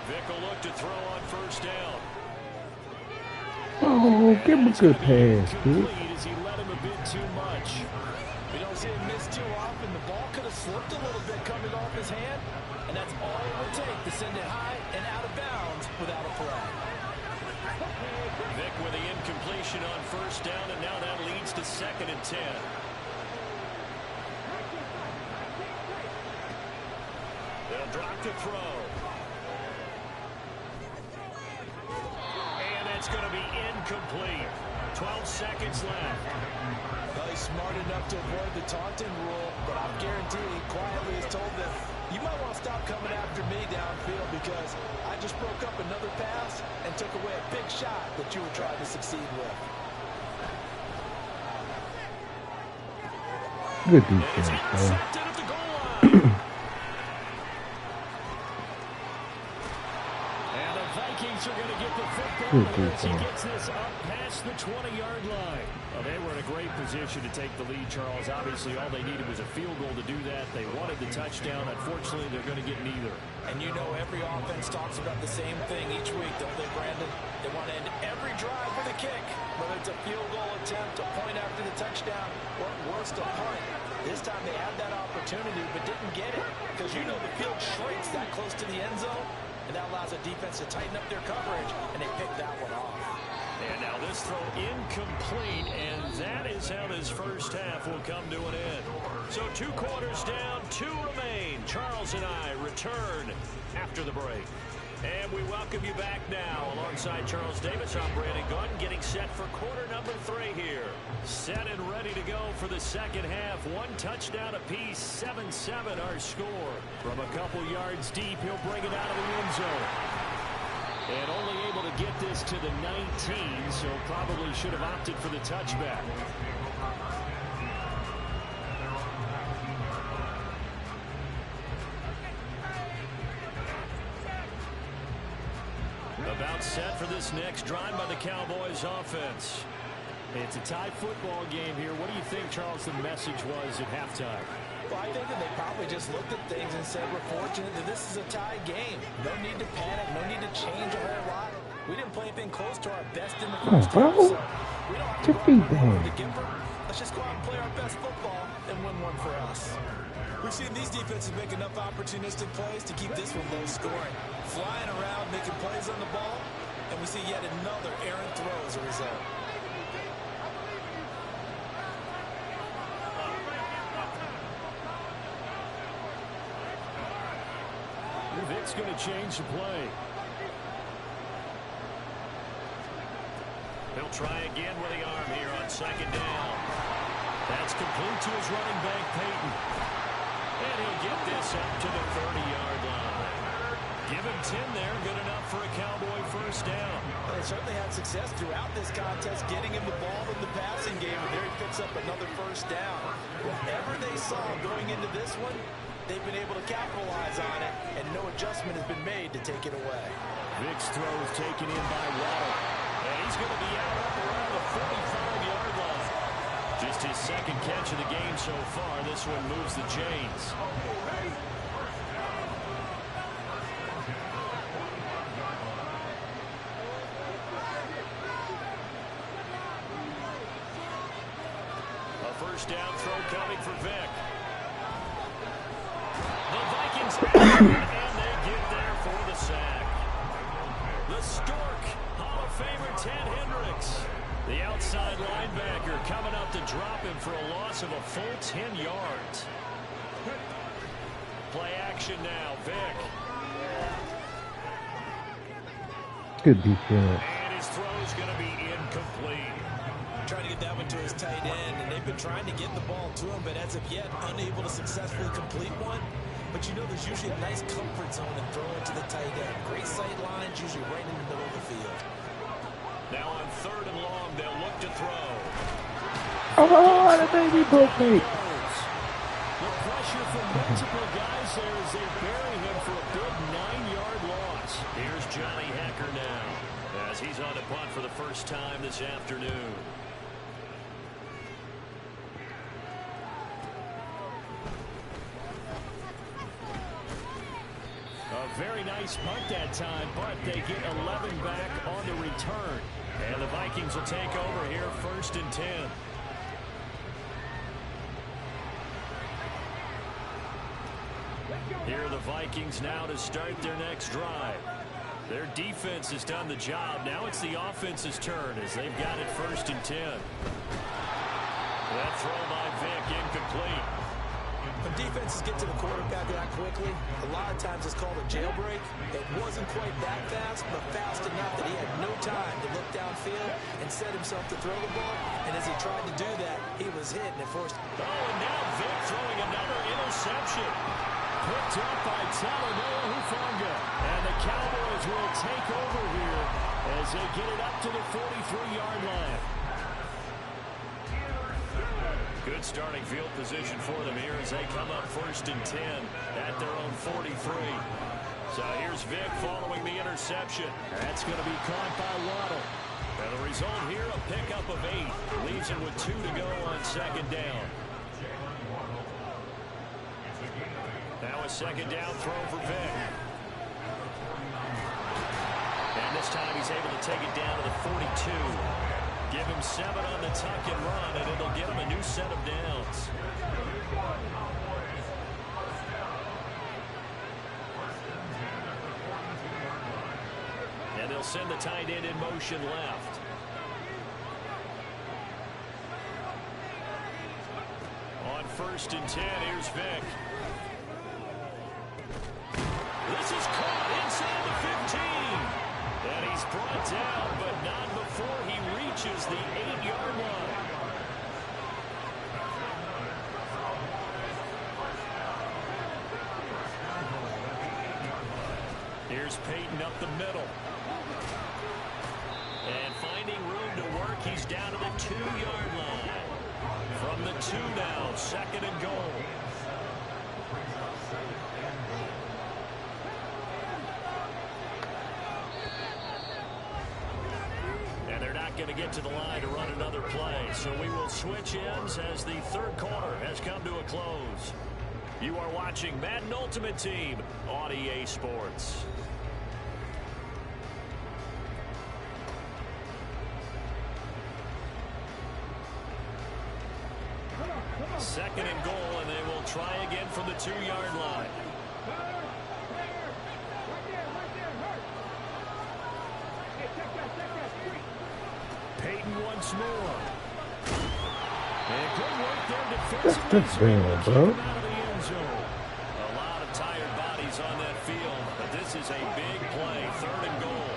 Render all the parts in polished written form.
Vic will look to throw on first down. Oh, give him a good pass, dude. As he let him a bit too much. We don't see him miss too often. The ball could have slipped a little bit coming off his hand, and that's all it would take to send it high and out of bounds without a play. Vic with the incompletion on first down, and now that leads to 2nd and 10. They'll drop to throw. And it's going to be incomplete. 12 seconds left. Well, he's smart enough to avoid the taunting rule, but I'm guaranteed he quietly has told them, you might want to stop coming after me downfield because I just broke up another pass and took away a big shot that you were trying to succeed with. Good defense, man. Vikings are going to get the football as he gets this up past the 20-yard line. Well, they were in a great position to take the lead, Charles. Obviously, all they needed was a field goal to do that. They wanted the touchdown. Unfortunately, they're going to get neither. And you know every offense talks about the same thing each week, don't they, Brandon? They want to end every drive with a kick, whether it's a field goal attempt, a point after the touchdown, or worse, a punt. This time they had that opportunity but didn't get it because you know the field shrinks that close to the end zone. And that allows the defense to tighten up their coverage, and they picked that one off. And now this throw incomplete, and that is how this first half will come to an end. So 2 quarters down, 2 remain. Charles and I return after the break. And we welcome you back now. Alongside Charles Davis, I'm Brandon Gordon, getting set for quarter number 3 here. Set and ready to go for the second half. 1 touchdown apiece, 7-7 our score. From a couple yards deep, he'll bring it out of the end zone. And only able to get this to the 19, so probably should have opted for the touchback. About set for this next drive by the Cowboys offense. It's a tie football game here. What do you think, Charles, the message was at halftime? Well, I think that they probably just looked at things and said, we're fortunate that this is a tie game. No need to panic. No need to change a whole lot. We didn't play anything close to our best in the first half, so we don't have to go out the Gimper. Let's just go out and play our best football and win one for us. We've seen these defenses make enough opportunistic plays to keep this one low scoring. Flying around, making plays on the ball, and we see yet another errant throw as a result. Vic's going to change the play. He'll try again with the arm here on second down. That's complete to his running back, Peyton. And he'll get this up to the 30-yard line. Give him 10 there, good enough for a Cowboy first down. Well, they certainly had success throughout this contest, getting him the ball in the passing game, and there he picks up another first down. Whatever they saw going into this one, they've been able to capitalize on it, and no adjustment has been made to take it away. Vic's throw is taken in by Waddle. And he's going to be out up around the 45-yard line. Just his second catch of the game so far. This one moves the chains. A first down throw coming for Vic. The Vikings and they get there for the sack. The Stork, Hall of Famer Ted Hendricks. The outside linebacker coming up to drop him for a loss of a full 10 yards. Play action now, Vic. Good defense. And his throw is going to be incomplete. Trying to get that one to his tight end, and they've been trying to get the ball to him, but as of yet, unable to successfully complete one. But you know there's usually a nice comfort zone and throw it to the tight end. Great sight lines, usually right in the middle of the field. Now on third and long, they'll look to throw. Oh, the baby broke me. The pressure from multiple guys there as they bury him for a big 9-yard loss. Here's Johnny Hecker now as he's on to punt for the first time this afternoon. A very nice punt that time, but they get 11 back on the return. And the Vikings will take over here, 1st and 10. Here are the Vikings now to start their next drive. Their defense has done the job. Now it's the offense's turn as they've got it 1st and 10. That throw by Vick incomplete. When defenses get to the quarterback that quickly, a lot of times it's called a jailbreak. It wasn't quite that fast, but fast enough that he had no time to look downfield and set himself to throw the ball. And as he tried to do that, he was hit and it forced. Oh, and now Vick throwing another interception. Picked up by Talanoa Hufanga. And the Cowboys will take over here as they get it up to the 43-yard line. Good starting field position for them here as they come up 1st and 10 at their own 43. So here's Vick following the interception. That's going to be caught by Waddle. And the result here, a pickup of 8. Leaves him with 2 to go on 2nd down. Now a 2nd down throw for Vick. And this time he's able to take it down to the 42. Give him 7 on the tuck and run, and it'll get him a new set of downs. And they'll send the tight end in motion left. On 1st and 10, here's Vick. This is caught inside the 15. And he's brought down, but not before he reaches the 8-yard line. Here's Peyton up the middle. And finding room to work, he's down to the 2-yard line. From the 2 now, 2nd and goal. Going to get to the line to run another play, so we will switch ends as the 3rd quarter has come to a close. You are watching Madden Ultimate Team on EA Sports. Second and goal, and they will try again from the 2-yard line. Peyton once more. And good work there defensively. That's bad, bro. Out of the end zone. A lot of tired bodies on that field, but this is a big play, 3rd and goal.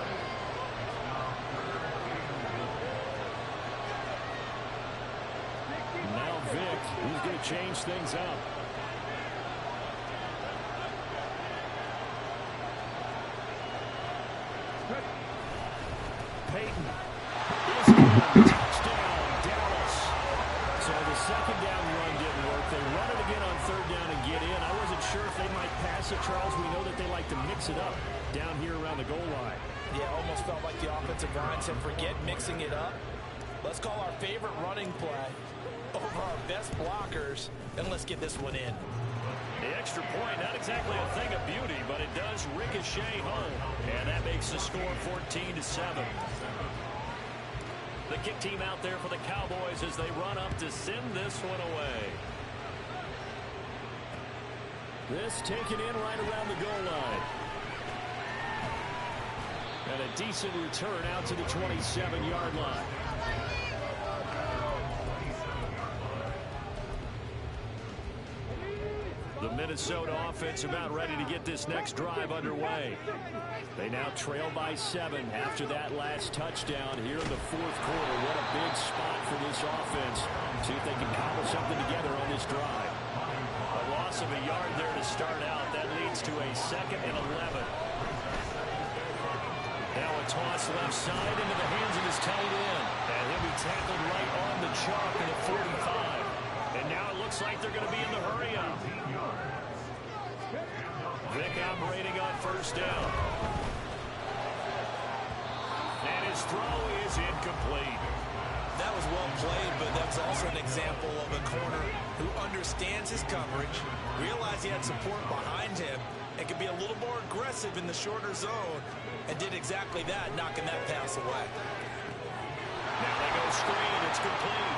Now Vick, who's going to change things up. Peyton. Touchdown, Dallas. So the 2nd down run didn't work. They run it again on 3rd down and get in. I wasn't sure if they might pass it, Charles. We know that they like to mix it up down here around the goal line. Yeah, almost felt like the offensive line said, forget mixing it up. Let's call our favorite running play over our best blockers, and let's get this one in. The extra point, not exactly a thing of beauty, but it does ricochet home. And that makes the score 14-7. The kick team out there for the Cowboys as they run up to send this one away. This taken in right around the goal line. And a decent return out to the 27-yard line. The Minnesota offense about ready to get this next drive underway. They now trail by 7 after that last touchdown here in the 4th quarter. What a big spot for this offense. See if they can cobble something together on this drive. A loss of a yard there to start out. That leads to a 2nd and 11. Now a toss left side into the hands of his tight end. And he'll be tackled right on the chalk at the 45. And now it looks like they're going to be in the hurry-up. Vick operating on 1st down. And his throw is incomplete. That was well played, but that's also an example of a corner who understands his coverage, realized he had support behind him, and could be a little more aggressive in the shorter zone, and did exactly that, knocking that pass away. Now they go screen. It's complete.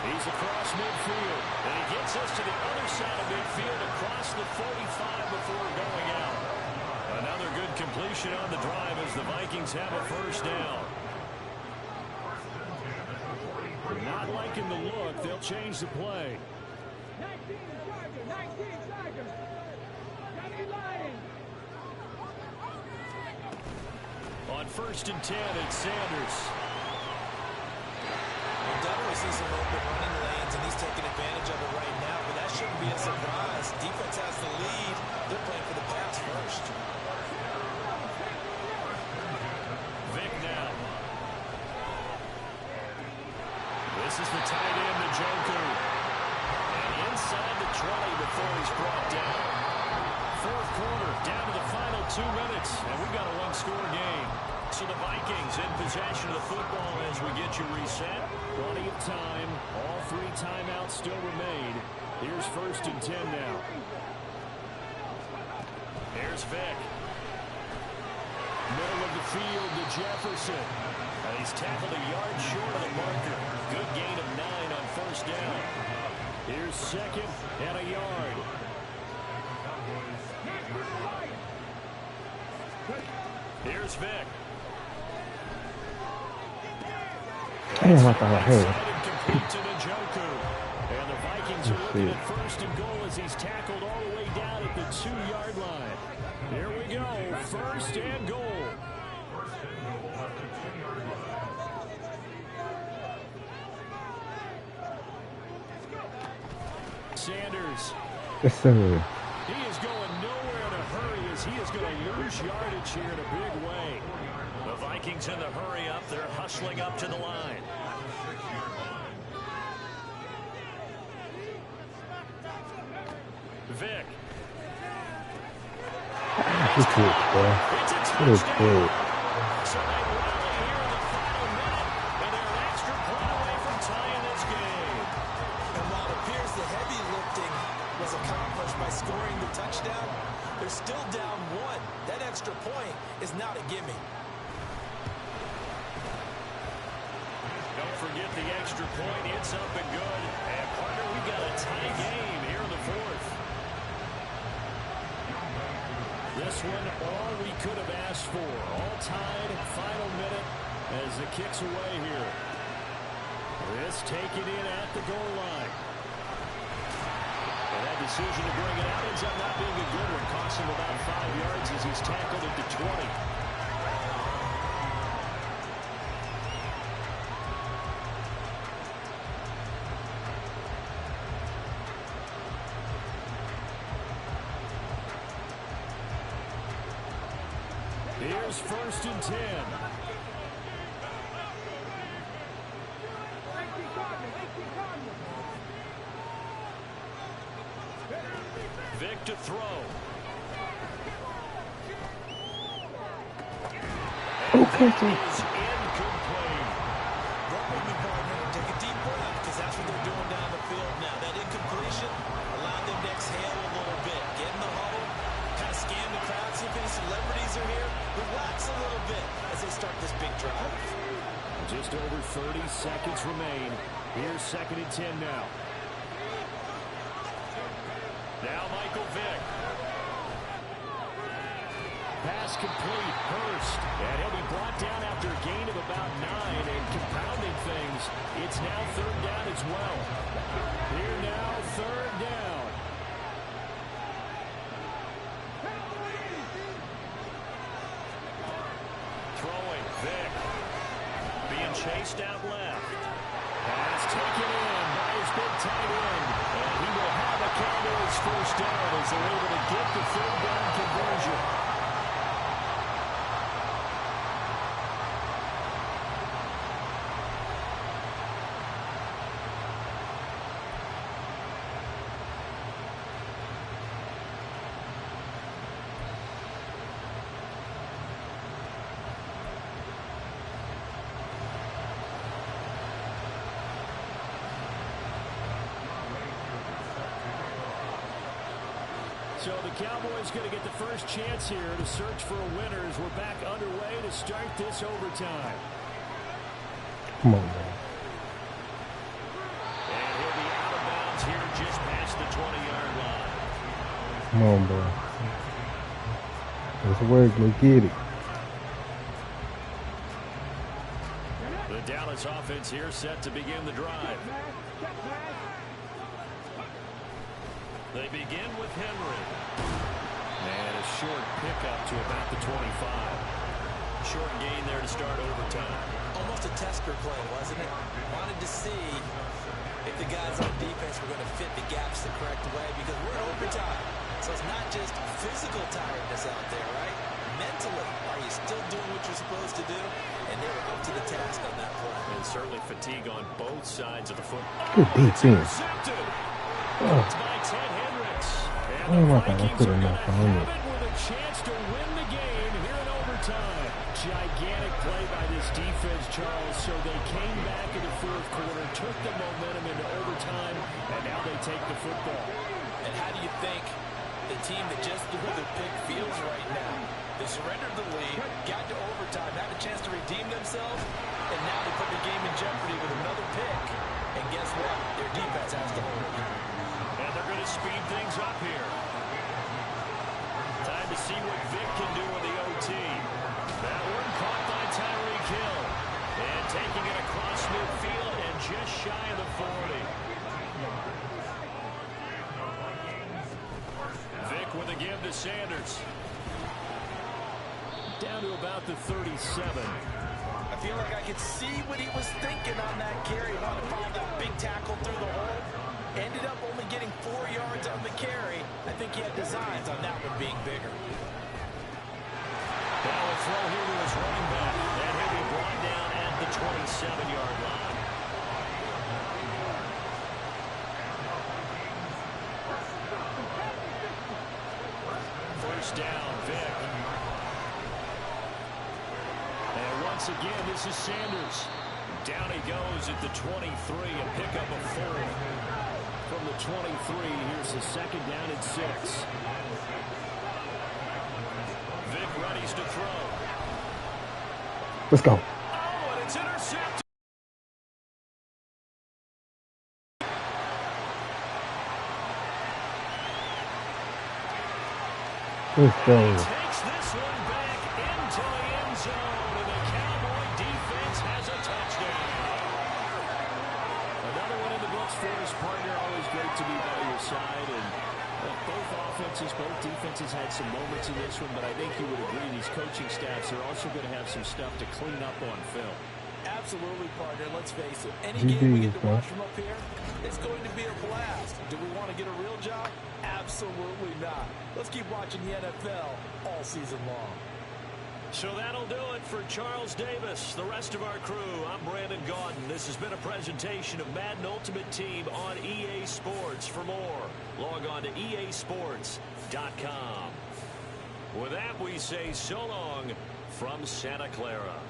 He's across midfield, and he gets us to the other side of midfield across the 45 before going out. Another good completion on the drive as the Vikings have a first down. Not liking the look. They'll change the play. 19 Tigers. On 1st and 10, it's Sanders. We'll definitely see some open running lanes, and he's taking advantage of it right now, but that shouldn't be a surprise. Defense has the lead. They're playing for the pass first. Vic now. This is the tight end, Njoku. And inside the 20 before he's brought down. 4th quarter, down to the final 2 minutes, and we've got a one-score game. So the Vikings in possession of the football as we get you reset. Plenty of time. All 3 timeouts still remain. Here's 1st and 10 now. Here's Vic. Middle of the field to Jefferson. And he's tackled a yard short of the marker. Good gain of 9 on 1st down. Here's 2nd and a yard. Here's Vic. Damn, I thought I heard. And the Vikings are looking at 1st and goal as he's tackled all the way down at the 2-yard line. Here we go, 1st and goal. Sanders. Yes, sir. He is going nowhere in a hurry as he is going to lose yardage here in a big way. The Vikings in the hurry up. They're hustling up to the line. Vic. Good kick, boy. Good kick. So they rally here in the final minute, and they're an extra point away from tying this game. And while it appears the heavy lifting was accomplished by scoring the touchdown, they're still down 1. That extra point is not a gimme. Don't forget the extra point. It's up and good. And partner, we got a tie game here in the 4th. This one, all we could have asked for. All tied, final minute as the kick's away here. This taken in at the goal line. And that decision to bring it out ends up not being a good one. Costs him about 5 yards as he's tackled at the 20. Here's 1st and 10. Vic to throw. Okay, Is incomplete. Work with me, partner. Take a deep breath, because that's what they're doing down the field now. That incompletion allowed them to exhale a little bit. Get in the huddle, kind of scan the crowd, see if any celebrities are here. Relax a little bit as they start this big drive. Just over 30 seconds remain. Here's 2nd and 10 now. Now Michael Vick. Pass complete. Hurst. And he'll be brought down after a gain of about 9. And compounding things, it's now 3rd down as well. Here now, 3rd down. Throwing. Vick. Being chased out left. Pass taken in by his big tight end. And he will have a Cowboys 1st down as they're able to get the 3rd down conversion. So the Cowboys going to get the first chance here to search for a winner as we're back underway to start this overtime. Come on, man. And he'll be out of bounds here just past the 20-yard line. Come on, bro. Let's work. Let's get it. The Dallas offense here set to begin the drive. They begin with Henry. And a short pickup to about the 25. Short gain there to start overtime. Almost a tester play, wasn't it? Wanted to see if the guys on defense were going to fit the gaps the correct way because we're in overtime. So it's not just physical tiredness out there, right? Mentally, are you still doing what you're supposed to do? And they were up to the task on that play. And certainly fatigue on both sides of the football. Good defense. By Ted Hendricks. And the Vikings are going to have it with a chance to win the game here in overtime. Gigantic play by this defense, Charles. So they came back in the fourth quarter, took the momentum into overtime, and now they take the football. And how do you think the team that just threw the pick feels right now? They surrendered the lead, got to overtime, had a chance to redeem themselves, and now they put the game in jeopardy with another pick. And guess what? Their defense has to hold it. And they're going to speed things up here. Time to see what Vic can do in the OT. That one caught by Tyreek Hill. And taking it across midfield and just shy of the 40. Vic with a give to Sanders. Down to about the 37. I feel like I could see what he was thinking on that carry. Wanted to follow that big tackle through the hole. Ended up only getting 4 yards on the carry. I think he had designs on that one being bigger. Now a throw here to his running back. And he'll be brought down at the 27-yard line. First down, Vic. And once again, this is Sanders. Down he goes at the 23, a pickup of 4. From the 23, here's the second down and 6. Vic readies to throw. Let's go. Oh, and it's intercepted. Let's go. He takes this one back into the end zone, and the Cowboy defense has a touchdown. Another one in the books for his partner. Always great to be by your side. And both offenses, both defenses had some moments in this one, but I think you would agree these coaching staffs are also going to have some stuff to clean up on film. Absolutely, partner. Let's face it. Any game we get to watch from up here, it's going to be a blast. Do we want to get a real job? Absolutely not. Let's keep watching the NFL all season long. So that'll do it for Charles Davis, the rest of our crew. I'm Brandon Gaudin. This has been a presentation of Madden Ultimate Team on EA Sports. For more, log on to easports.com. With that, we say so long from Santa Clara.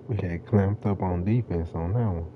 We had clamped up on defense on that one.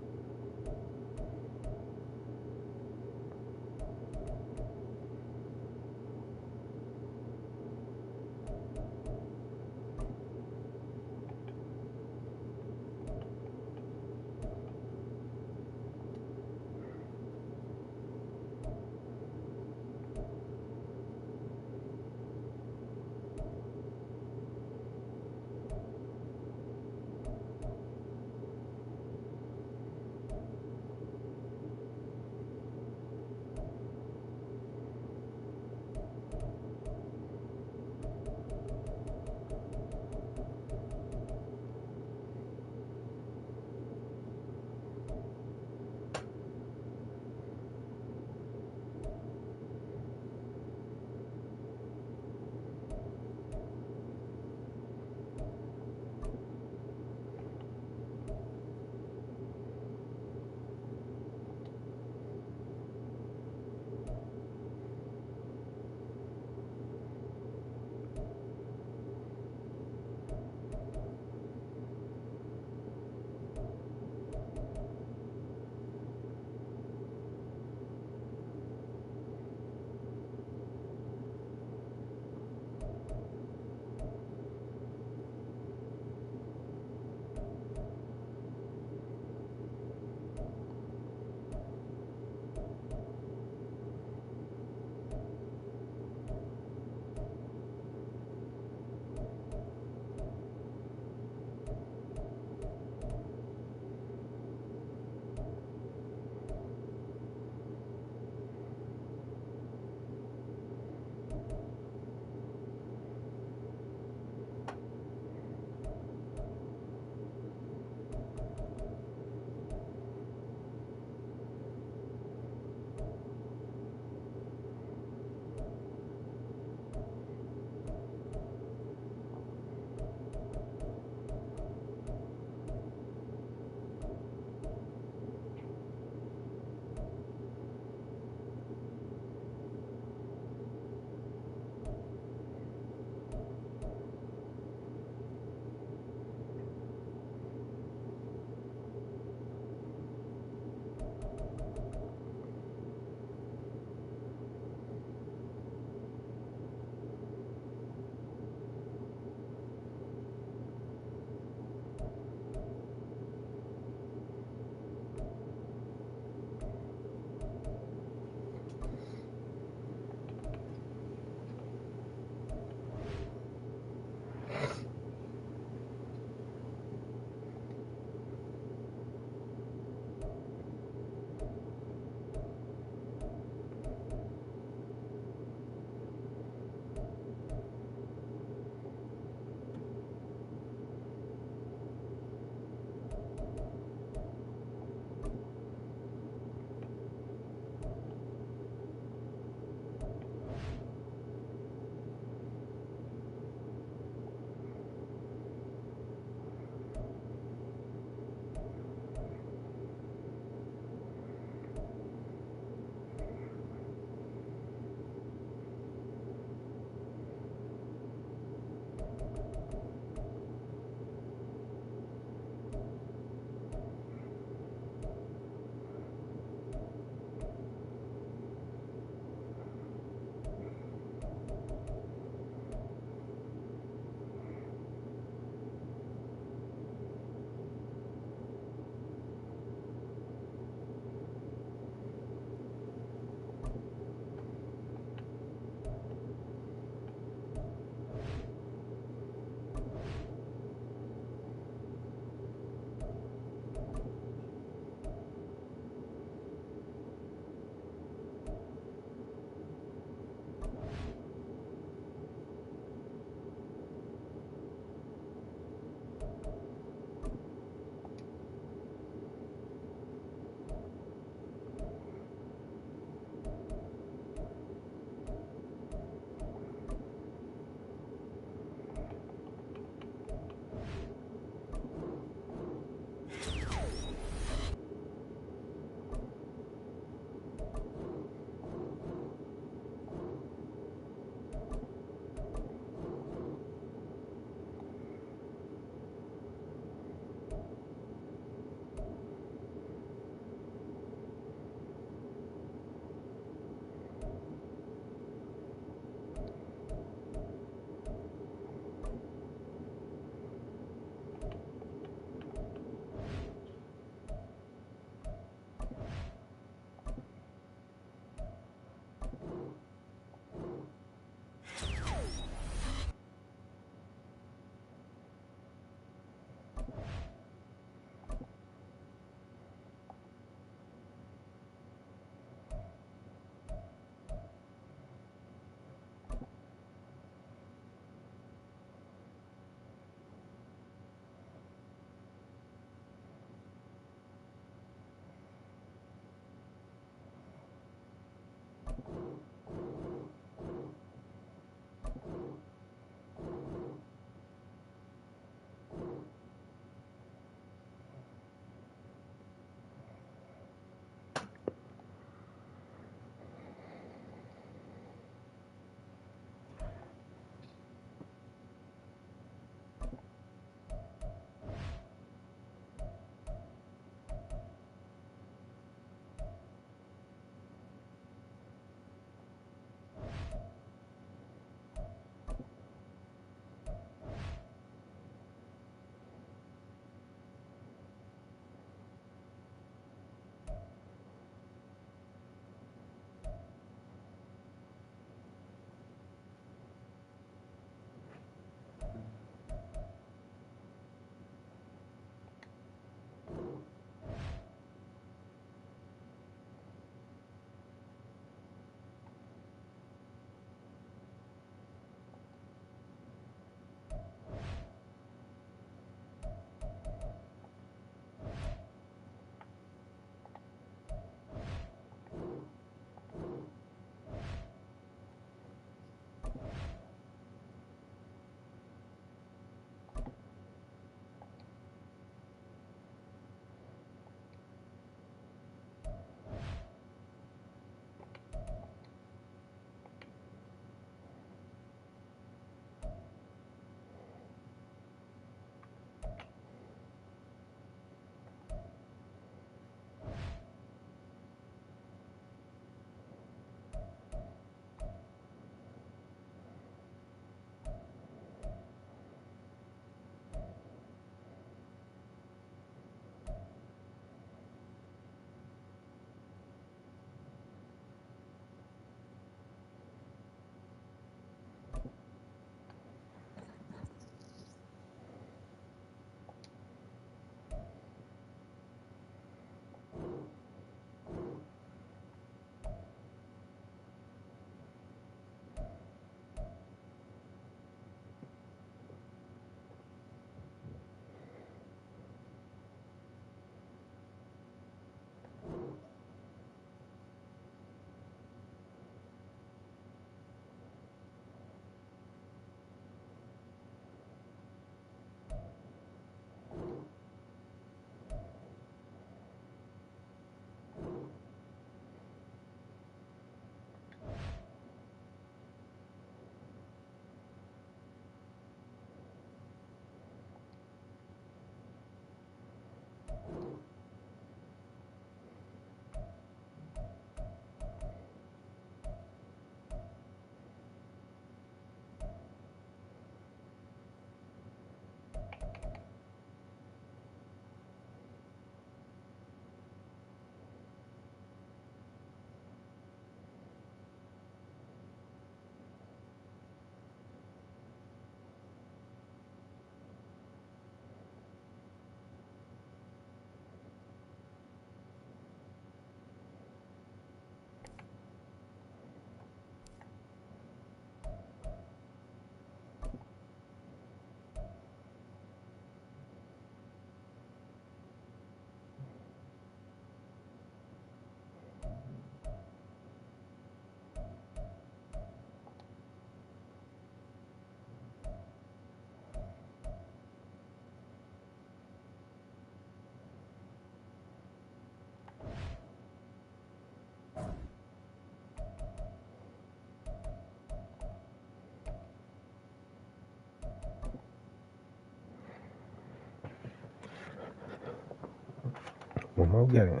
One more game.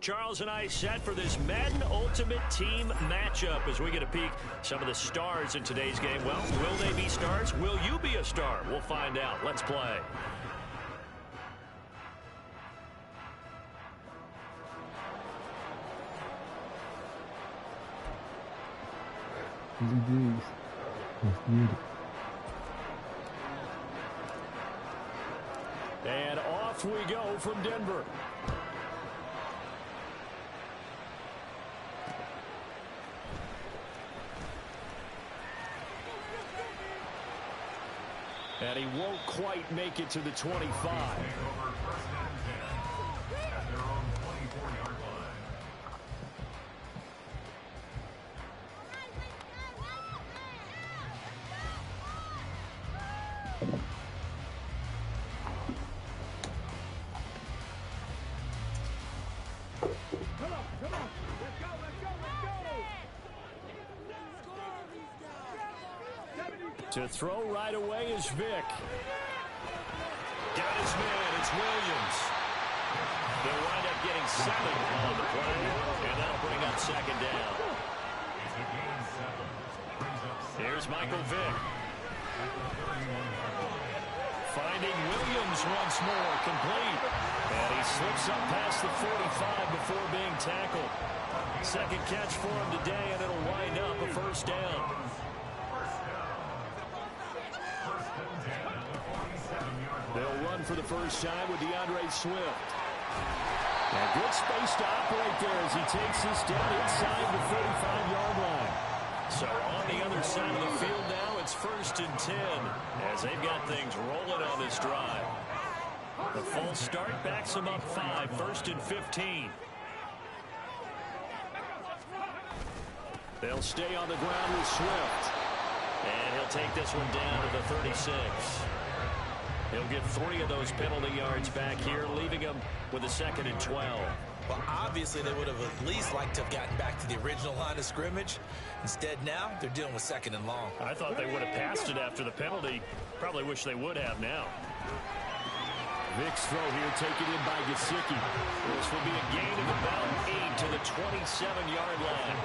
Charles and I set for this Madden Ultimate Team matchup as we get a peek some of the stars in today's game. Well, will they be stars? Will you be a star? We'll find out. Let's play. GG's. Let's get it. And off we go from Denver. And he won't quite make it to the 25. To throw right away is Vick. Got his man, it's Williams. They'll wind up getting 7 on the play, and that'll bring up second down. Here's Michael Vick. Finding Williams once more, complete. And he slips up past the 45 before being tackled. Second catch for him today, and it'll wind up a first down. They'll run for the first time with DeAndre Swift. And good space to operate there as he takes this down inside the 35-yard line. So on the other side of the field now, it's 1st and 10 as they've got things rolling on this drive. The false start backs them up 5, 1st and 15. They'll stay on the ground with Swift. And he'll take this one down to the 36. He'll get 3 of those penalty yards back here, leaving him with a 2nd and 12. Well, obviously, they would have at least liked to have gotten back to the original line of scrimmage. Instead, now, they're dealing with 2nd and long. I thought they would have passed it after the penalty. Probably wish they would have now. Vick's throw here taken in by Gesicki. This will be a gain of about 8 to the 27-yard line.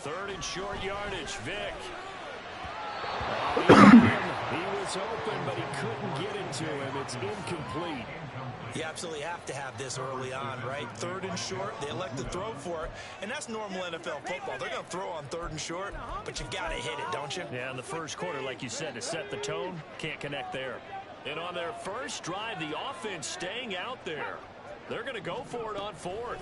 3rd and short yardage. Vick. He was open, but he couldn't get it to him. It's incomplete. You absolutely have to have this early on, right? 3rd and short, they elect to throw for it, and that's normal NFL football. They're going to throw on 3rd and short, but you've got to hit it, don't you? Yeah, in the first quarter, like you said, to set the tone, can't connect there. And on their first drive, the offense staying out there. They're going to go for it on 4th.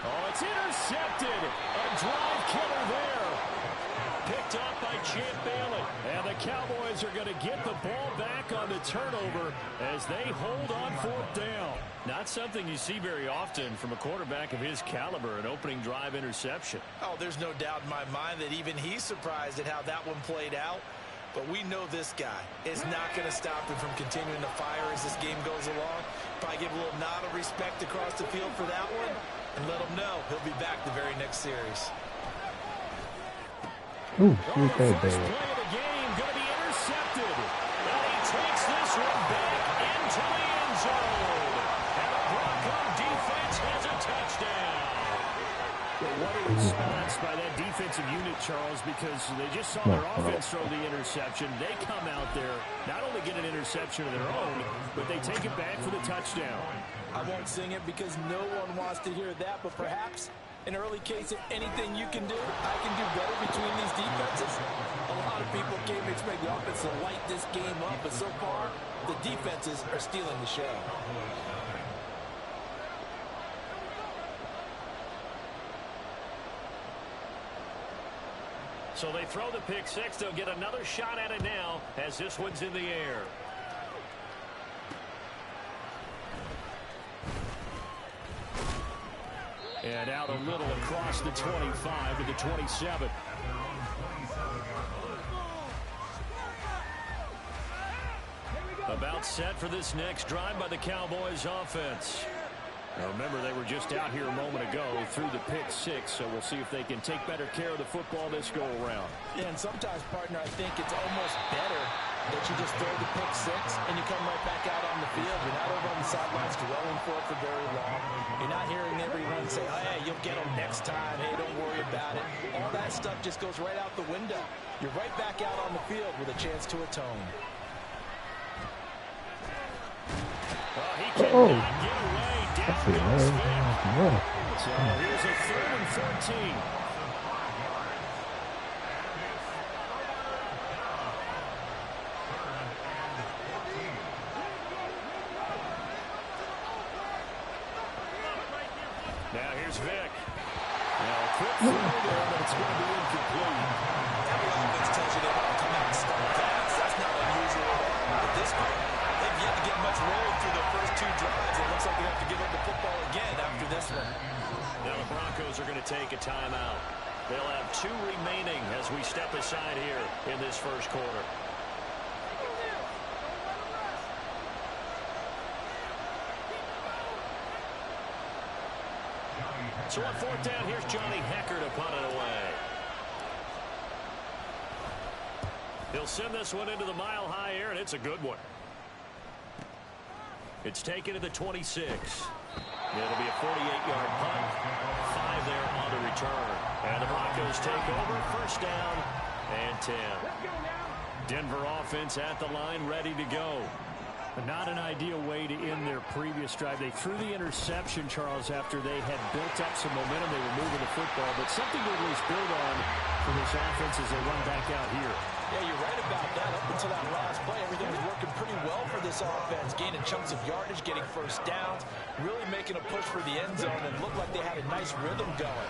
Oh, it's intercepted. A drive killer there. Picked up by Champ Bailey. And the Cowboys are going to get the ball back on the turnover as they hold on 4th down. Not something you see very often from a quarterback of his caliber, an opening drive interception. Oh, there's no doubt in my mind that even he's surprised at how that one played out. But we know this guy is not going to stop him from continuing to fire as this game goes along. Probably give a little nod of respect across the field for that one. And let him know he'll be back the very next series. Ooh, shoot that First bad. play of the game going to be intercepted. And he takes this one back into the end zone. And the Bronco defense has a touchdown. Well, what a response by that defensive unit, Charles, because they just saw their offense throw the interception. They come out there, not only get an interception of their own, but they take it back for the touchdown. I won't sing it because no one wants to hear that, but perhaps in early case, if anything you can do, I can do better between these defenses. A lot of people came to expect the offense to light this game up, but so far, the defenses are stealing the show. So they throw the pick six. They'll get another shot at it now as this one's in the air. And out a little across the 25 to the 27. About set for this next drive by the Cowboys offense. Now remember, they were just out here a moment ago through the pick six, so we'll see if they can take better care of the football this go around. Yeah, and sometimes, partner, I think it's almost better that you just throw the pick six and you come right back out on the field. You're not over on the sidelines dwelling for it for very long. You're not hearing everyone say, oh, hey, you'll get them next time. Hey, don't worry about it. All that stuff just goes right out the window. You're right back out on the field with a chance to atone. Well, he cannot get away. Down goes Vic. So here's a 3rd and 14. Now here's Vic. Now a quick throw there, but it's going to be incomplete. Every offense tells you they want to come out and start fast. That's not unusual at all. But this group, they've yet to get much roll through their first 2 drives. It looks like they have to give up the football again after this one. Now the Broncos are going to take a timeout. They'll have 2 remaining as we step aside here in this first quarter. So on 4th down, here's Johnny Hecker to punt it away. He'll send this one into the mile-high air, and it's a good one. It's taken to the 26. It'll be a 48-yard punt. 5 there on the return. And the Broncos take over. 1st down and 10. Denver offense at the line, ready to go. Not an ideal way to end their previous drive. They threw the interception, Charles, after they had built up some momentum. They were moving the football, but something to at least build on for this offense as they run back out here. Yeah, you're right about that. Up until that last play, everything was working pretty well for this offense, gaining chunks of yardage, getting 1st downs, really making a push for the end zone, and looked like they had a nice rhythm going.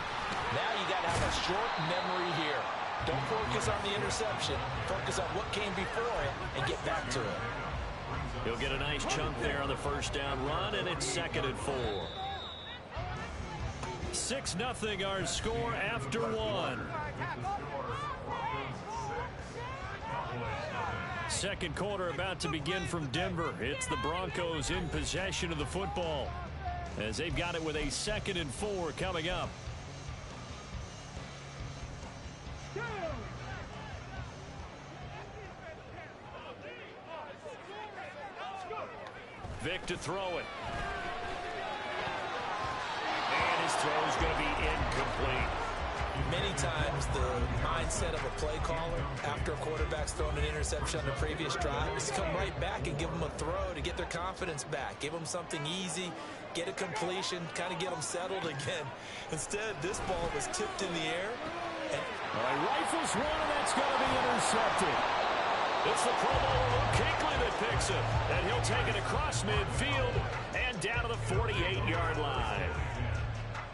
Now you got to have a short memory here. Don't focus on the interception. Focus on what came before it and get back to it. He'll get a nice chunk there on the 1st down run, and it's 2nd and 4. 6-0 our score after 1. Second quarter about to begin from Denver. It's the Broncos in possession of the football as they've got it with a 2nd and 4 coming up. Vic to throw it. And his throw is going to be incomplete. Many times the mindset of a play caller after a quarterback's thrown an interception on the previous drive is to come right back and give them a throw to get their confidence back. Give them something easy, get a completion, kind of get them settled again. Instead, this ball was tipped in the air. And he rifles one, and that's going to be intercepted. It's the Pro Bowler Luke Kuechly that picks it. And he'll take it across midfield and down to the 48-yard line.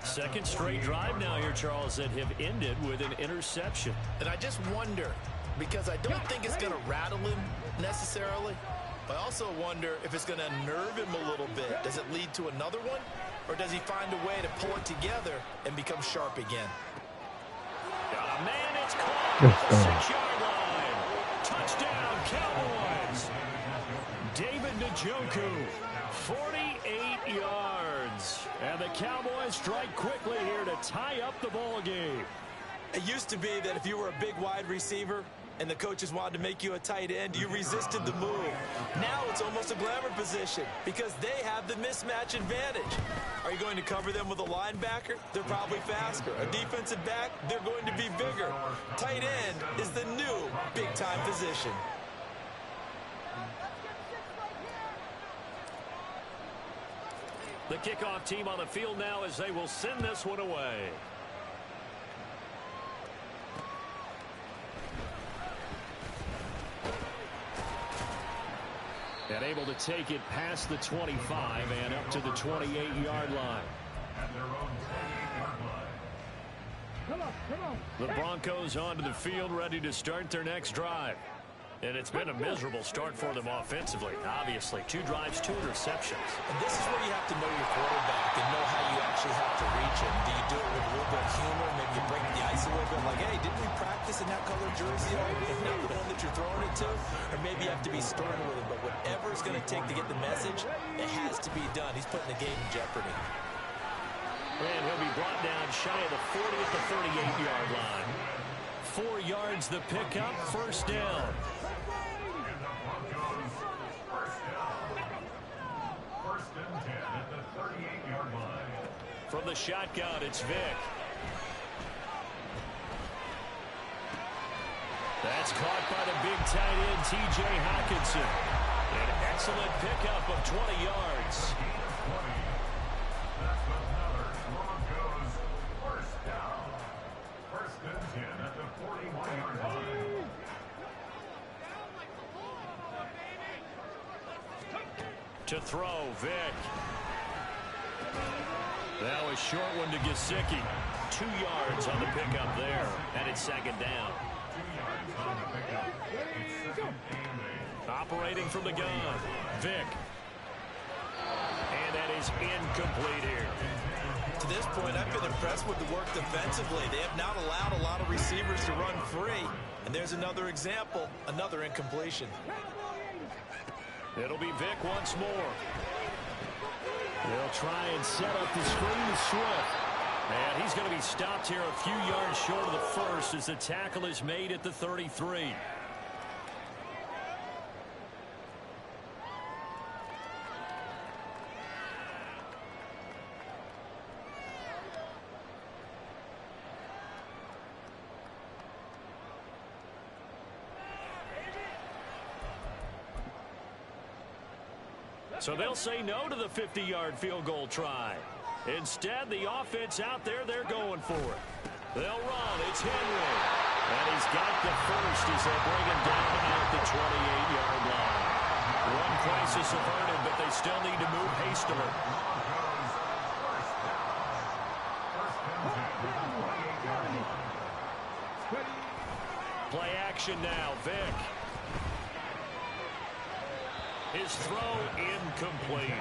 Second straight drive now here, Charles, that have ended with an interception. And I just wonder, because I don't think it's going to rattle him necessarily, but I also wonder if it's going to unnerve him a little bit. Does it lead to another one? Or does he find a way to pull it together and become sharp again? Got a man, it's caught at the 6-yard line. Touchdown, Cowboys. David Njoku, 48 yards. And the Cowboys strike quickly here to tie up the ball game. It used to be that if you were a big wide receiver and the coaches wanted to make you a tight end, you resisted the move. Now it's almost a glamour position because they have the mismatch advantage. Are you going to cover them with a linebacker? They're probably faster. A defensive back? They're going to be bigger. Tight end is the new big-time position. The kickoff team on the field now as they will send this one away. And able to take it past the 25 and up to the 28-yard line. The Broncos onto the field, ready to start their next drive. And it's been a miserable start for them offensively. Obviously, 2 drives, 2 interceptions. And this is where you have to know your quarterback and know how you actually have to reach him. Do you do it with a little bit of humor? Maybe you break the ice a little bit like, hey, didn't we practice in that color jersey? If not the one that you're throwing it to. Or maybe you have to be stern with him. But whatever it's going to take to get the message, it has to be done. He's putting the game in jeopardy. And he'll be brought down shy of the 40 at the 38-yard line. 4 yards the pickup, 1st down. From the shotgun, it's Vick. That's caught by the big tight end, T.J. Hockenson. An excellent pickup of 20 yards. To throw, Vick. Now a short one to Gesicki. 2 yards on the pickup there, and it's second down. Operating from the gun, Vick. And that is incomplete here. To this point, I've been impressed with the work defensively. They have not allowed a lot of receivers to run free. And there's another example, another incompletion. It'll be Vick once more. They'll try and set up the screen to Swift. And he's going to be stopped here a few yards short of the first as the tackle is made at the 33. So they'll say no to the 50-yard field goal try. Instead, the offense out there, they're going for it. They'll run. It's Henry. And he's got the first as they bring him down at the 28-yard line. One crisis averted, but they still need to move hastily. Play action now. Vick. His throw incomplete.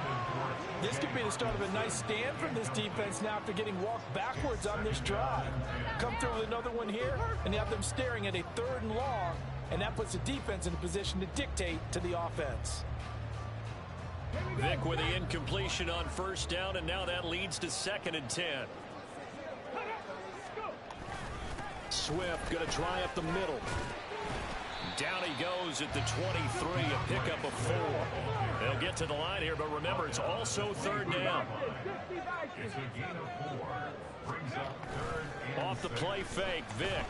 This could be the start of a nice stand from this defense now after getting walked backwards on this drive. Come through with another one here, and you have them staring at a 3rd and long, and that puts the defense in a position to dictate to the offense. Vick with the incompletion on first down, and now that leads to 2nd and 10. Swift going to try up the middle. Down he goes at the 23, a pickup of 4. They'll get to the line here, but remember, it's also 3rd down. Off the play fake, Vick.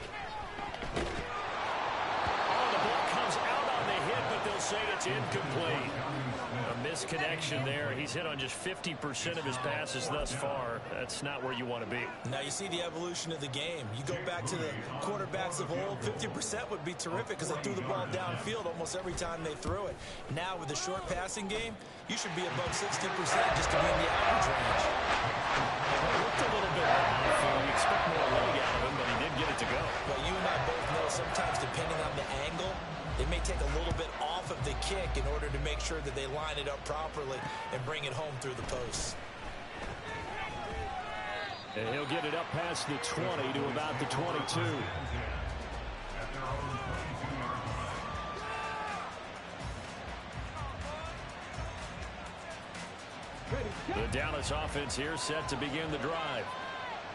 Oh, the ball comes out on the hit, but they'll say it's incomplete. A misconnection there. He's hit on just 50% of his passes thus far. That's not where you want to be. Now you see the evolution of the game. You go back to the quarterbacks of old, 50% would be terrific because they threw the ball downfield almost every time they threw it. Now with the short passing game, you should be above 60% just to be in the average range. It looked a little bit off. You expect more leg out of him, but he did get it to go. Well, you and I both know sometimes depending on the angle, they may take a little bit off of the kick in order to make sure that they line it up properly and bring it home through the posts. And he'll get it up past the 20 to about the 22. The Dallas offense here set to begin the drive.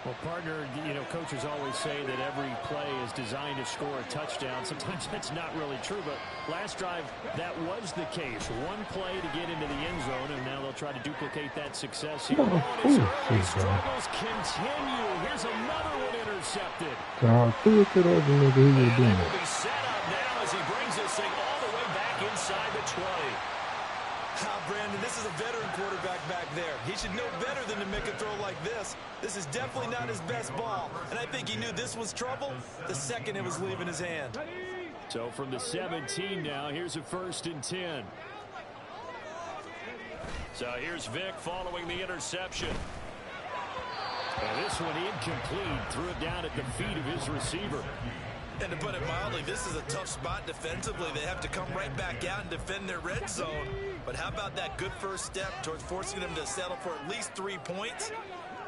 Well, partner, you know, coaches always say that every play is designed to score a touchdown. Sometimes that's not really true, but last drive, that was the case. One play to get into the end zone, and now they'll try to duplicate that success here. Early struggles continue. Here's another one intercepted. God, threw it to the other nigga. He was doing Will it. be set up now as he brings this thing all the way back inside the 20. Brandon, this is a veteran quarterback back there. He should know better than to make a throw like this. This is definitely not his best ball, and I think he knew this was trouble the second it was leaving his hand. So from the 17 now, here's a 1st and 10. So here's Vick following the interception. And this one incomplete. Threw it down at the feet of his receiver. And to put it mildly, this is a tough spot defensively. They have to come right back out and defend their red zone. But how about that good first step towards forcing them to settle for at least 3 points?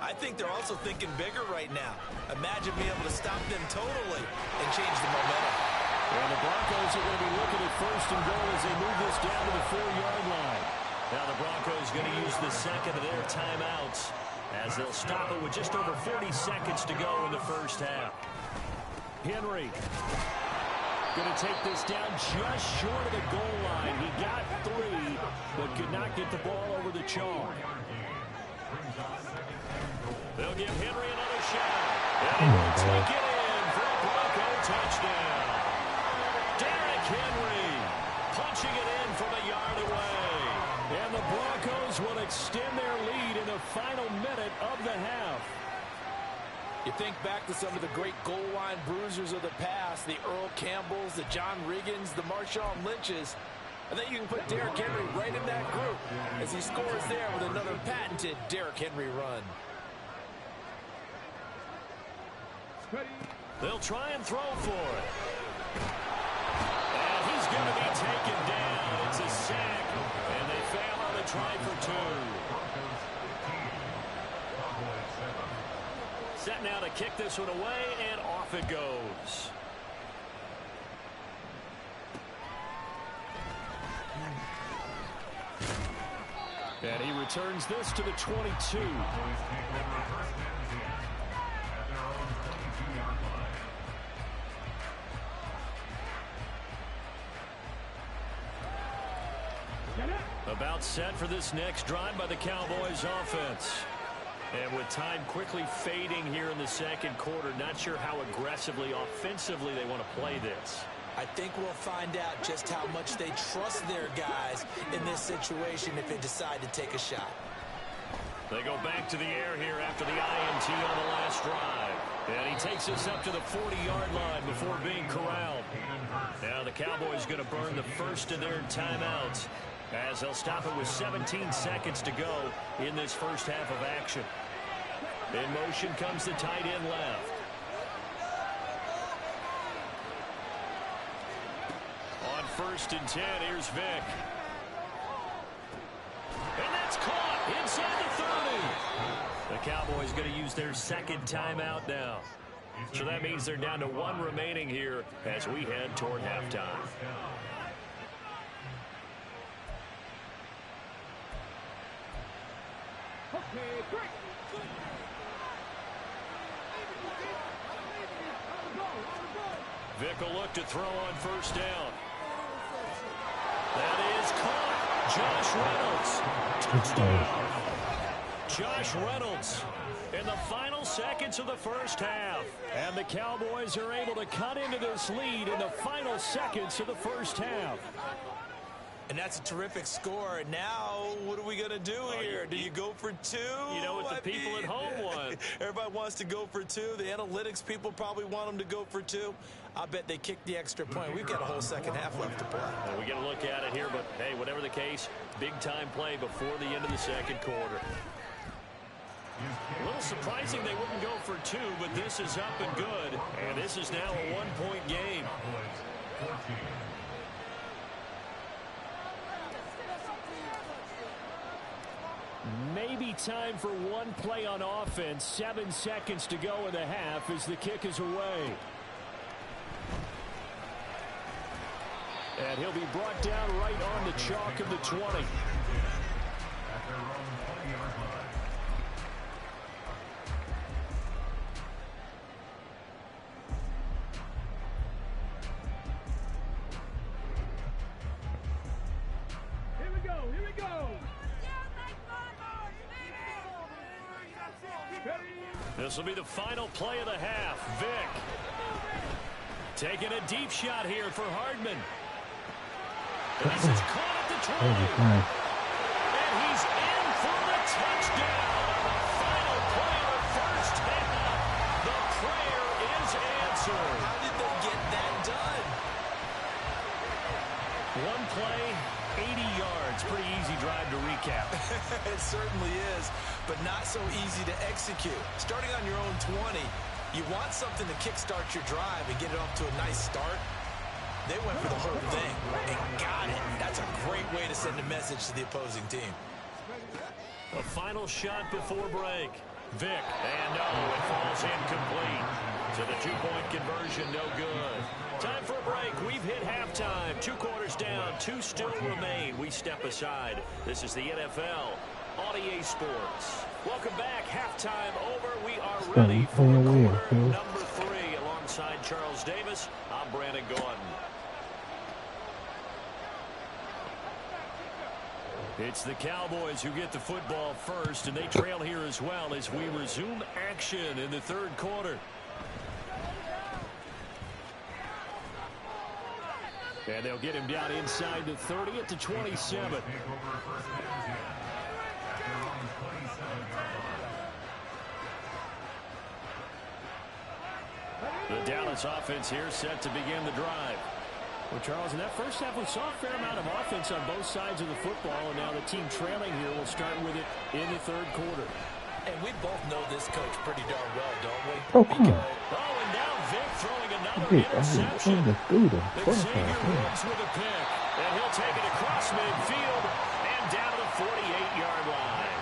I think they're also thinking bigger right now. Imagine being able to stop them totally and change the momentum. And the Broncos are going to be looking at 1st and goal as they move this down to the 4-yard line. Now the Broncos going to use the second of their timeouts as they'll stop it with just over 40 seconds to go in the first half. Henry going to take this down just short of the goal line. He got 3, but could not get the ball over the chalk. Come on, take dog. it in for a Bronco touchdown. Derrick Henry punching it in from a yard away. And the Broncos will extend their lead in the final minute of the half. You think back to some of the great goal line bruisers of the past, the Earl Campbells, the John Riggins, the Marshawn Lynches. I think you can put Derrick Henry right in that group as he scores there with another patented Derrick Henry run. They'll try and throw for it. And he's going to be taken down. It's a sack, and they fail on the try for 2. Set now to kick this one away, and off it goes. And he returns this to the 22. About set for this next drive by the Cowboys offense. And with time quickly fading here in the second quarter, not sure how aggressively, offensively they want to play this. I think we'll find out just how much they trust their guys in this situation if they decide to take a shot. They go back to the air here after the INT on the last drive. And he takes us up to the 40-yard line before being corralled. Now the Cowboys going to burn the first of their timeouts, as they'll stop it with 17 seconds to go in this first half of action. In motion comes the tight end left. On 1st and 10, here's Vick. And that's caught inside the 30. The Cowboys going to use their second timeout now. So that means they're down to 1 remaining here as we head toward halftime. Vick will look to throw on 1st down. That is caught. Josh Reynolds. Touchdown. Josh Reynolds in the final seconds of the first half. And the Cowboys are able to cut into this lead in the final seconds of the first half. And that's a terrific score. And now, what are we going to do here? Do you go for 2? You know what the people at home want. Everybody wants to go for 2. The analytics people probably want them to go for 2. I bet they kick the extra point. We've got a whole second half left to play. Well, we got to look at it here, but hey, whatever the case, big-time play before the end of the second quarter. A little surprising they wouldn't go for 2, but this is up and good. And this is now a 1-point game. Maybe time for one play on offense. 7 seconds to go in the half as the kick is away. And he'll be brought down right on the chalk of the 20. This will be the final play of the half. Vick taking a deep shot here for Hardman. And this is caught at the 20. And he's in for the touchdown on the final play of the first half. The prayer is answered. How did they get that done? One play, 80 yards. Pretty easy drive to recap. It certainly is, but not so easy to execute. Starting on your own 20, you want something to kickstart your drive and get it off to a nice start. They went for the whole thing and got it. That's a great way to send a message to the opposing team. A final shot before break. Vick, and no, it falls incomplete. So the 2-point conversion, no good. Time for a break. We've hit halftime. 2 quarters down, 2 still remain. We step aside. This is the NFL on EA Sports. Welcome back. Halftime over. We are ready for quarter number 3. Alongside Charles Davis, I'm Brandon Gordon. It's the Cowboys who get the football first, and they trail here as well as we resume action in the third quarter. And they'll get him down inside the 30 at the 27. The Dallas offense here set to begin the drive. Well, Charles, in that first half, we saw a fair amount of offense on both sides of the football, and now the team trailing here will start with it in the third quarter. And we both know this coach pretty darn well, don't we? Oh, come on. Oh, and now Vic throwing another Vic, interception. through the Xavier Woods with a pick, and he'll take it across midfield and down to the 48-yard line.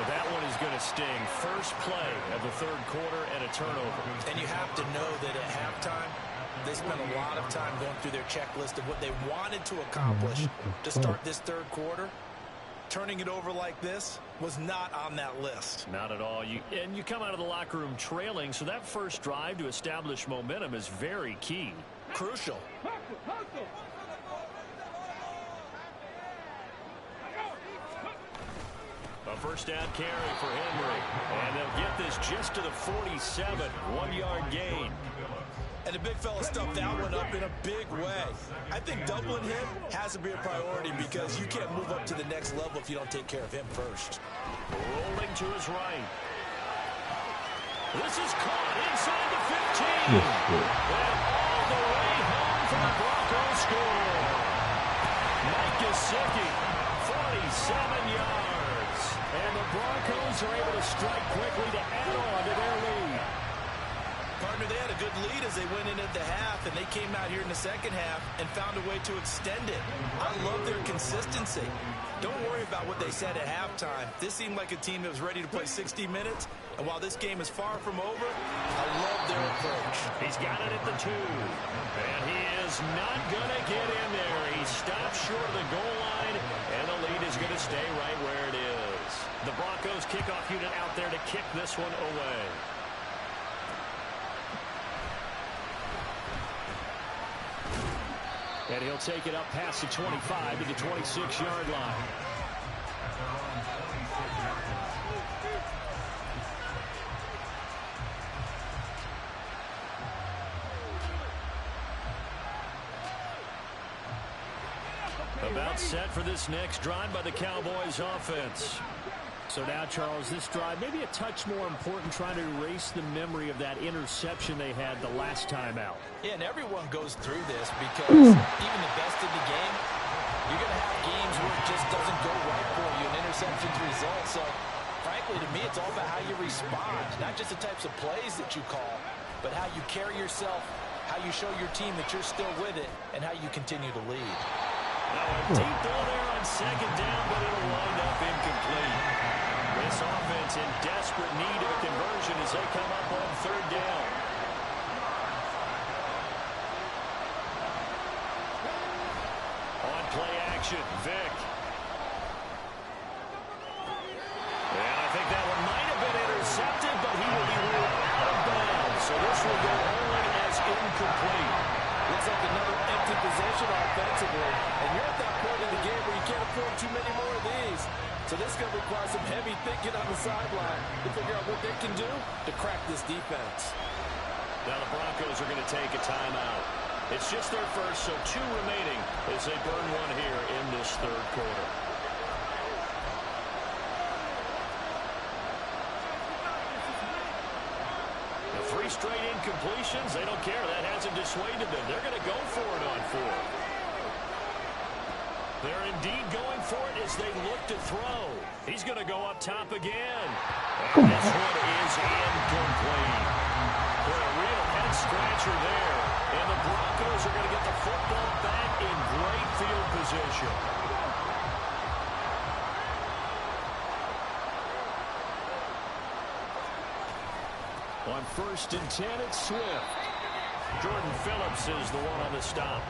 But that one is going to sting. First play of the third quarter and a turnover. And you have to know that at halftime, they spent a lot of time going through their checklist of what they wanted to accomplish to start this third quarter. Turning it over like this was not on that list. Not at all. You come out of the locker room trailing, so that first drive to establish momentum is very key. Crucial. A first down carry for Henry. And they'll get this just to the 47. 1-yard gain. And the big fella stuffed that one up in a big way. I think doubling him has to be a priority because you can't move up to the next level if you don't take care of him first. Rolling to his right. This is caught inside the 15. And all the way home for the Broncos score. Mike Gesicki, 47 yards. And the Broncos are able to strike quickly to add on to their lead. Partner, they had a good lead as they went in at the half, and they came out here in the second half and found a way to extend it. I love their consistency. Don't worry about what they said at halftime. This seemed like a team that was ready to play 60 minutes, and while this game is far from over, I love their approach. He's got it at the 2, and he is not going to get in there. He stops short of the goal line, and the lead is going to stay right where it is. The Broncos kickoff unit out there to kick this one away. And he'll take it up past the 25 to the 26-yard line. About set for this next drive by the Cowboys offense. So now, Charles, this drive maybe a touch more important, trying to erase the memory of that interception they had the last time out. Yeah, and everyone goes through this because even the best in the game, you're going to have games where it just doesn't go right for you, and interceptions result. So, frankly, to me, it's all about how you respond, not just the types of plays that you call, but how you carry yourself, how you show your team that you're still with it, and how you continue to lead. Now a deep ball there on second down, but it'll wind up incomplete. This offense in desperate need of a conversion as they come up on third down. On play action, Vic. And I think that one might have been intercepted, but he will be ruled out of bounds. So this will go only as incomplete. Looks like another empty possession offensively. And you're at that point in the game where you can't afford too many more of these. So this is going to require some heavy thinking on the sideline to figure out what they can do to crack this defense. Now the Broncos are going to take a timeout. It's just their first, so 2 remaining as they burn one here in this third quarter. The 3 straight incompletions, they don't care. That hasn't dissuaded them. They're going to go for it on 4th. They're indeed going for it as they look to throw. He's going to go up top again. And this one is incomplete. Boy, a real head-scratcher there. And the Broncos are going to get the football back in great field position. On 1st and 10, it's Swift. Jordan Phillips is the one on the stop.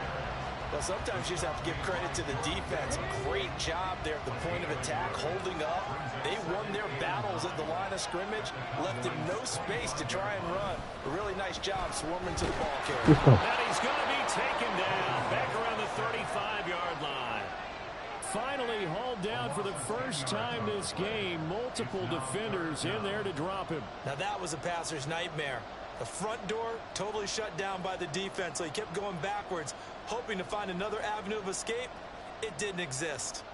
Well, sometimes you just have to give credit to the defense. Great job there at the point of attack, holding up. They won their battles at the line of scrimmage, left him no space to try and run. A really nice job swarming to the ball carrier. And he's going to be taken down back around the 35-yard line. Finally hauled down for the first time this game. Multiple defenders in there to drop him. Now that was a passer's nightmare. The front door totally shut down by the defense, so he kept going backwards, hoping to find another avenue of escape. It didn't exist.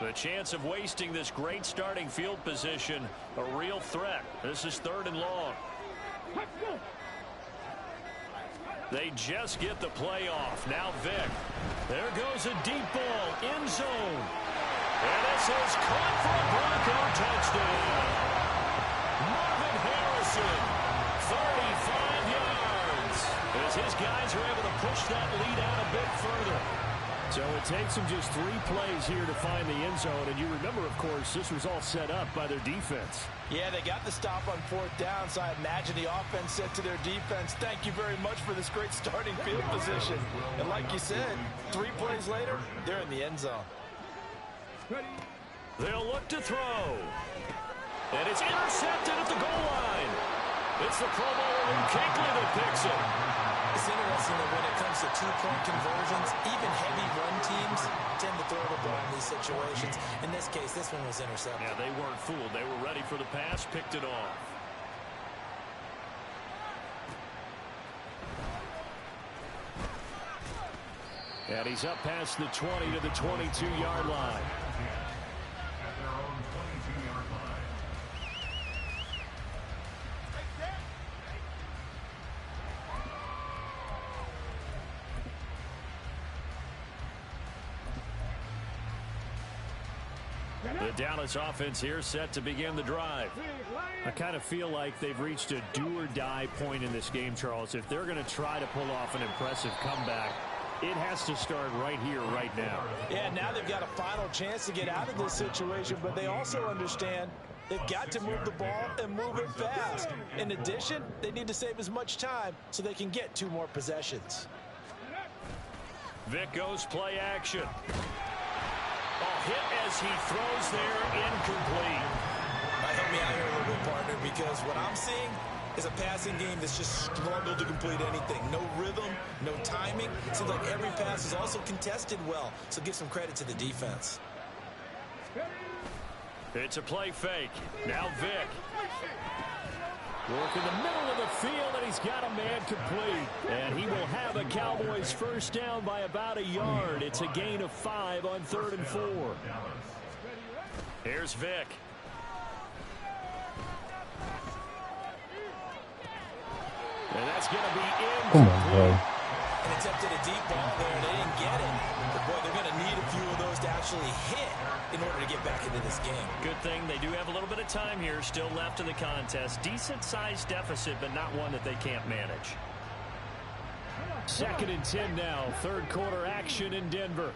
The chance of wasting this great starting field position, a real threat. This is 3rd and long. They just get the play off. Now Vic. There goes a deep ball, end zone. And this is caught for a Bronco touchdown. Marvin Harrison, 35 yards. As his guys are able to push that lead out a bit further. So it takes them just 3 plays here to find the end zone. And you remember, of course, this was all set up by their defense. Yeah, they got the stop on 4th down, so I imagine the offense said to their defense, thank you very much for this great starting field position. And like you said, 3 plays later, they're in the end zone. They'll look to throw. And it's intercepted at the goal line. It's the Pro Bowler Luke Kuechly that picks it. It's interesting that when it comes to 2-point conversions, even heavy run teams tend to throw the ball in these situations. In this case, this one was intercepted. Yeah, they weren't fooled. They were ready for the pass, picked it off. And he's up past the 20 to the 22-yard line. The Dallas offense here set to begin the drive. I kind of feel like they've reached a do-or-die point in this game, Charles. If they're going to try to pull off an impressive comeback, it has to start right here, right now. Yeah, now they've got a final chance to get out of this situation, but they also understand they've got to move the ball and move it fast. In addition, they need to save as much time so they can get 2 more possessions. Vic goes play action. Hit as he throws there, incomplete. Help me out here a little bit, partner, because what I'm seeing is a passing game that's just struggled to complete anything. No rhythm, no timing. Seems like every pass is also contested well, so give some credit to the defense. It's a play fake. Now Vic. Work in the middle of the field, and he's got a man complete. And he will have a Cowboys first down by about 1 yard. It's a gain of 5 on 3rd and 4. Here's Vic. And that's going to be Come on, bro. And attempted a deep ball there, and they didn't get it. But, boy, they're going to need a few of those to actually hit in order to get back into this game. Good thing they do have a little bit of time here still left in the contest. Decent-sized deficit, but not one that they can't manage. 2nd and 10 now. 3rd quarter action in Denver.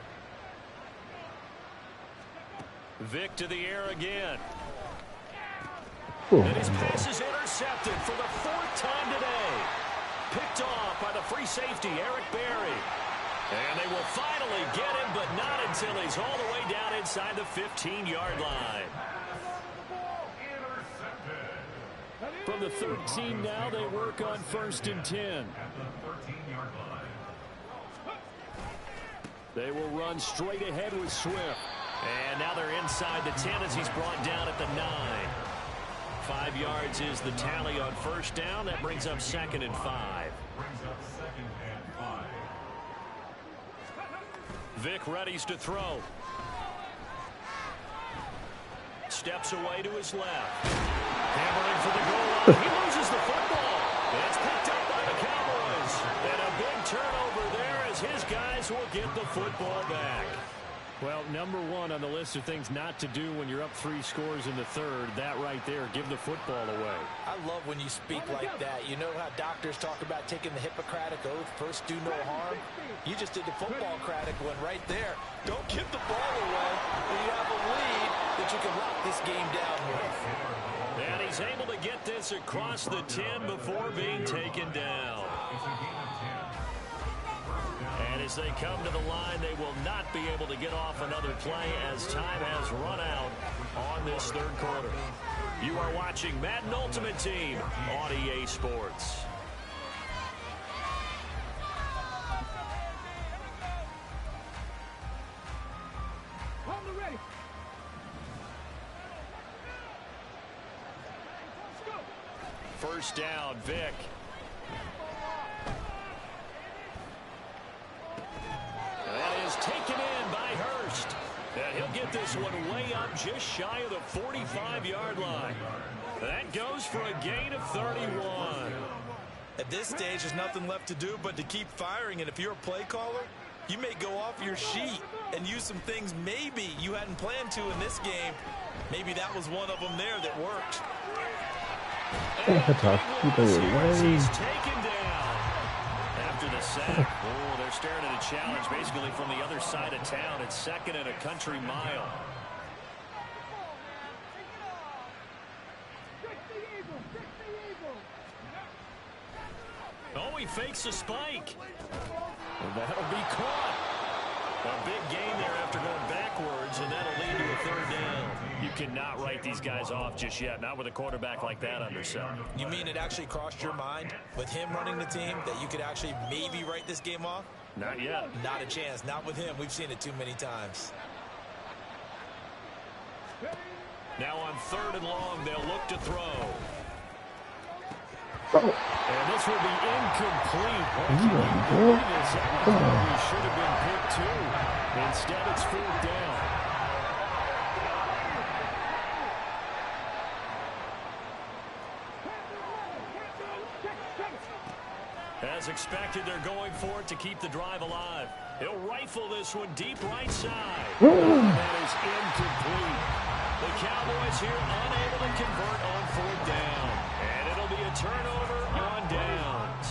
Vic to the air again. Oh, And his pass is intercepted for the 4th time today. Picked off by the free safety, Eric Berry. And they will finally get him, but not until he's all the way down inside the 15-yard line. From the 13 now, they work on 1st and 10. They will run straight ahead with Swift. And now they're inside the 10 as he's brought down at the 9. 5 yards is the tally on 1st down. That brings up 2nd and 5. Vic readies to throw. Steps away to his left. Hammering for the goal line. He loses the football. It's picked up by the Cowboys. And a big turnover there as his guys will get the football back. Well, number 1 on the list of things not to do when you're up 3 scores in the 3rd. That right there, give the football away. I love when you speak like that. You know how doctors talk about taking the Hippocratic Oath, first do no harm? You just did the football-cratic one right there. Don't give the ball away, and you have a lead that you can lock this game down with. And he's able to get this across the 10 before being taken down. And as they come to the line, they will not be able to get off another play as time has run out on this 3rd quarter. You are watching Madden Ultimate Team on EA Sports. first down. Vic. That is taken in by Hurst. And he'll get this one way up just shy of the 45-yard line. That goes for a gain of 31. At this stage, there's nothing left to do but to keep firing. And if you're a play caller, you may go off your sheet and use some things maybe you hadn't planned to in this game. Maybe that was one of them there that worked. He's taken down after the sack. Oh, they're staring at a challenge basically from the other side of town. It's second and a country mile. Oh, he fakes a spike. And that'll be caught. A big gain there after going backwards, and that'll lead to a third down. You cannot write these guys off just yet, not with a quarterback like that under center. You mean it actually crossed your mind with him running the team that you could actually maybe write this game off? Not yet. Not a chance. Not with him. We've seen it too many times. Now on 3rd and long, they'll look to throw. Oh. And this will be incomplete. He should have been picked too. Instead, it's 4th down. As expected, they're going for it to keep the drive alive. He'll rifle this one deep right side. That is incomplete. The Cowboys here unable to convert on 4th down. And it'll be a turnover on downs.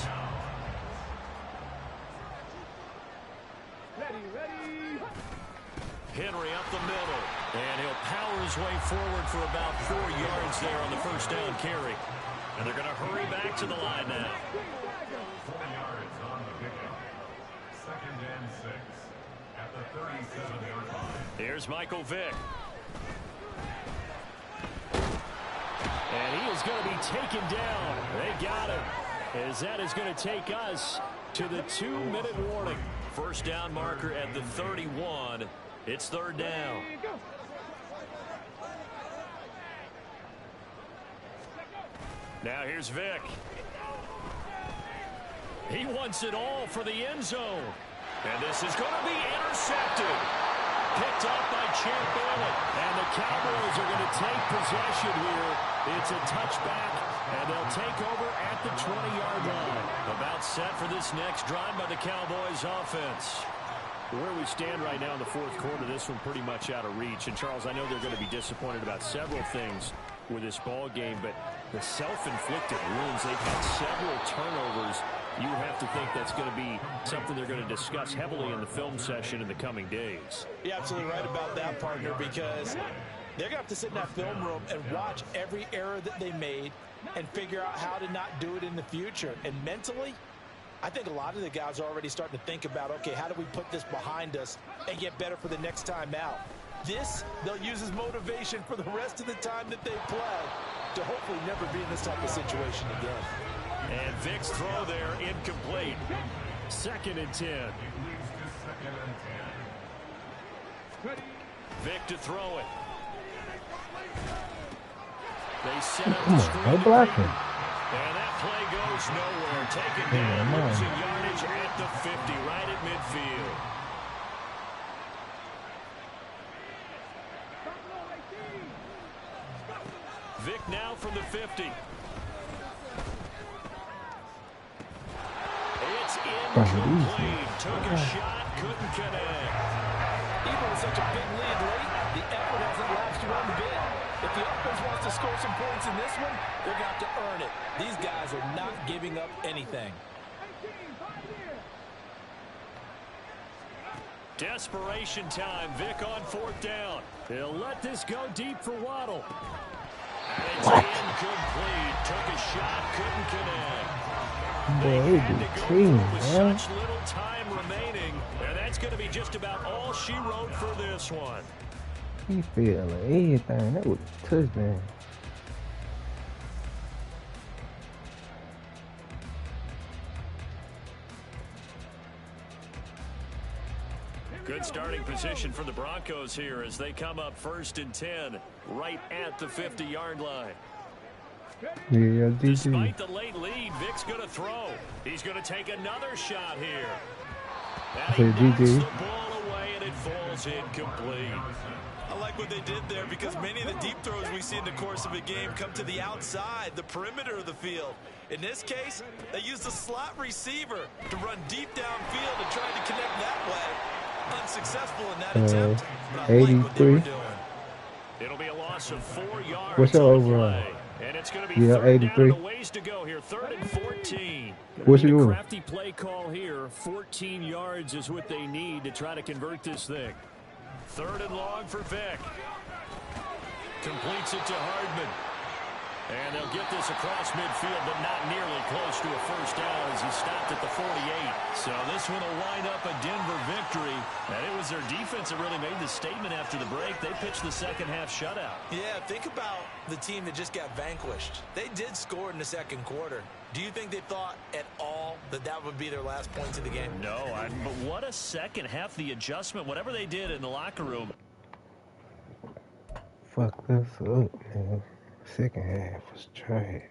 Ready. Henry up the middle. And he'll power his way forward for about 4 yards there on the first down carry. And they're going to hurry back to the line now. 4 yards on the pickup. 2nd and 6 at the 37-yard line. Here's Michael Vick. And he is going to be taken down. They got him. As that is going to take us to the 2-minute warning. First down marker at the 31. It's 3rd down. Now here's Vick. He wants it all for the end zone. And this is going to be intercepted. Picked up by Champ Bailey. And the Cowboys are going to take possession here. It's a touchback, and they'll take over at the 20-yard line. About set for this next drive by the Cowboys offense. Where we stand right now in the 4th quarter, this one pretty much out of reach. And, Charles, I know they're going to be disappointed about several things with this ball game, but the self-inflicted wounds, they've had several turnovers. You have to think that's going to be something they're going to discuss heavily in the film session in the coming days. You're absolutely right about that, partner, because they're going to have to sit in that film room and watch every error that they made and figure out how to not do it in the future. And mentally, I think a lot of the guys are already starting to think about, okay, how do we put this behind us and get better for the next time out? This, they'll use as motivation for the rest of the time that they play to hopefully never be in this type of situation again. And Vick's throw there, incomplete. 2nd and 10. Vick to throw it. They set up the screen. No blocking. And that play goes nowhere. Taken down, losing yardage at the 50, right at midfield. Vick now from the 50. It's incomplete. Took a shot, couldn't connect. Even with such a big lead late, the effort hasn't lapsed one bit. If the offense wants to score some points in this one, they're going to have to earn it. These guys are not giving up anything. Desperation time. Vick on 4th down. They'll let this go deep for Waddle. And it's incomplete. Took a shot, couldn't connect. They had to go through with such little time remaining, and that's going to be just about all she wrote for this one. He feel like everything. That was a touchdown. Good starting position for the Broncos here as they come up 1st and 10 right at the 50-yard line. Yeah, GG. Despite the late lead, Vic's going to throw. He's going to take another shot here. And he Say knocks GG. the ball away, and it falls incomplete. I like what they did there because many of the deep throws we see in the course of a game come to the outside, the perimeter of the field. In this case, they used a slot receiver to run deep downfield and try to connect that way. Unsuccessful in that attempt, but I like what they were 83. doing. It'll be a loss of 4 yards. What's your on the overall? play. And it's going to be Yeah, third down 83. and a ways to go here. 3rd and 14. What's A your crafty play call here. 14 yards is what they need to try to convert this thing. 3rd and long for Vic. Completes it to Hardman. And they'll get this across midfield, but not nearly close to a first down as he stopped at the 48. So this one will wind up a Denver victory. And it was their defense that really made the statement after the break. They pitched the second half shutout. Yeah, think about the team that just got vanquished. They did score in the second quarter. Do you think they thought at all that that would be their last points of the game? No, but what a second half, the adjustment, whatever they did in the locker room. Fuck this up, man. Second half was trash.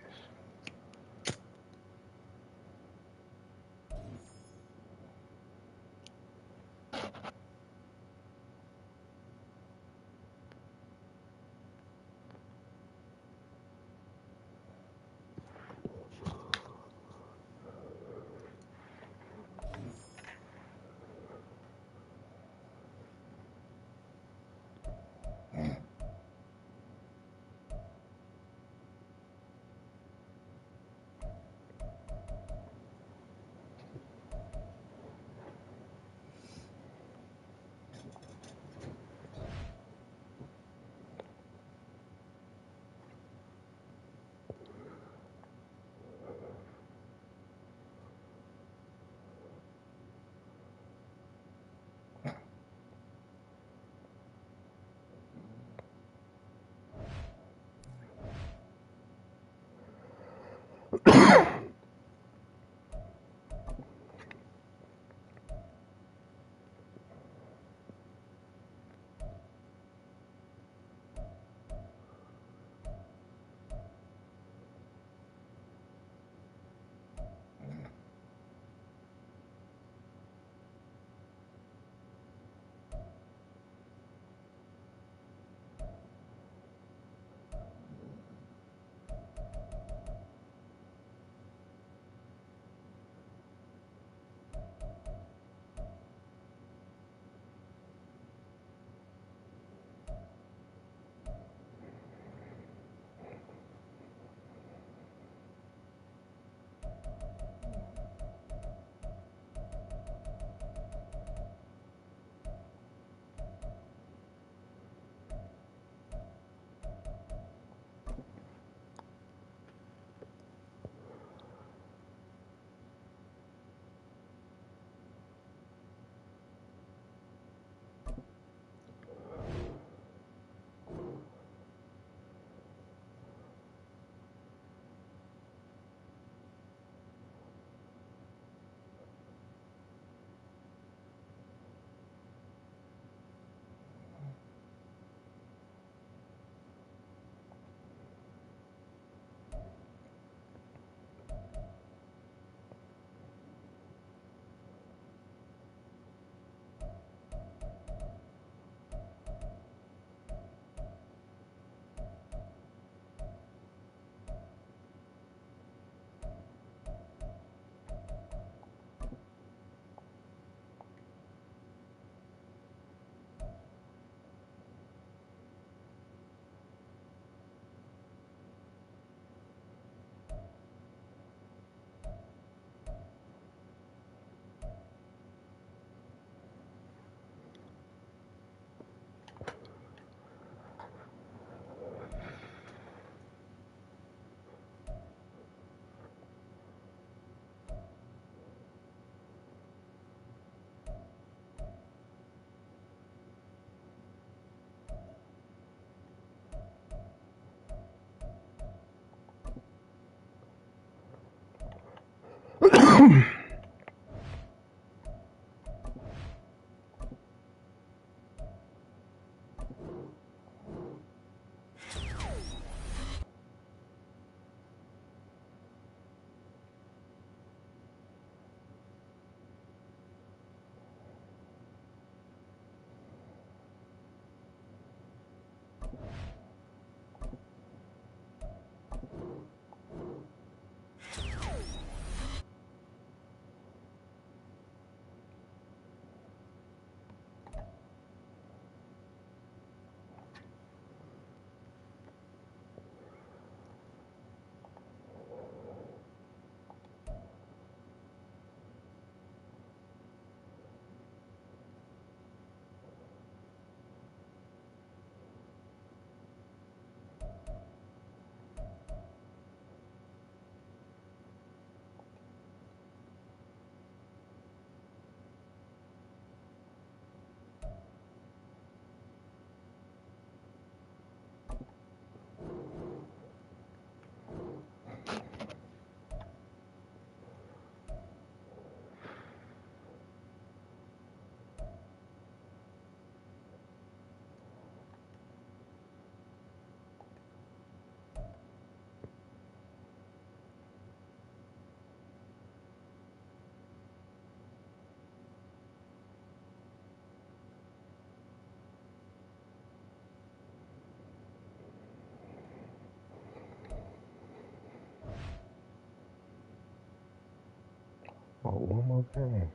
Oh, one more game.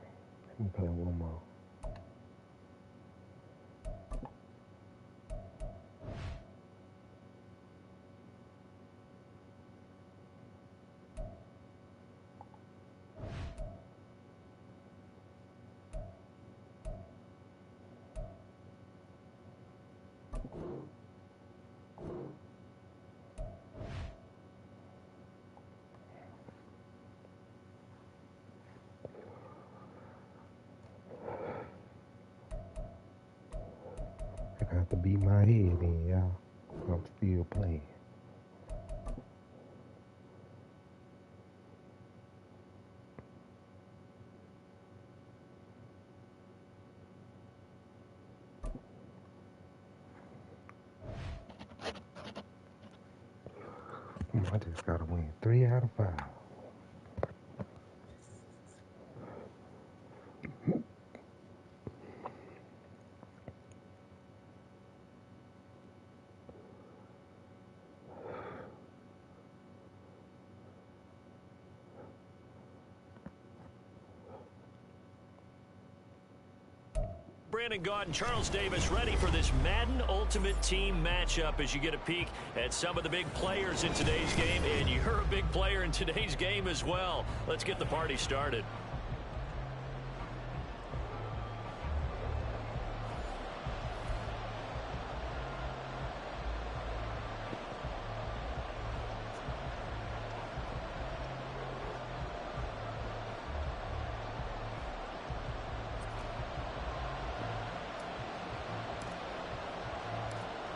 Let me play one more. I have to beat my head in, y'all. I'm still playing. I just gotta win 3 out of 5. Brandon Gaudin, Charles Davis ready for this Madden Ultimate Team matchup as you get a peek at some of the big players in today's game. And you're a big player in today's game as well. Let's get the party started.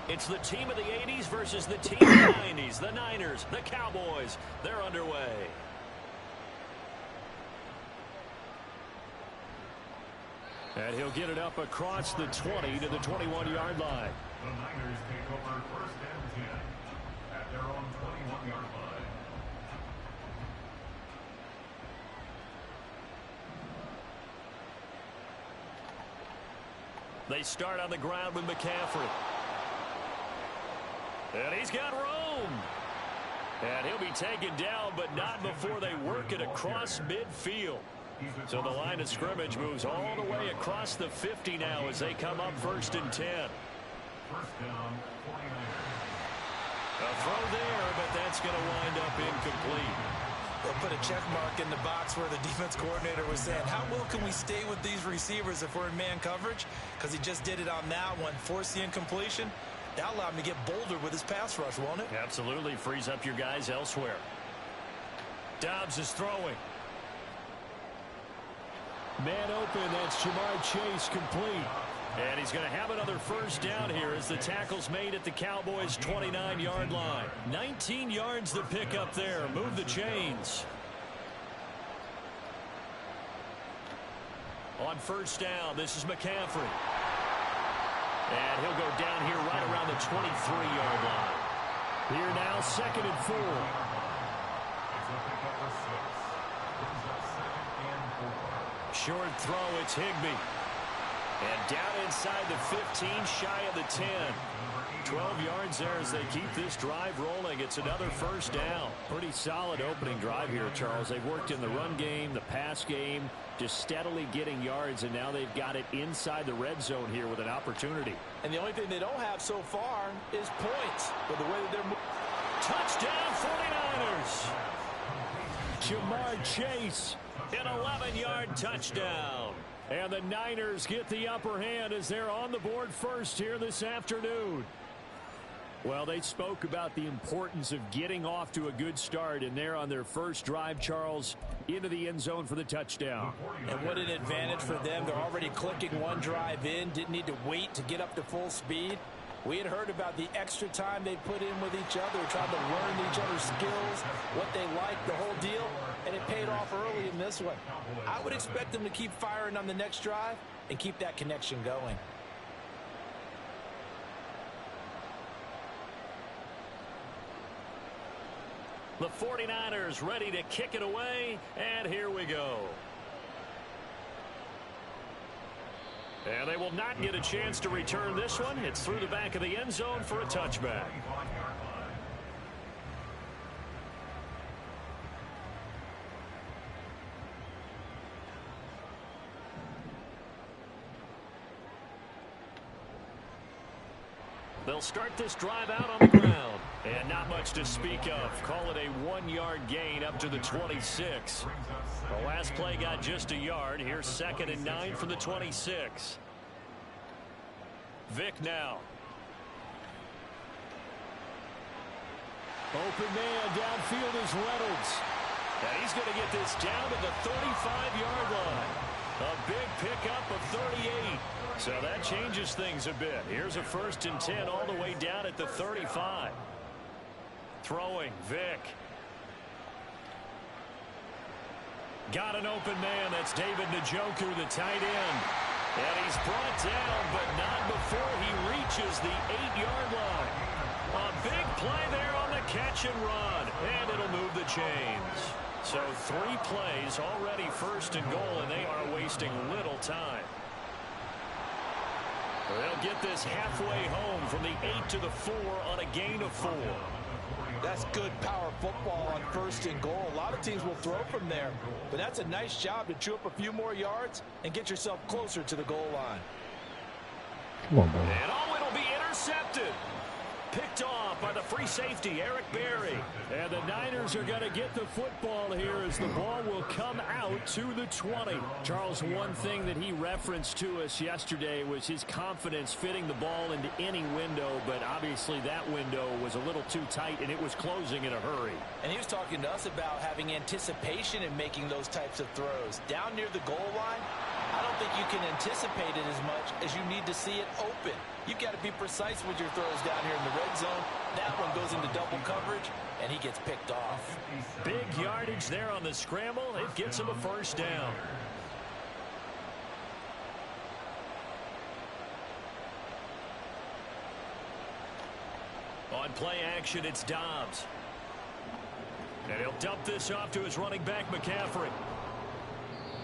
It's the team of the 80s versus the team of the 90s. The Niners, the Cowboys, they're underway. And he'll get it up across the 20 to the 21-yard line. The Niners take over first and 10 at their own 21-yard line. They start on the ground with McCaffrey. And he's got room. And he'll be taken down, but not before they work it across midfield. So the line of scrimmage moves all the way across the 50 now as they come up first and 10. First down, 49ers. A throw there, but that's going to wind up incomplete. They'll put a check mark in the box where the defense coordinator was saying, how well can we stay with these receivers if we're in man coverage? Because he just did it on that one, forced the incompletion. That'll allow him to get bolder with his pass rush, won't it? Absolutely. Frees up your guys elsewhere. Dobbs is throwing. Man open, that's Jamar Chase complete. And he's going to have another first down here as the tackle's made at the Cowboys' 29-yard line. 19 yards to pick up there. Move the chains. On first down, this is McCaffrey. And he'll go down here right around the 23-yard line. Here now, 2nd and 4. It's a pickup of 6. Brings up 2nd and 4. Short throw, it's Higbee. And down inside the 15, shy of the 10. 12 yards there as they keep this drive rolling. It's another first down. Pretty solid opening drive here, Charles. They've worked in the run game, the pass game, just steadily getting yards, and now they've got it inside the red zone here with an opportunity. And the only thing they don't have so far is points. But the way that they're Touchdown, 49ers. Jamar Chase. An 11-yard touchdown. And the Niners get the upper hand as they're on the board first here this afternoon. Well, they spoke about the importance of getting off to a good start, and they're on their first drive, Charles, into the end zone for the touchdown. And what an advantage for them. They're already clicking one drive in, didn't need to wait to get up to full speed. We had heard about the extra time they put in with each other, trying to learn each other's skills, what they like, the whole deal, and it paid off early in this one. I would expect them to keep firing on the next drive and keep that connection going. The 49ers ready to kick it away, and here we go. And they will not get a chance to return this one. It's through the back of the end zone for a touchback. They'll start this drive out on the ground. And not much to speak of. Call it a 1-yard gain up to the 26. The last play got just a yard. Here's 2nd and 9 from the 26. Vick now. Open man downfield is Reynolds. And he's going to get this down to the 35-yard line. A big pickup of 38. So that changes things a bit. Here's a 1st and 10 all the way down at the 35. Throwing, Vick. Got an open man. That's David Njoku, the tight end. And he's brought down, but not before he reaches the 8-yard line. A big play there on the catch and run. And it'll move the chains. So 3 plays already 1st and goal, and they are wasting little time. They'll get this halfway home from the 8 to the 4 on a gain of 4. That's good power football on 1st and goal. A lot of teams will throw from there, but that's a nice job to chew up a few more yards and get yourself closer to the goal line. Come on, man. And it'll be intercepted. Picked off by the free safety, Eric Berry. And the Niners are going to get the football here as the ball will come out to the 20. Charles, one thing that he referenced to us yesterday was his confidence fitting the ball into any window, but obviously that window was a little too tight and it was closing in a hurry. And he was talking to us about having anticipation in making those types of throws. Down near the goal line, I don't think you can anticipate it as much as you need to see it open. You've got to be precise with your throws down here in the red zone. That one goes into double coverage, and he gets picked off. Big yardage there on the scramble. It gets him a 1st down. On play action, it's Dobbs. And he'll dump this off to his running back, McCaffrey.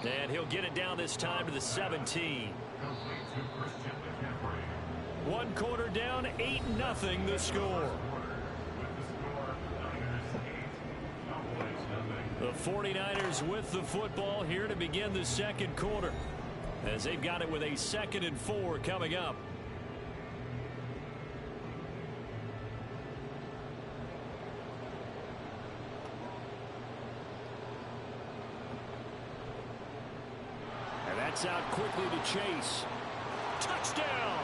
And he'll get it down this time to the 17. 1 quarter down, 8-0 the score. The 49ers with the football here to begin the 2nd quarter, as they've got it with a 2nd and 4 coming up. And that's out quickly to Chase. Touchdown!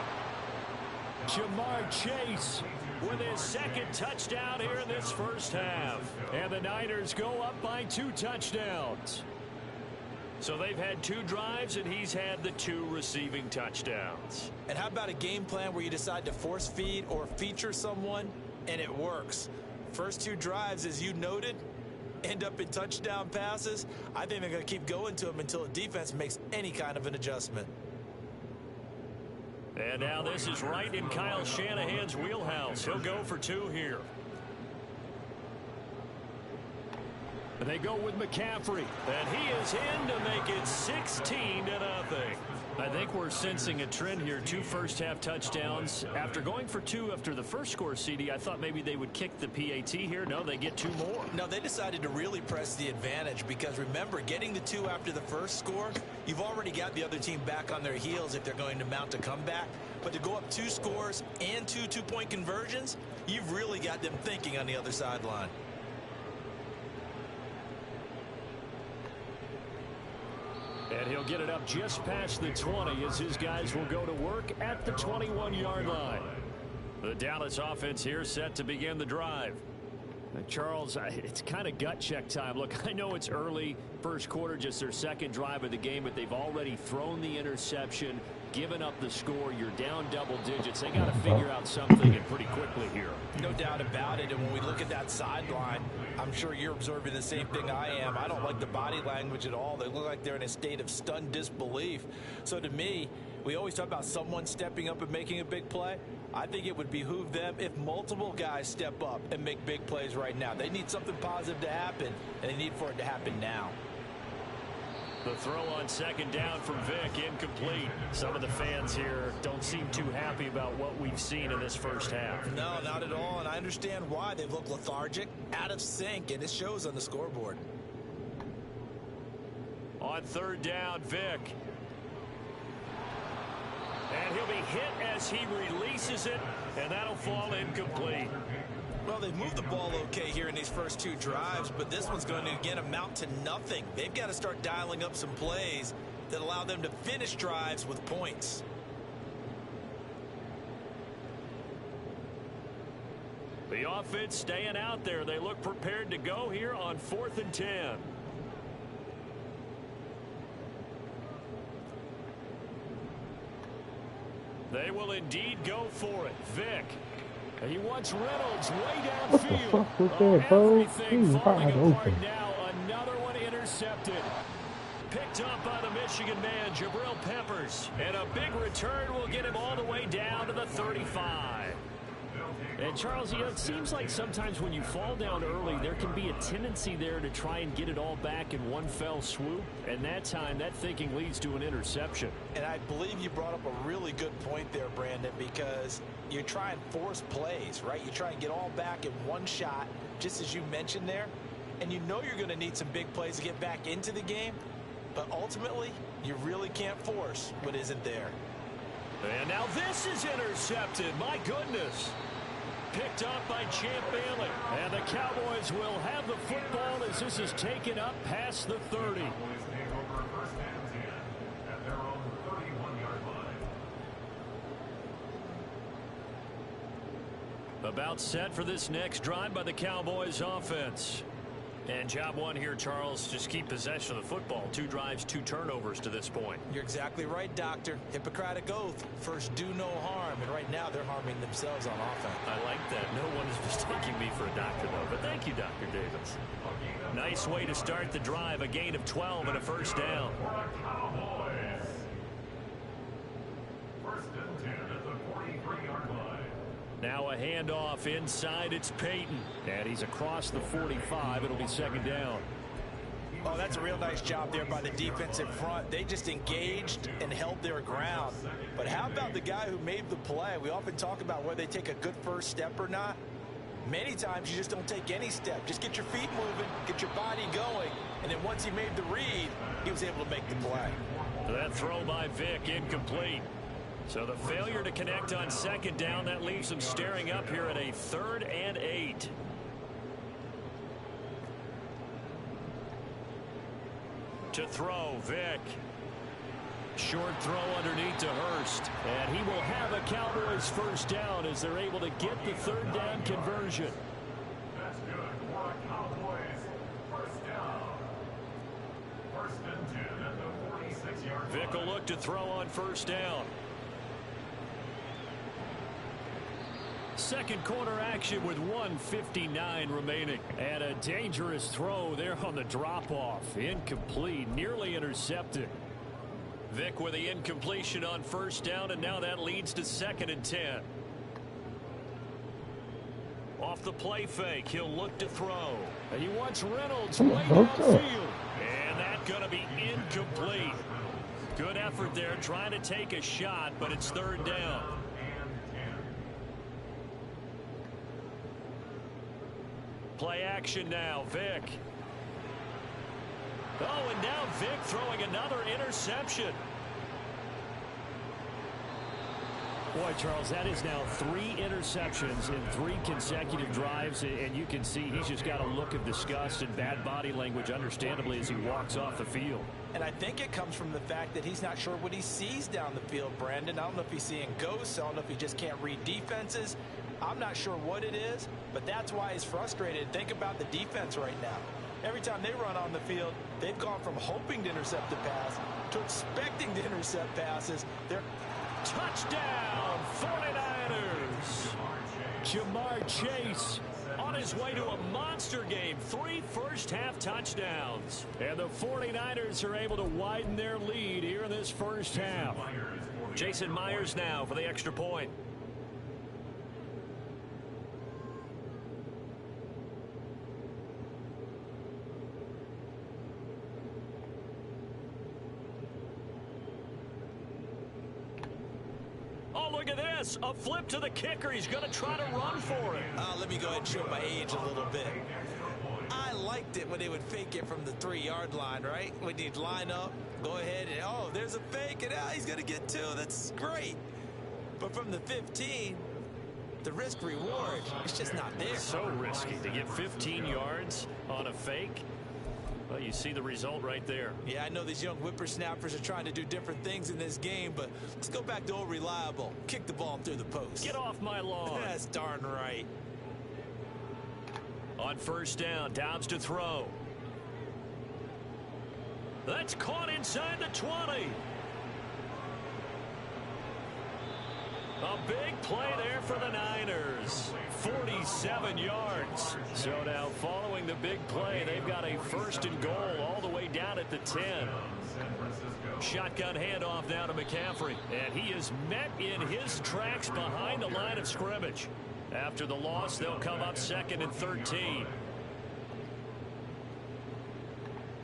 Jamar Chase with his 2nd touchdown here in this 1st half. And the Niners go up by 2 touchdowns. So they've had 2 drives, and he's had the 2 receiving touchdowns. And how about a game plan where you decide to force feed or feature someone, and it works? First 2 drives, as you noted, end up in touchdown passes. I think they're going to keep going to them until the defense makes any kind of an adjustment. And now this is right in Kyle Shanahan's wheelhouse. He'll go for 2 here. And they go with McCaffrey. And he is in to make it 16-0. I think we're sensing a trend here. 2 first-half touchdowns. After going for 2 after the first score, CD, I thought maybe they would kick the PAT here. No, they get 2 more. No, they decided to really press the advantage because, remember, getting the 2 after the first score, you've already got the other team back on their heels if they're going to mount a comeback. But to go up 2 scores and 2 two-point conversions, you've really got them thinking on the other sideline. And he'll get it up just past the 20 as his guys will go to work at the 21-yard line. The Dallas offense here set to begin the drive. Charles, it's kind of gut check time. Look, I know it's early, first quarter, just their 2nd drive of the game, but they've already thrown the interception, given up the score. You're down double digits. They got to figure out something and pretty quickly here. No doubt about it. And when we look at that sideline, I'm sure you're observing the same thing I am. I don't like the body language at all. They look like they're in a state of stunned disbelief. So to me, we always talk about someone stepping up and making a big play. I think it would behoove them if multiple guys step up and make big plays right now. They need something positive to happen, and they need for it to happen now. The throw on 2nd down from Vick, incomplete. Some of the fans here don't seem too happy about what we've seen in this 1st half. No, not at all, and I understand why. They've looked lethargic, out of sync, and it shows on the scoreboard. On 3rd down, Vick. And he'll be hit as he releases it, and that'll fall incomplete. Well, they've moved the ball okay here in these first 2 drives, but this one's going to, again, amount to nothing. They've got to start dialing up some plays that allow them to finish drives with points. The offense staying out there. They look prepared to go here on 4th and 10. They will indeed go for it. Vick. And he wants Reynolds way downfield. What the fuck was that, bro? Everything He was falling wide apart open. now. Another one intercepted. Picked up by the Michigan man, Jabril Peppers. And a big return will get him all the way down to the 35. And Charles, you know, it seems like sometimes when you fall down early, there can be a tendency there to try and get it all back in one fell swoop. And that time, that thinking leads to an interception. And I believe you brought up a really good point there, Brandon, because you try and force plays, right? You try and get all back in one shot, just as you mentioned there. And you know you're going to need some big plays to get back into the game. But ultimately, you really can't force what isn't there. And now this is intercepted. My goodness. Picked up by Champ Bailey. And the Cowboys will have the football as this is taken up past the 30. Cowboys take over 1st and 10 at their own 31-yard line. About set for this next drive by the Cowboys offense. And job one here, Charles, just keep possession of the football. 2 drives, 2 turnovers to this point. You're exactly right, Doctor. Hippocratic oath. First, do no harm. And right now, they're harming themselves on offense. I like that. No one is mistaking me for a doctor, though. But thank you, Dr. Davis. Nice way to start the drive. A gain of 12 and a first down. Cowboys. 1st and 10 at the 43-yard line. Now a handoff inside. It's Peyton. And he's across the 45. It'll be 2nd down. Oh, that's a real nice job there by the defensive front. They just engaged and held their ground. But how about the guy who made the play? We often talk about whether they take a good first step or not. Many times you just don't take any step. Just get your feet moving, get your body going, and then once he made the read, he was able to make the play. That throw by Vick incomplete. So the failure to connect on 2nd down, that leaves them staring up here at a 3rd and 8. To throw, Vick. Short throw underneath to Hurst. And he will have a Cowboys first down as they're able to get the 3rd down conversion. That's good for a Cowboys first down. 1st and 10 at the 46-yard line. Vick will look to throw on first down. Second quarter action with 1:59 remaining. And a dangerous throw there on the drop-off. Incomplete, nearly intercepted. Vick with the incompletion on first down, and now that leads to 2nd and 10. Off the play fake, he'll look to throw. And he wants Reynolds way downfield. And that's going to be incomplete. Good effort there, trying to take a shot, but it's 3rd down. Play action now, Vick. Oh, and now Vick throwing another interception. Boy, Charles, that is now 3 interceptions in 3 consecutive drives, and you can see he's just got a look of disgust and bad body language, understandably, as he walks off the field. And I think it comes from the fact that he's not sure what he sees down the field, Brandon. I don't know if he's seeing ghosts. I don't know if he just can't read defenses. I'm not sure what it is, but that's why he's frustrated. Think about the defense right now. Every time they run on the field, they've gone from hoping to intercept the pass to expecting to intercept passes. They're touchdown, 49ers. Jamar Chase on his way to a monster game. 3 first-half touchdowns. And the 49ers are able to widen their lead here in this first half. Jason Myers now for the extra point. Oh, look at this. A flip to the kicker. He's going to try to run for it. let me go ahead and show my age a little bit. I liked it when they would fake it from the 3-yard line, right? When you'd line up, go ahead, and oh, there's a fake, and he's going to get 2. That's great. But from the 15, the risk reward, it's just not there. So risky to get 15 yards on a fake. Well, you see the result right there. Yeah, I know these young whippersnappers are trying to do different things in this game, but let's go back to old reliable. Kick the ball through the post. Get off my lawn. That's darn right. On first down, Dobbs to throw. That's caught inside the 20. A big play there for the Niners. 47 yards. So now following the big play, they've got a 1st and goal all the way down at the 10. Shotgun handoff now to McCaffrey. And he is met in his tracks behind the line of scrimmage. After the loss, they'll come up 2nd and 13.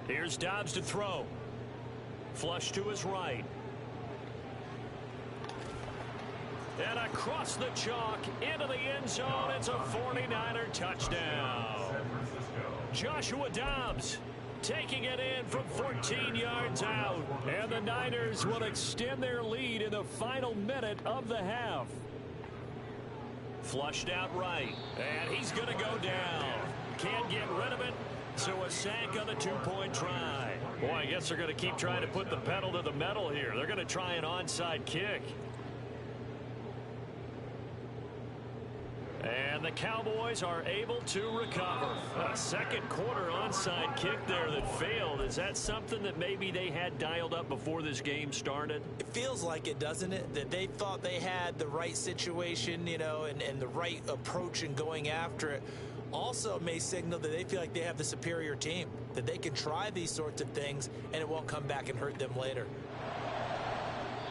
Here's Dobbs to throw. Flush to his right. And across the chalk into the end zone. It's a 49er touchdown. Joshua Dobbs taking it in from 14 yards out. And the Niners will extend their lead in the final minute of the half. Flushed out right. And he's going to go down. Can't get rid of it. So a sack on the 2-point try. Boy, I guess they're going to keep trying to put the pedal to the metal here. They're going to try an onside kick. And the Cowboys are able to recover. A second quarter onside kick there that failed. Is that something that maybe they had dialed up before this game started? It feels like it, doesn't it? That they thought they had the right situation, you know, and the right approach in going after it. Also may signal that they feel like they have the superior team, that they can try these sorts of things and it won't come back and hurt them later.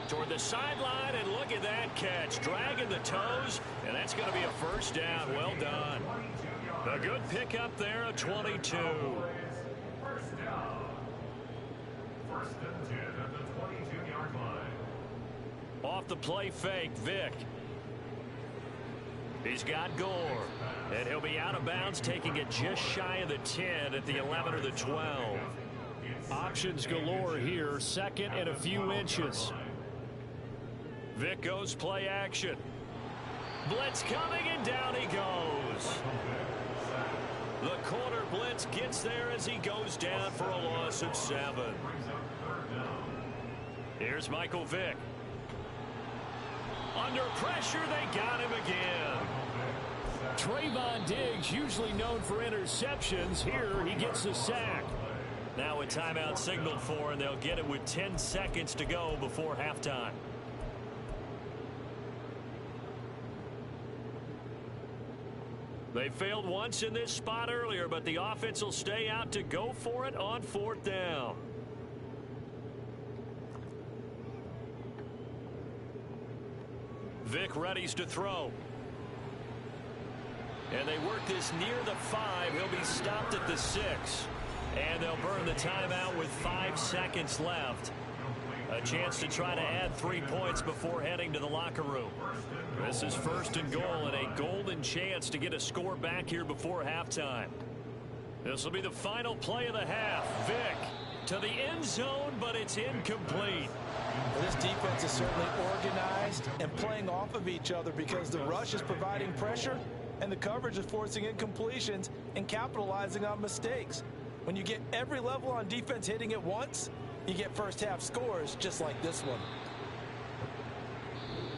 Toward the sideline, and look at that catch. Dragging the toes, and that's going to be a 1st down. Well done. A good pickup there, a 22. 1st down. 1st and 10 at the 22-yard line. Off the play fake, Vick. He's got Gore, and he'll be out of bounds, taking it just shy of the 10 at the 11 or the 12. Options galore here. 2nd and a few inches. Vick goes play action. Blitz coming, and down he goes. The corner blitz gets there as he goes down for a loss of 7. Here's Michael Vick. Under pressure, they got him again. Trayvon Diggs, usually known for interceptions. Here, he gets the sack. Now a timeout signaled for, and they'll get it with 10 seconds to go before halftime. They failed once in this spot earlier, but the offense will stay out to go for it on 4th down. Vick readies to throw. And they work this near the 5. He'll be stopped at the 6. And they'll burn the timeout with 5 seconds left. A chance to try to add 3 points before heading to the locker room. This is 1st and goal, and a golden chance to get a score back here before halftime. This will be the final play of the half. Vick to the end zone, but it's incomplete. Well, this defense is certainly organized and playing off of each other because the rush is providing pressure and the coverage is forcing incompletions and capitalizing on mistakes. When you get every level on defense hitting at once, you get first half scores just like this one.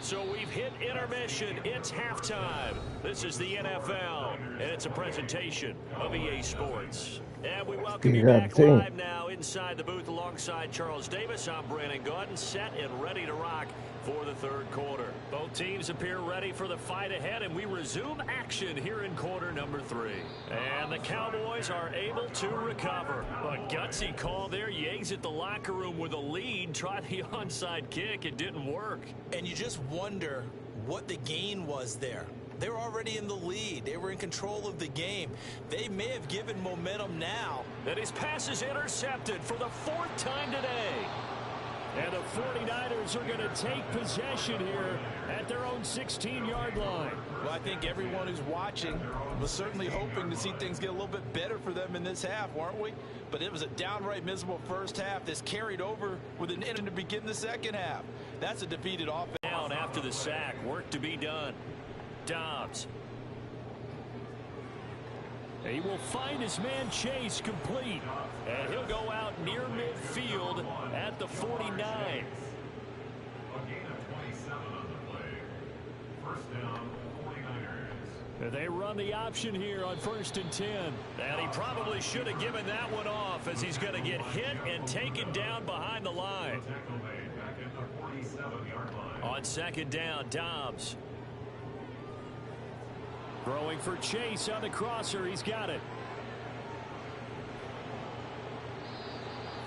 So we've hit intermission. It's halftime. This is the NFL, and it's a presentation of EA Sports. And we welcome you back live now inside the booth alongside Charles Davis. I'm Brandon Gaudin, set and ready to rock for the 3rd quarter. Both teams appear ready for the fight ahead, and we resume action here in quarter number 3. And the Cowboys are able to recover. A gutsy call there. You exit the locker room with a lead. Try the onside kick. It didn't work. And you just wonder what the gain was there. They were already in the lead. They were in control of the game. They may have given momentum now. And his pass is intercepted for the 4th time today. And the 49ers Cardinals are going to take possession here at their own 16-yard line. Well, I think everyone who's watching was certainly hoping to see things get a little bit better for them in this half, weren't we? But it was a downright miserable first half. This carried over with an inning to begin the second half. That's a defeated offense. Down after the sack. Work to be done. Dobbs. He will find his man Chase complete. And he'll go out near midfield at the 49. A gain of 27 on the play. First down, 49ers. They run the option here on 1st and 10. And he probably should have given that one off, as he's going to get hit and taken down behind the line. Tackle made back at the 47-yard line. On second down, Dobbs. Throwing for Chase on the crosser. He's got it.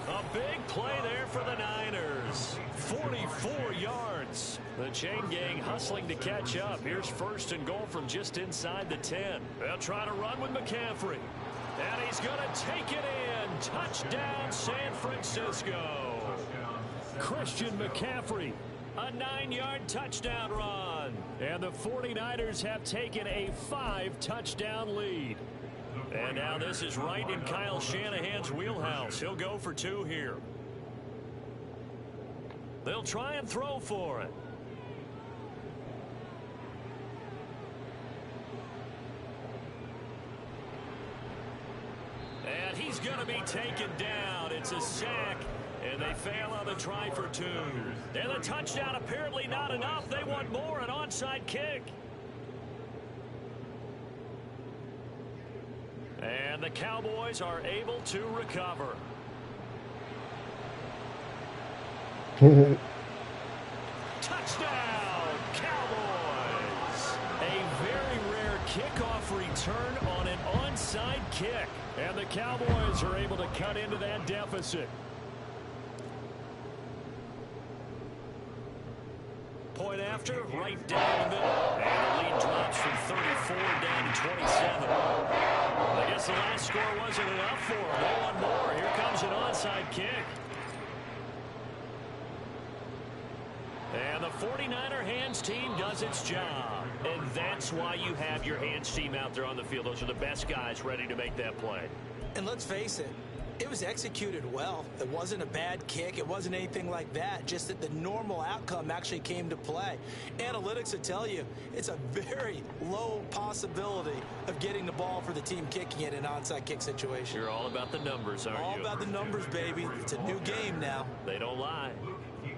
A big play there for the Niners. 44 yards. The chain gang hustling to catch up. Here's 1st and goal from just inside the 10. They'll try to run with McCaffrey. And he's going to take it in. Touchdown, San Francisco. Christian McCaffrey. A 9-yard touchdown run. And the 49ers have taken a 5-touchdown lead. And now this is right in Kyle Shanahan's wheelhouse. He'll go for 2 here. They'll try and throw for it. And he's going to be taken down. It's a sack. And they fail on the try for 2. And the touchdown apparently not enough. They want more, an onside kick. And the Cowboys are able to recover. Touchdown, Cowboys. A very rare kickoff return on an onside kick. And the Cowboys are able to cut into that deficit. Point after, right down the middle. And the lead drops from 34 down to 27. I guess the last score wasn't enough for them. They want more. Here comes an onside kick. And the 49er hands team does its job. And that's why you have your hands team out there on the field. Those are the best guys ready to make that play. And let's face it, it was executed well. It wasn't a bad kick. It wasn't anything like that. Just that the normal outcome actually came to play. Analytics will tell you it's a very low possibility of getting the ball for the team kicking it in an onside kick situation. You're all about the numbers, aren't you? All about the numbers, baby. It's a new game now. They don't lie.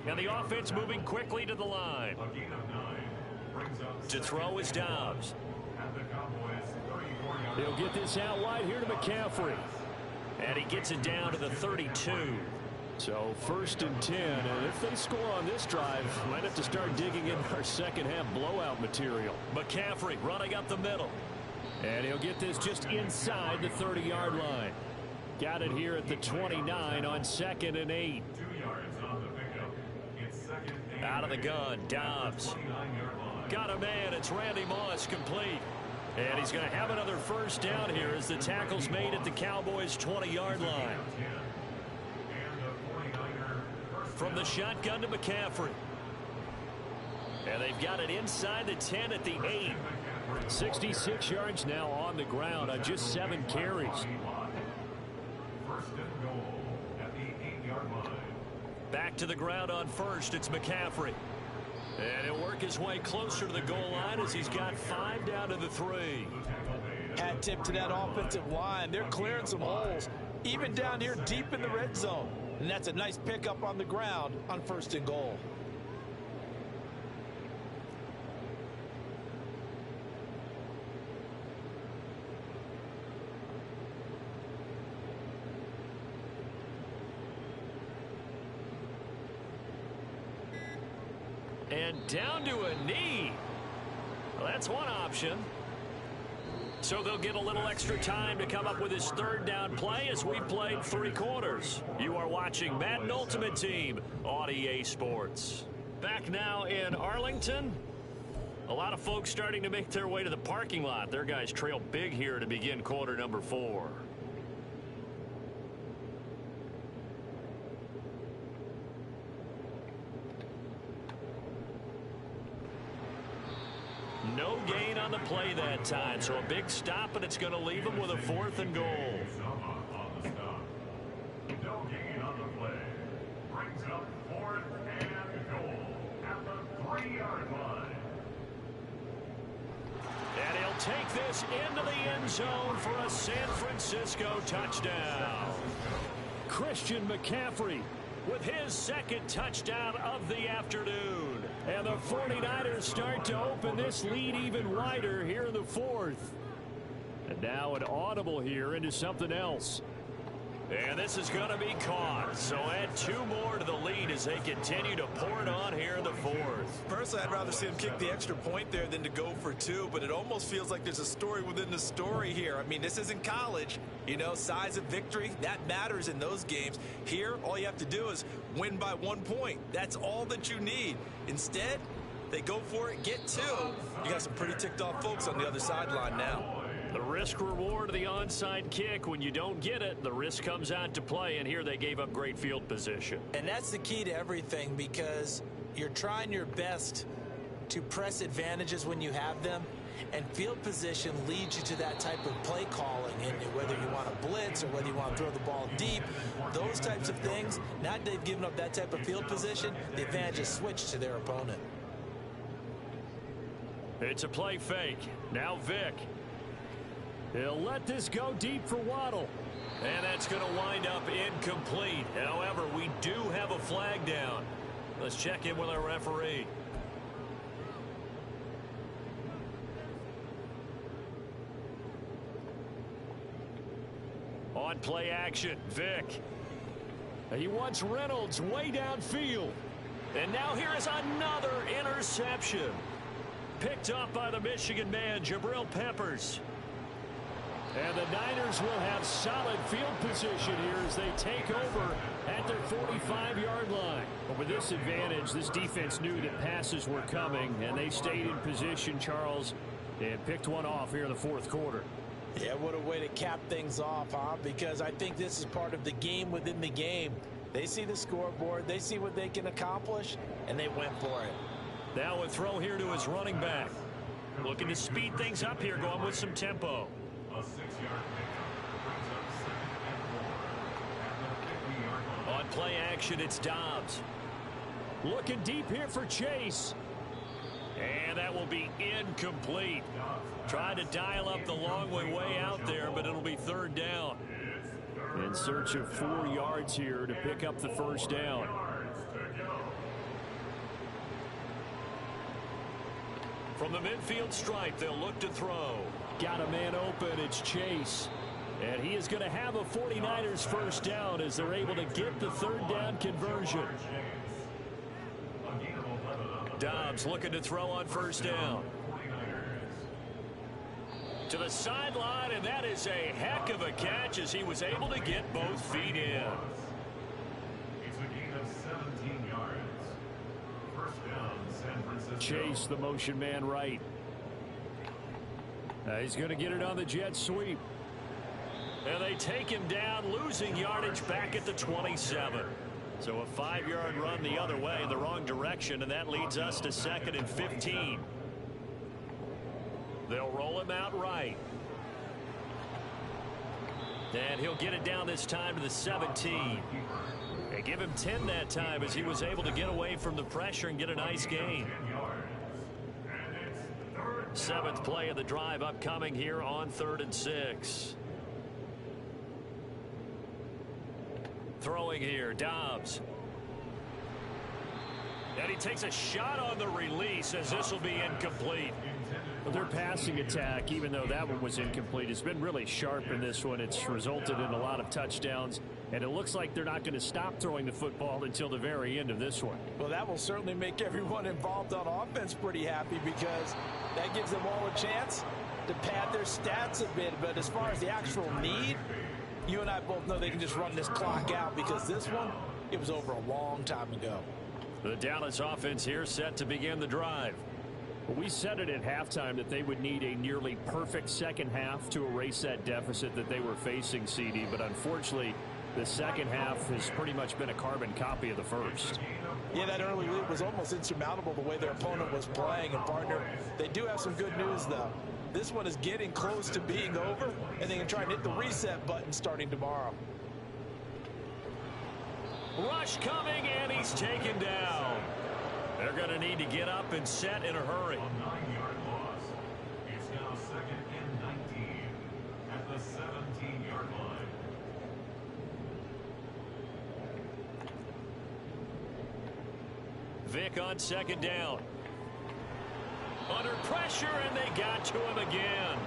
And the offense moving quickly to the line. A gain of 9 brings up To throw is Dobbs. at the Cowboys 34-yard They'll get this out wide here to McCaffrey. And he gets it down to the 32. So 1st and 10, and if they score on this drive, might have to start digging in our second half blowout material. McCaffrey running up the middle. And he'll get this just inside the 30-yard line. Got it here at the 29 on 2nd and 8. 2 yards on the pickup. It's 2nd and Out of the gun, Dobbs. 29-yard line. Got a man, it's Randy Moss, complete. And he's going to have another 1st down here as the tackle's made at the Cowboys' 20-yard line. From the shotgun to McCaffrey. And they've got it inside the 10 at the 8. 66 yards now on the ground on just 7 carries. 1st and goal at the 8-yard line. Back to the ground on 1st, it's McCaffrey. And he'll work his way closer to the goal line as he's got 5 down to the 3. Hat tip to that offensive line. They're clearing some holes, even down here deep in the red zone. And that's a nice pickup on the ground on 1st and goal. And down to a knee. Well, that's one option. So they'll get a little extra time to come up with his 3rd down play as we've played 3 quarters. You are watching Madden Ultimate Team on EA Sports. Back now in Arlington. A lot of folks starting to make their way to the parking lot. Their guys trail big here to begin quarter number 4. No gain on the play that time, so a big stop, and it's going to leave them with a 4th and goal. On the stop. No gain on the play. Brings up 4th and goal at the 3-yard line. And he'll take this into the end zone for a San Francisco touchdown. Christian McCaffrey With his 2nd touchdown of the afternoon. And the 49ers start to open this lead even wider here in the 4th. And now an audible here into something else. And this is going to be caught. So add 2 more to the lead as they continue to pour it on here in the 4th. Personally, I'd rather see him kick the extra point there than to go for 2, but it almost feels like there's a story within the story here. I mean, this isn't college. You know, size of victory, that matters in those games. Here, all you have to do is win by 1 point. That's all that you need. Instead, they go for it, get 2. You got some pretty ticked off folks on the other sideline now. The risk reward of the onside kick. When you don't get it, the risk comes out to play, and here they gave up great field position. And that's the key to everything, because you're trying your best to press advantages when you have them, and field position leads you to that type of play calling. And whether you want to blitz or whether you want to throw the ball deep, those types of things, now that they've given up that type of field position, the advantage is switched to their opponent. It's a play fake. Now Vick. He'll let this go deep for Waddle. And that's going to wind up incomplete. However, we do have a flag down. Let's check in with our referee. On play action, Vick. He wants Reynolds way downfield. And now here is another interception. Picked up by the Michigan man, Jabril Peppers. And the Niners will have solid field position here as they take over at their 45-yard line. But with this advantage, this defense knew that passes were coming, and they stayed in position, Charles, and picked one off here in the 4th quarter. Yeah, what a way to cap things off, huh? Because I think this is part of the game within the game. They see the scoreboard, they see what they can accomplish, and they went for it. Now a throw here to his running back. Looking to speed things up here, going with some tempo. A 6-yard pickup brings up 2nd and 4 at the 50-yard line. On play action, it's Dobbs. Looking deep here for Chase. And that will be incomplete. Tried to dial up the long way out there, but it'll be 3rd down. In search of 4 yards here to pick up the 1st down. From the midfield stripe, they'll look to throw. Got a man open. It's Chase. And he is going to have a 49ers 1st down as they're able to get the 3rd down conversion. Dobbs looking to throw on 1st down. To the sideline, and that is a heck of a catch as he was able to get both feet in. It's a gain of 17 yards. 1st down, San Francisco. Chase, the motion man right. He's going to get it on the jet sweep. And they take him down, losing yardage back at the 27. So a 5-yard run the other way in the wrong direction, and that leads us to 2nd and 15. They'll roll him out right. And he'll get it down this time to the 17. They give him 10 that time as he was able to get away from the pressure and get a nice gain. 7th play of the drive upcoming here on 3rd and 6. Throwing here, Dobbs. And he takes a shot on the release as this will be incomplete. Well, their passing attack, even though that one was incomplete, has been really sharp in this one. It's resulted in a lot of touchdowns, and it looks like they're not going to stop throwing the football until the very end of this one. Well, that will certainly make everyone involved on offense pretty happy, because that gives them all a chance to pad their stats a bit. But as far as the actual need, you and I both know they can just run this clock out, because this one, it was over a long time ago. The Dallas offense here set to begin the drive. We said it at halftime that they would need a nearly perfect second half to erase that deficit that they were facing, CD. But unfortunately, the second half has pretty much been a carbon copy of the first. Yeah, that early lead was almost insurmountable the way their opponent was playing. And, partner, they do have some good news, though. This one is getting close to being over, and they can try and hit the reset button starting tomorrow. Rush coming, and he's taken down. They're going to need to get up and set in a hurry. A 9-yard loss. It's now 2nd and 19 at the 17-yard line. Vick on 2nd down. Under pressure, and they got to him again.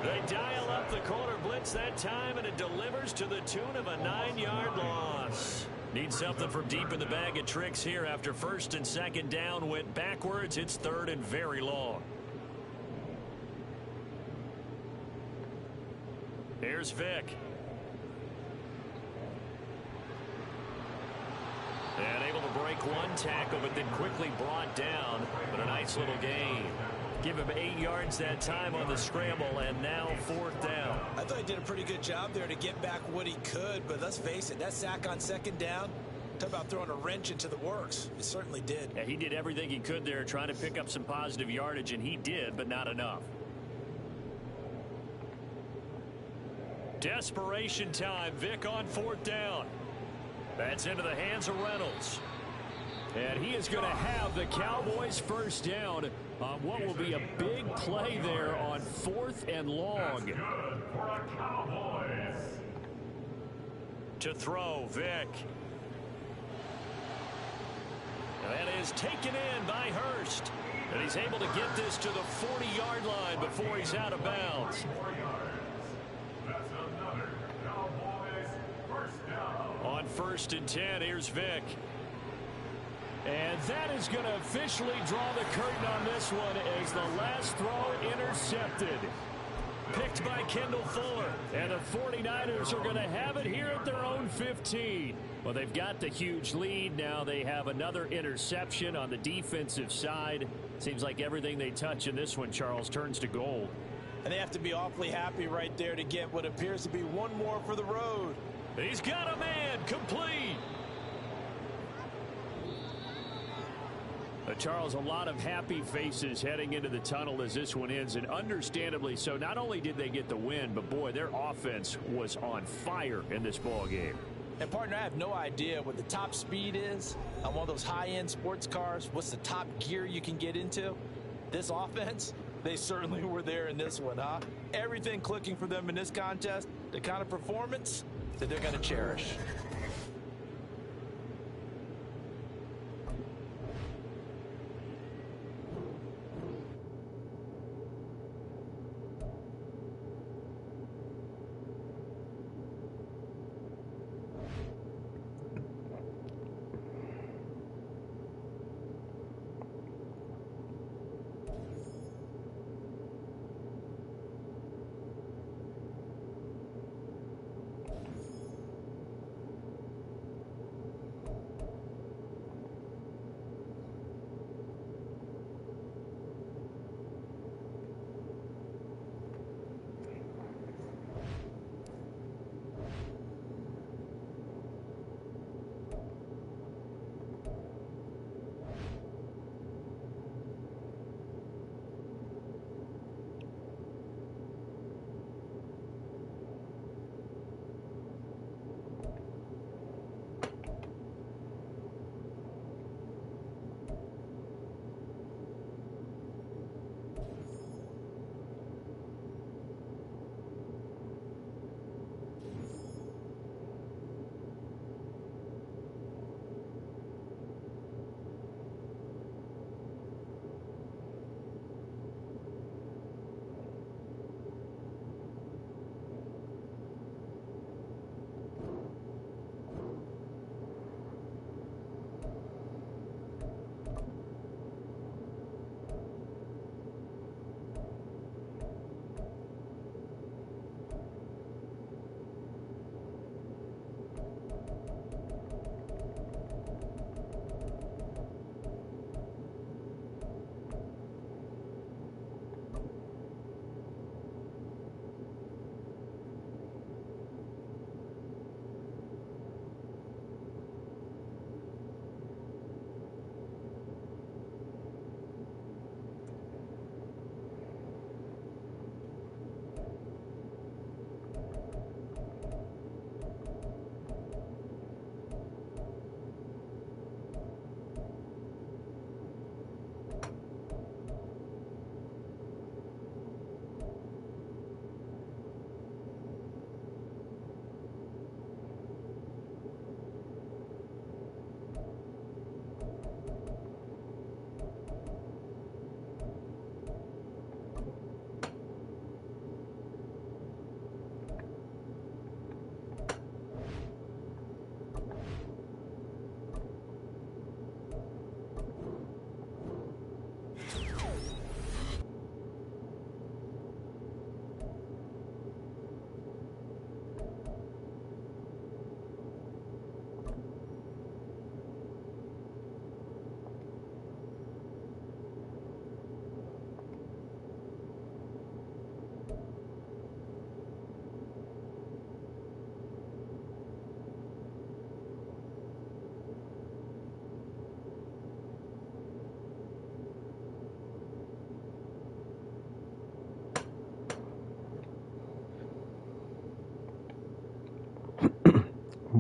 They dial up the corner blitz that time, and it delivers to the tune of a 9-yard loss. Need something from deep in the bag of tricks here after 1st and 2nd down went backwards. It's 3rd and very long. Here's Vick. And able to break one tackle, but then quickly brought down. But a nice little gain. Give him 8 yards that time on the scramble, and now 4th down. I thought he did a pretty good job there to get back what he could, but let's face it, that sack on 2nd down, talk about throwing a wrench into the works. It certainly did. Yeah, he did everything he could there trying to pick up some positive yardage, and he did, but not enough. Desperation time. Vick on 4th down. That's into the hands of Reynolds. And he is going to have the Cowboys 1st down on what will be a big play there on 4th and long. That's good for a Cowboys. To throw, Vick. That is taken in by Hurst. And he's able to get this to the 40-yard line before he's out of bounds. 4 yards. That's another Cowboys 1st down. On 1st and 10, here's Vick. And that is going to officially draw the curtain on this one as the last throw intercepted. Picked by Kendall Fuller. And the 49ers are going to have it here at their own 15. Well, they've got the huge lead. Now they have another interception on the defensive side. Seems like everything they touch in this one, Charles, turns to gold. And they have to be awfully happy right there to get what appears to be one more for the road. He's got a man, complete. Charles, a lot of happy faces heading into the tunnel as this one ends, and understandably so. Not only did they get the win, but boy, their offense was on fire in this ball game. And, partner, I have no idea what the top speed is on one of those high-end sports cars. What's the top gear you can get into? This offense, they certainly were there in this one, huh? Everything clicking for them in this contest, the kind of performance that they're going to cherish.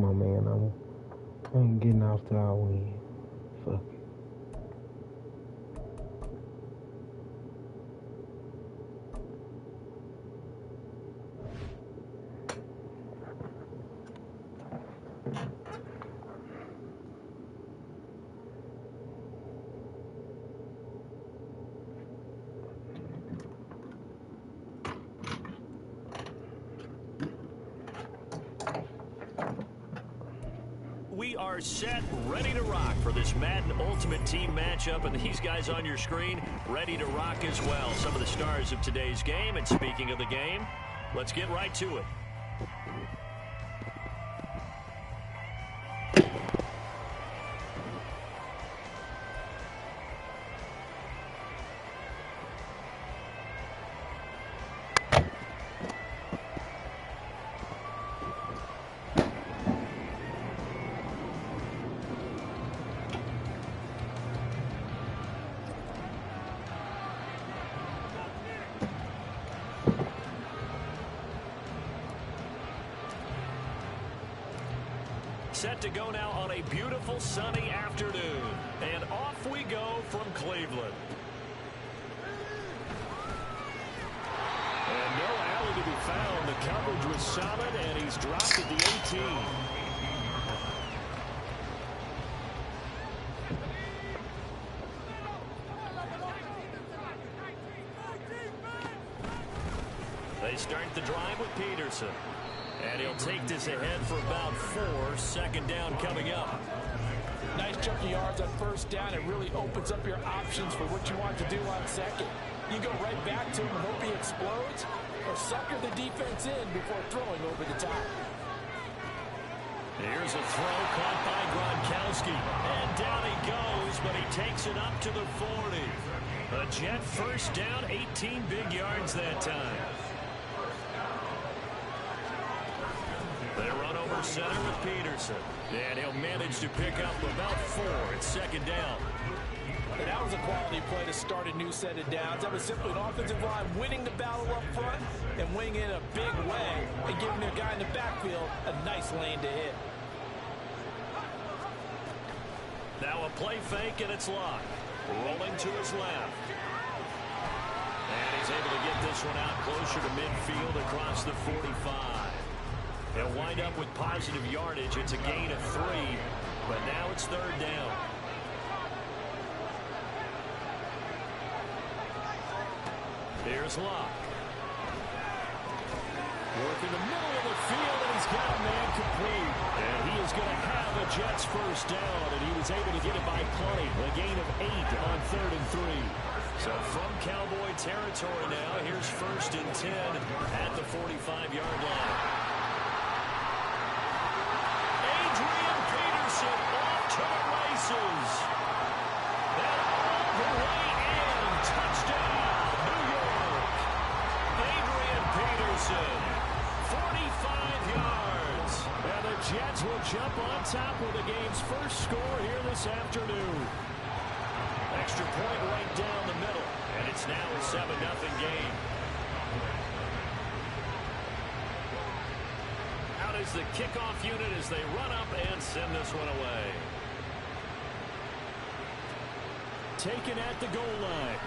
on, man. I ain't getting off till I win. Fuck it. We are set, ready to rock for this Madden Ultimate Team matchup, and these guys on your screen ready to rock as well. Some of the stars of today's game, and speaking of the game, let's get right to it. Set to go now on a beautiful sunny afternoon. And off we go from Cleveland. And no alley to be found. The coverage was solid, and he's dropped at the 18. They start the drive with Peterson. And he'll take this ahead for about 4. Second down coming up. Nice chunky yards on first down. It really opens up your options for what you want to do on second. You go right back to him and hope he explodes, or sucker the defense in before throwing over the top. Here's a throw caught by Gronkowski. And down he goes, but he takes it up to the 40. A Jet first down, 18 big yards that time. They run over center with Peterson. And he'll manage to pick up about 4. It's second down. And that was a quality play to start a new set of downs. That was simply an offensive line winning the battle up front and winning in a big way and giving their guy in the backfield a nice lane to hit. Now a play fake, and it's locked. Rolling to his left. And he's able to get this one out closer to midfield across the 45. They'll wind up with positive yardage. It's a gain of 3, but now it's third down. Here's Locke. Working the middle of the field, and he's got a man complete. And he is going to have a Jets first down, and he was able to get it by plenty. A gain of 8 on 3rd and 3. So from Cowboy territory now, here's 1st and 10 at the 45-yard line. Adrian Peterson off to the races. And all the way in. Touchdown, New York. Adrian Peterson, 45 yards. And the Jets will jump on top with the game's first score here this afternoon. Extra point right down the middle. And it's now a 7-0 game. Out is the kickoff unit as they run up and send this one away. Taken at the goal line.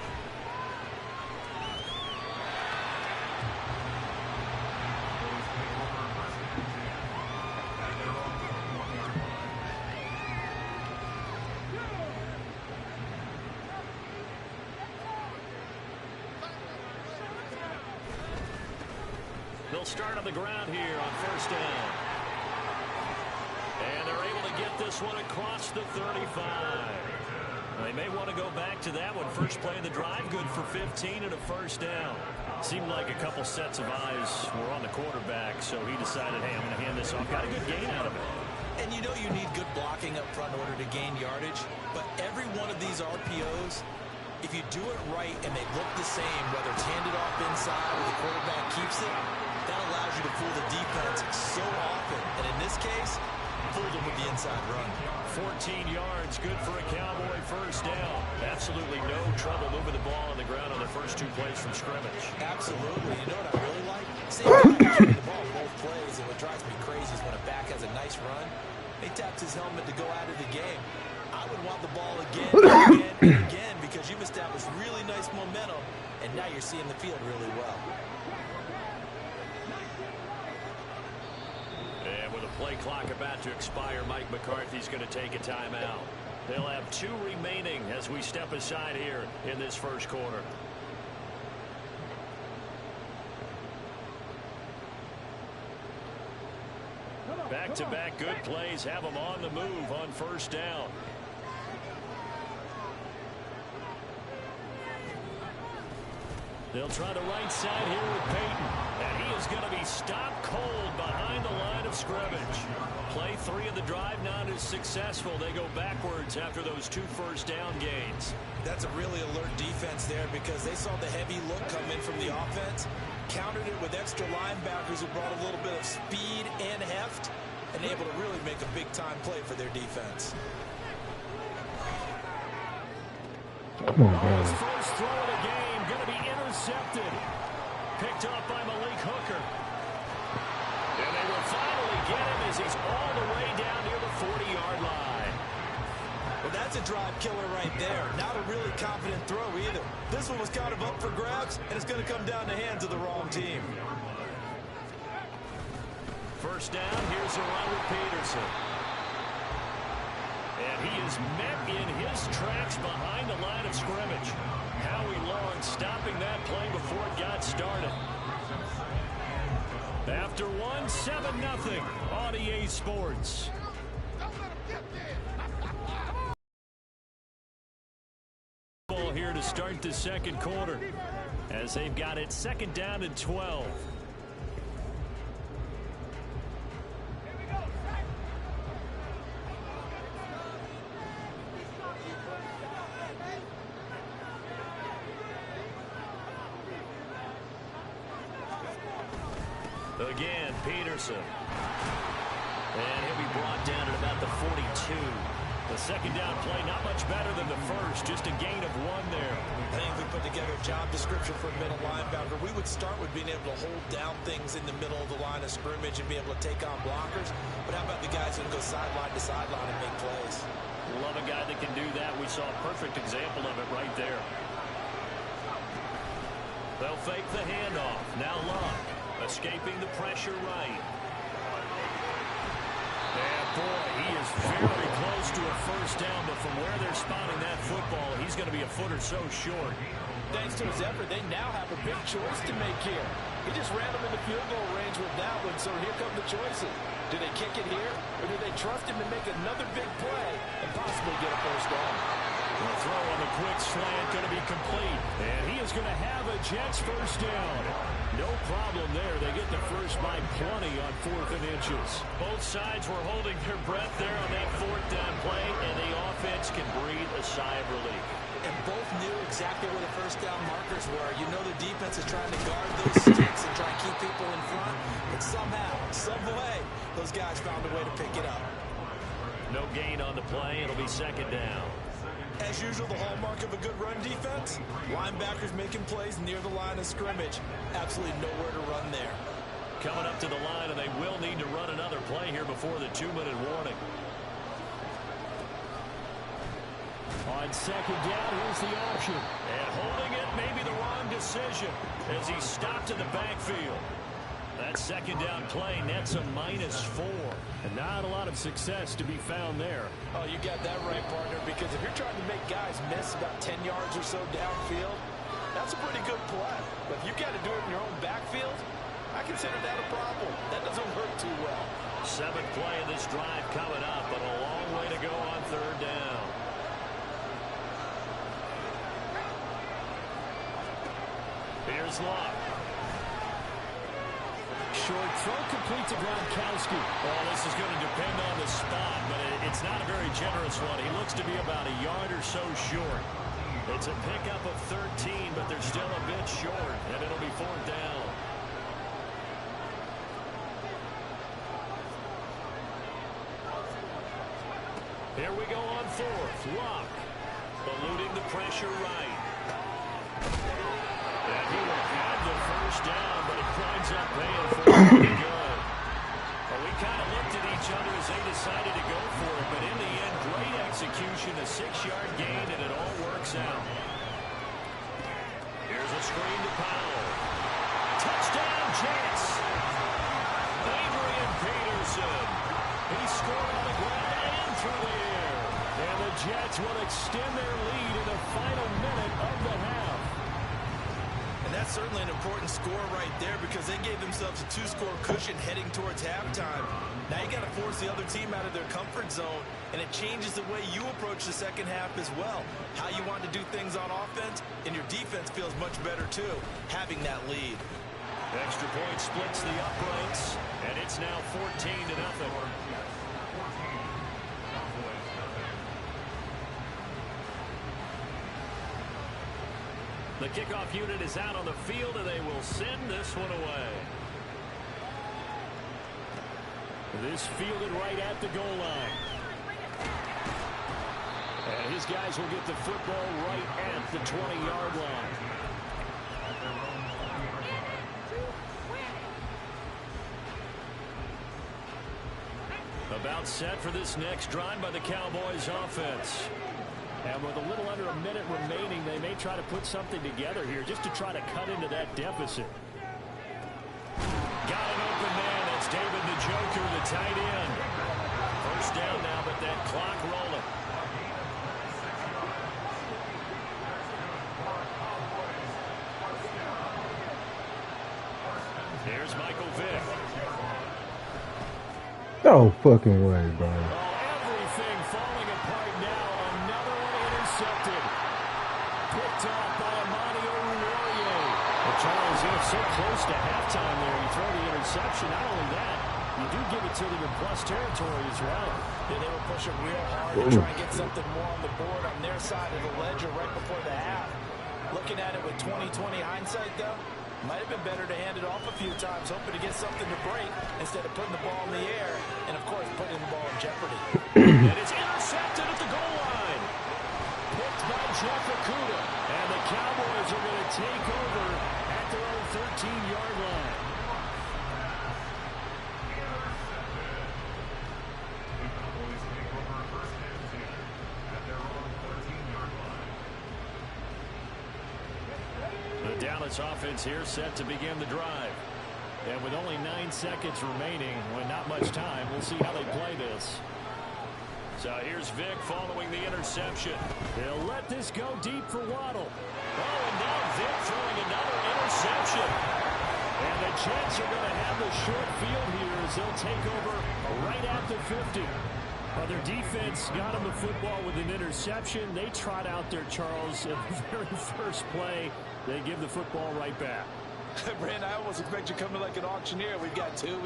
They'll start on the ground here on first down. And they're able to get this one across the 35. They may want to go back to that one. First play of the drive, good for 15 and a first down. Seemed like a couple sets of eyes were on the quarterback, so he decided, hey, I'm going to hand this off. Got a good gain out of it. And you know you need good blocking up front in order to gain yardage, but every one of these RPOs, if you do it right and they look the same, whether it's handed off inside or the quarterback keeps it, that allows you to fool the defense so often. And in this case, fooled them with the inside run. 14 yards, good for a Cowboy first down. Absolutely no trouble moving the ball on the ground on the first 2 plays from scrimmage. Absolutely. You know what I really like? Same guy carrying the ball both plays, and what drives me crazy is when a back has has a nice run. He taps his helmet to go out of the game. I would want the ball again and again and again because you've established really nice momentum, and now you're seeing the field really well. And with a play clock about to expire, Mike McCarthy's going to take a timeout. They'll have 2 remaining as we step aside here in this first quarter. Back-to-back good plays have them on the move on first down. They'll try the right side here with Peyton. And he is going to be stopped cold behind the line of scrimmage. Play 3 of the drive not as successful. They go backwards after those 2 first down gains. That's a really alert defense there because they saw the heavy look come in from the offense, countered it with extra linebackers who brought a little bit of speed and heft, and able to really make a big-time play for their defense. Come on, man. His first throw of the game going to be intercepted. Picked up by Malik Hooker. And they will finally get him as he's all the way down near the 40-yard line. Well, that's a drive killer right there. Not a really confident throw either. This one was kind of up for grabs, and it's going to come down the hands of the wrong team. First down, here's a run with Peterson. And he is met in his tracks behind the line of scrimmage. Howie Long stopping that play before it got started. After 1, 7-0 on EA Sports. Ball here to start the second quarter as they've got it 2nd down and 12. Again, Peterson. And he'll be brought down at about the 42. The second down play, not much better than the first, just a gain of 1 there. I think if we put together a job description for a middle linebacker, we would start with being able to hold down things in the middle of the line of scrimmage and be able to take on blockers. But how about the guys who can go sideline to sideline and make plays? Love a guy that can do that. We saw a perfect example of it right there. They'll fake the handoff. Now Luck. Escaping the pressure right. And boy, he is very close to a first down, but from where they're spotting that football, he's going to be a foot or so short. Thanks to his effort, they now have a big choice to make here. He just ran them in the field goal range with that one, so here come the choices. Do they kick it here, or do they trust him to make another big play and possibly get a first down? The throw on the quick slant going to be complete, and he is going to have a Jets first down. No problem there. They get the first by plenty on 4th and inches. Both sides were holding their breath there on that 4th down play, and the offense can breathe a sigh of relief. And both knew exactly where the first down markers were. You know the defense is trying to guard those sticks and try and keep people in front. But somehow, some way, those guys found a way to pick it up. No gain on the play. It'll be 2nd down. As usual, the hallmark of a good run defense, linebackers making plays near the line of scrimmage. Absolutely nowhere to run there. Coming up to the line, and they will need to run another play here before the 2-minute warning. On 2nd down, here's the option. And holding it may be the wrong decision as he's stopped in the backfield. That 2nd down play nets a -4. And not a lot of success to be found there. Oh, you got that right, partner, because if you're trying to make guys miss about 10 yards or so downfield, that's a pretty good play. But if you got to do it in your own backfield, I consider that a problem. That doesn't work too well. 7th play of this drive coming up, but a long way to go on 3rd down. Here's Luck. Short throw complete to Gronkowski. Well, this is going to depend on the spot, but it's not a very generous one. He looks to be about a yard or so short. It's a pickup of 13, but they're still a bit short, and it'll be 4th down. Here we go on 4th. Luck eluding the pressure right. And he will have the first down, but it winds up paying for it. Good. Well, we kind of looked at each other as they decided to go for it, but in the end, great execution, a 6-yard gain, and it all works out. Here's a screen to Powell. Touchdown, Jets! Adrian Peterson. He scored on the ground and through the air. And the Jets will extend their lead in the final minute of the half. And that's certainly an important score right there because they gave themselves a 2-score cushion heading towards halftime. Now you got to force the other team out of their comfort zone, and it changes the way you approach the second half as well. How you want to do things on offense, and your defense feels much better too, having that lead. Extra point splits the uprights, and it's now 14-0. The kickoff unit is out on the field, and they will send this one away. This fielded right at the goal line. And his guys will get the football right at the 20-yard line. About set for this next drive by the Cowboys offense. And with a little under a minute remaining, they may try to put something together here just to try to cut into that deficit. Got an open man. That's David the Joker, the tight end. First down now, but that clock rolling. Here's Michael Vick. No fucking way, bro. Everything falling apart now. Another one intercepted. Picked off by Amani Oruwariye. Well, Charles, you're so close to halftime there. You throw the interception. Not only that, you do give it to them in plus territory as well. Yeah, they were pushing real hard to try and get something more on the board on their side of the ledger right before the half. Looking at it with 20/20 hindsight, though, might have been better to hand it off a few times, hoping to get something to break instead of putting the ball in the air and, of course, putting the ball in jeopardy. And it's intercepted at the goal line. Picked by Jeff Okudah. And the Cowboys are going to take over at their own 13-yard line. The Dallas offense here set to begin the drive. And with only 9 seconds remaining, with not much time, we'll see how they play this. So here's Vick following the interception. They'll let this go deep for Waddle. Oh, and now Vick throwing another interception. And the Jets are going to have the short field here as they'll take over right at the 50. Well, their defense got them the football with an interception. They trot out there, Charles, at the very first play. They give the football right back. Brand, I almost expect you coming like an auctioneer. We've got two.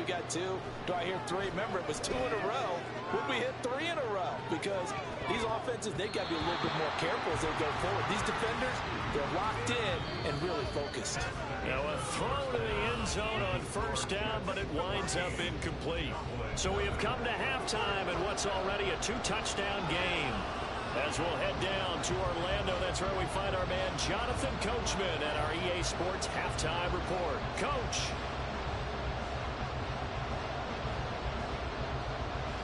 Do I hear three? Remember, it was 2 in a row. Would we hit 3 in a row? Because these offenses, they've got to be a little bit more careful as they go forward. These defenders, they're locked in and really focused. Now a throw to the end zone on first down, but it winds up incomplete. So we have come to halftime in what's already a 2-touchdown game. As we'll head down to Orlando, that's where we find our man Jonathan Coachman at our EA Sports Halftime Report. Coach.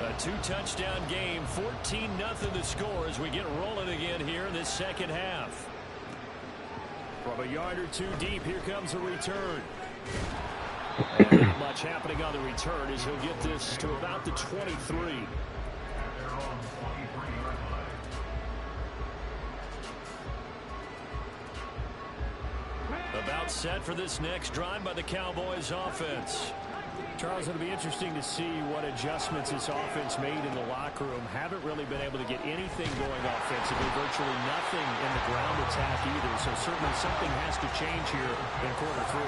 A 2-touchdown game, 14-0 the score as we get rolling again here in this second half. From a yard or two deep, here comes a return. And not much happening on the return as he'll get this to about the 23. About set for this next drive by the Cowboys offense. Charles, it'll be interesting to see what adjustments this offense made in the locker room. Haven't really been able to get anything going offensively, virtually nothing in the ground attack either. So certainly something has to change here in quarter 3.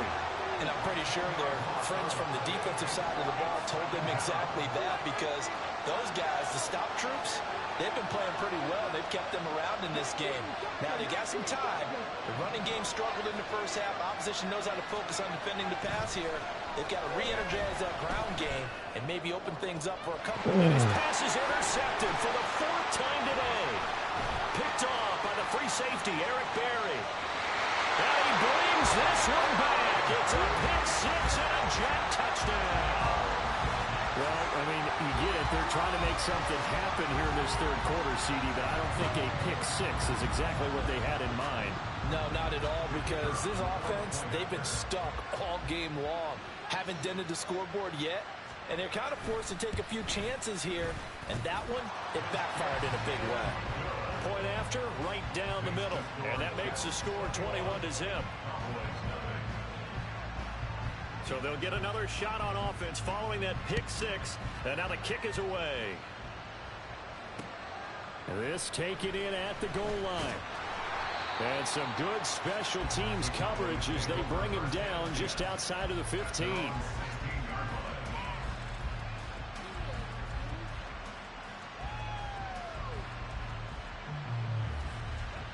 And I'm pretty sure their friends from the defensive side of the ball told them exactly that, because those guys, the stop troops, they've been playing pretty well. They've kept them around in this game. Now, they got some time. The running game struggled in the first half. Opposition knows how to focus on defending the pass here. They've got to re-energize that ground game and maybe open things up for a couple of minutes. His pass is intercepted for the 4th time today. Picked off by the free safety, Eric Berry. And he brings this one back. It's a pick 6 and a Jet touchdown. Well, I mean, you get it. They're trying to make something happen here in this third quarter, CD, but I don't think a pick-6 is exactly what they had in mind. No, not at all, because this offense, they've been stuck all game long. Haven't dented the scoreboard yet, and they're kind of forced to take a few chances here, and that one, it backfired in a big way. Point after, right down the middle, and that makes the score 21-0. So they'll get another shot on offense following that pick-6, and now the kick is away. This taken in at the goal line. And some good special teams coverage as they bring him down just outside of the 15.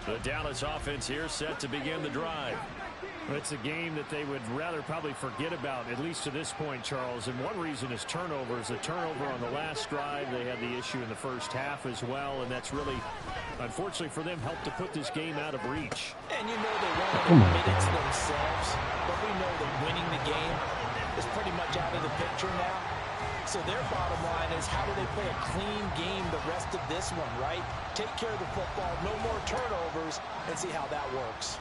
The Dallas offense here set to begin the drive. It's a game that they would rather probably forget about, at least to this point, Charles. And one reason is turnovers. A turnover on the last drive. They had the issue in the first half as well, and that's really, unfortunately for them, helped to put this game out of reach. And you know they won't admit it to themselves, but we know that winning the game is pretty much out of the picture now. So their bottom line is, how do they play a clean game the rest of this one, right? Take care of the football, no more turnovers, and see how that works.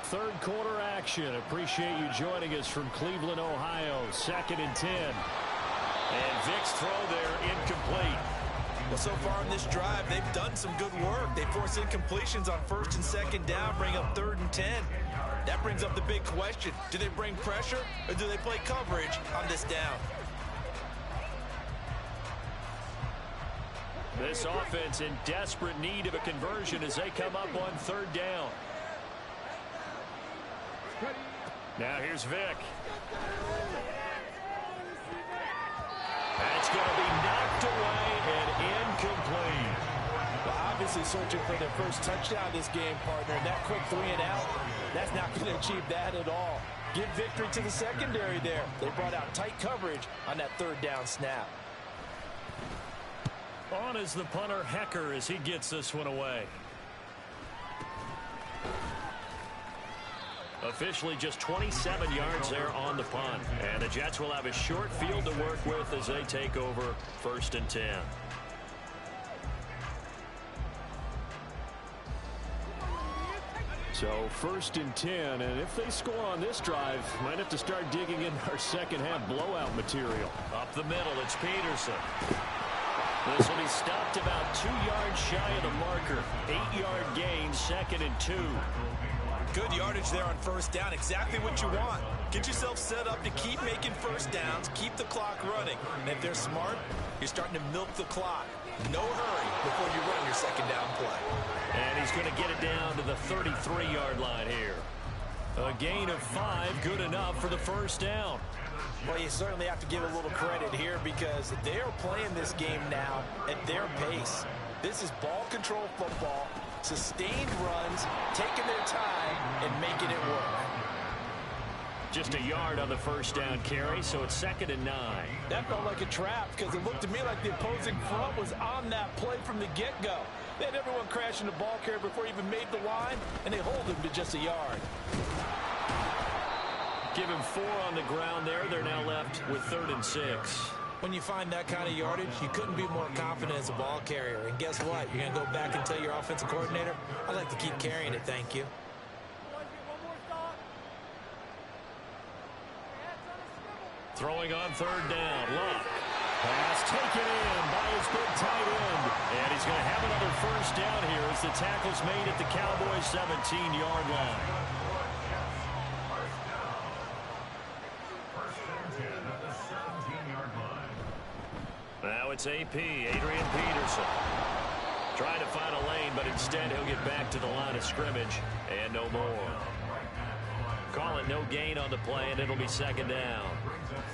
Third quarter action. Appreciate you joining us from Cleveland, Ohio. 2nd and 10. And Vic's throw there incomplete. Well, so far in this drive, they've done some good work. They force incompletions on 1st and 2nd down, bring up 3rd and 10. That brings up the big question. Do they bring pressure, or do they play coverage on this down? This offense in desperate need of a conversion as they come up on 3rd down. Now here's Vic. That's going to be knocked away and incomplete. Well, obviously searching for their first touchdown this game, partner. And that quick 3 and out, that's not going to achieve that at all. Give victory to the secondary there. They brought out tight coverage on that 3rd down snap. On is the punter, Hecker, as he gets this one away. Officially just 27 yards there on the punt. And the Jets will have a short field to work with as they take over 1st and 10. So 1st and 10, and if they score on this drive, might have to start digging in our second half blowout material. Up the middle, it's Peterson. This will be stopped about 2 yards shy of the marker. 8-yard gain, 2nd and 2. Good yardage there on 1st down. Exactly what you want. Get yourself set up to keep making 1st downs, keep the clock running. And if they're smart, you're starting to milk the clock. No hurry before you run your 2nd down play. And he's going to get it down to the 33-yard line here. A gain of 5, good enough for the 1st down. Well, you certainly have to give a little credit here because they are playing this game now at their pace. This is ball control football, sustained runs, taking their time, and making it work. Just a yard on the 1st down carry, so it's 2nd and 9. That felt like a trap because it looked to me like the opposing front was on that play from the get-go. They had everyone crashing the ball carrier before he even made the line, and they hold him to just a yard. Give him 4 on the ground there. They're now left with 3rd and 6. When you find that kind of yardage, you couldn't be more confident as a ball carrier. And guess what? You're going to go back and tell your offensive coordinator, I'd like to keep carrying it, thank you. Throwing on 3rd down. Luck. Pass taken in by his big tight end. And he's going to have another 1st down here as the tackle's made at the Cowboys' 17-yard line. Now it's AP, Adrian Peterson. Trying to find a lane, but instead he'll get back to the line of scrimmage and no more. Call it no gain on the play, and it'll be 2nd down.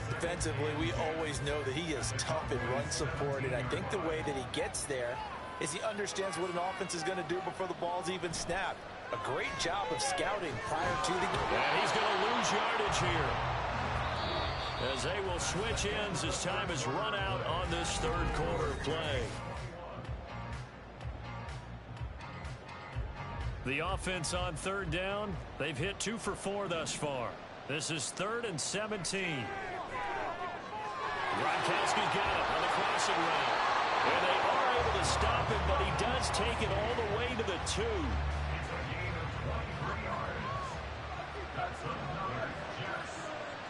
Defensively, we always know that he is tough in run support, and I think the way that he gets there is he understands what an offense is going to do before the ball's even snapped. A great job of scouting prior to the game. And he's going to lose yardage here, as they will switch ends as time is run out on this 3rd quarter play. The offense on 3rd down, they've hit 2 for 4 thus far. This is 3rd and 17. Gronkowski's got it on the crossing route. And they are able to stop him, but he does take it all the way to the 2. It's a gain of 23 yards. That's another Jets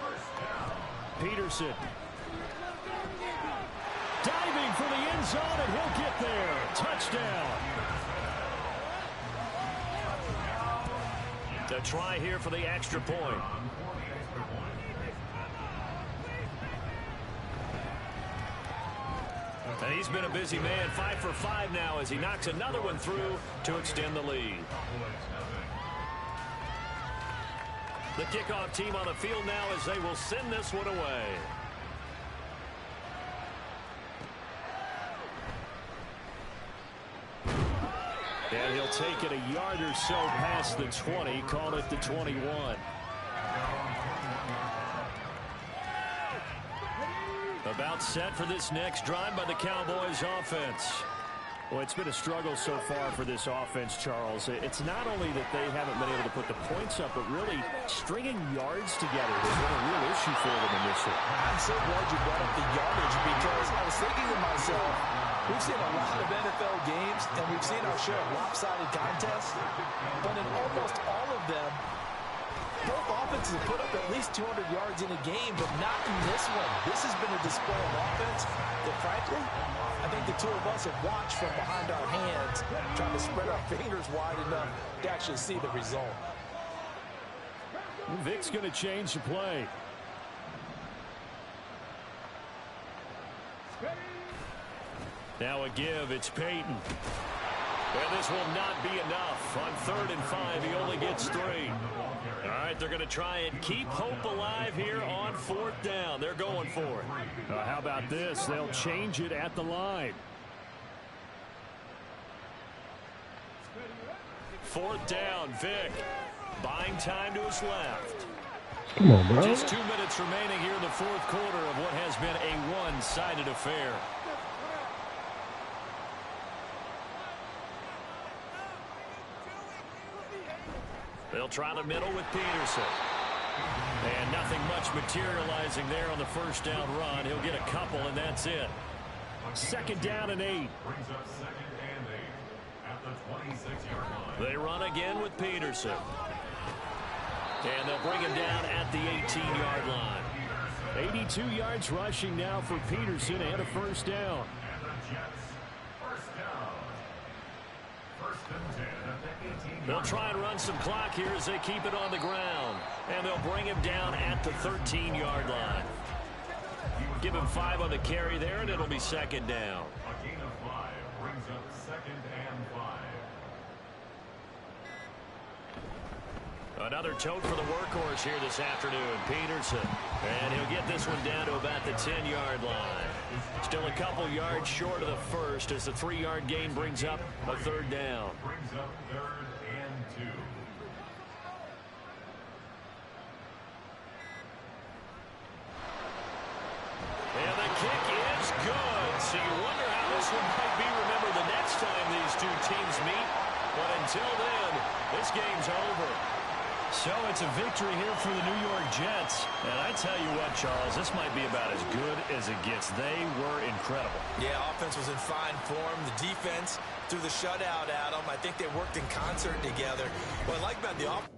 first down. Peterson. Diving for the end zone, and he'll get there. Touchdown. The try here for the extra point. And he's been a busy man, 5 for 5 now as he knocks another one through to extend the lead. The kickoff team on the field now as they will send this one away. And he'll take it a yard or so past the 20, call it the 21. About set for this next drive by the Cowboys offense. Well, it's been a struggle so far for this offense, Charles. It's not only that they haven't been able to put the points up, but really stringing yards together has been a real issue for them in this one. I'm so glad you brought up the yardage because I was thinking to myself, we've seen a lot of NFL games and we've seen our share of lopsided contests, but in almost all of them, both offenses have put up at least 200 yards in a game, but not in this one. This has been a display of offense that, frankly, I think the two of us have watched from behind our hands, trying to spread our fingers wide enough to actually see the result. Vic's going to change the play. Now a give, it's Peyton. And this will not be enough. On 3rd and 5, he only gets 3. All right, they're going to try and keep hope alive here on 4th down. They're going for it. How about this? They'll change it at the line. 4th down, Vic. Buying time to his left. Come on, bro. Just 2 minutes remaining here in the 4th quarter of what has been a one-sided affair. They'll try the middle with Peterson. And nothing much materializing there on the first down run. He'll get a couple, and that's it. 2nd down and 8. Brings up 2nd and 8 at the 26-yard line. They run again with Peterson. And they'll bring him down at the 18-yard line. 82 yards rushing now for Peterson and a first down. And the Jets first down. 1st and 10 at the 18-yard They'll try and run some clock here as they keep it on the ground. And they'll bring him down at the 13-yard line. Give him 5 on the carry there, and it'll be 2nd down. A gain of 5 brings up 2nd and 5. Another tote for the workhorse here this afternoon, Peterson. And he'll get this one down to about the 10-yard line. Still a couple yards short of the first as the 3-yard gain brings up a 3rd down. Brings up 3rd and 2. And the kick is good. So you wonder how this one might be remembered the next time these two teams meet. But until then, this game's over. So it's a victory here for the New York Jets. And I tell you what, Charles, this might be about as good as it gets. They were incredible. Yeah, offense was in fine form. The defense threw the shutout at them. I think they worked in concert together. What I like about the offense,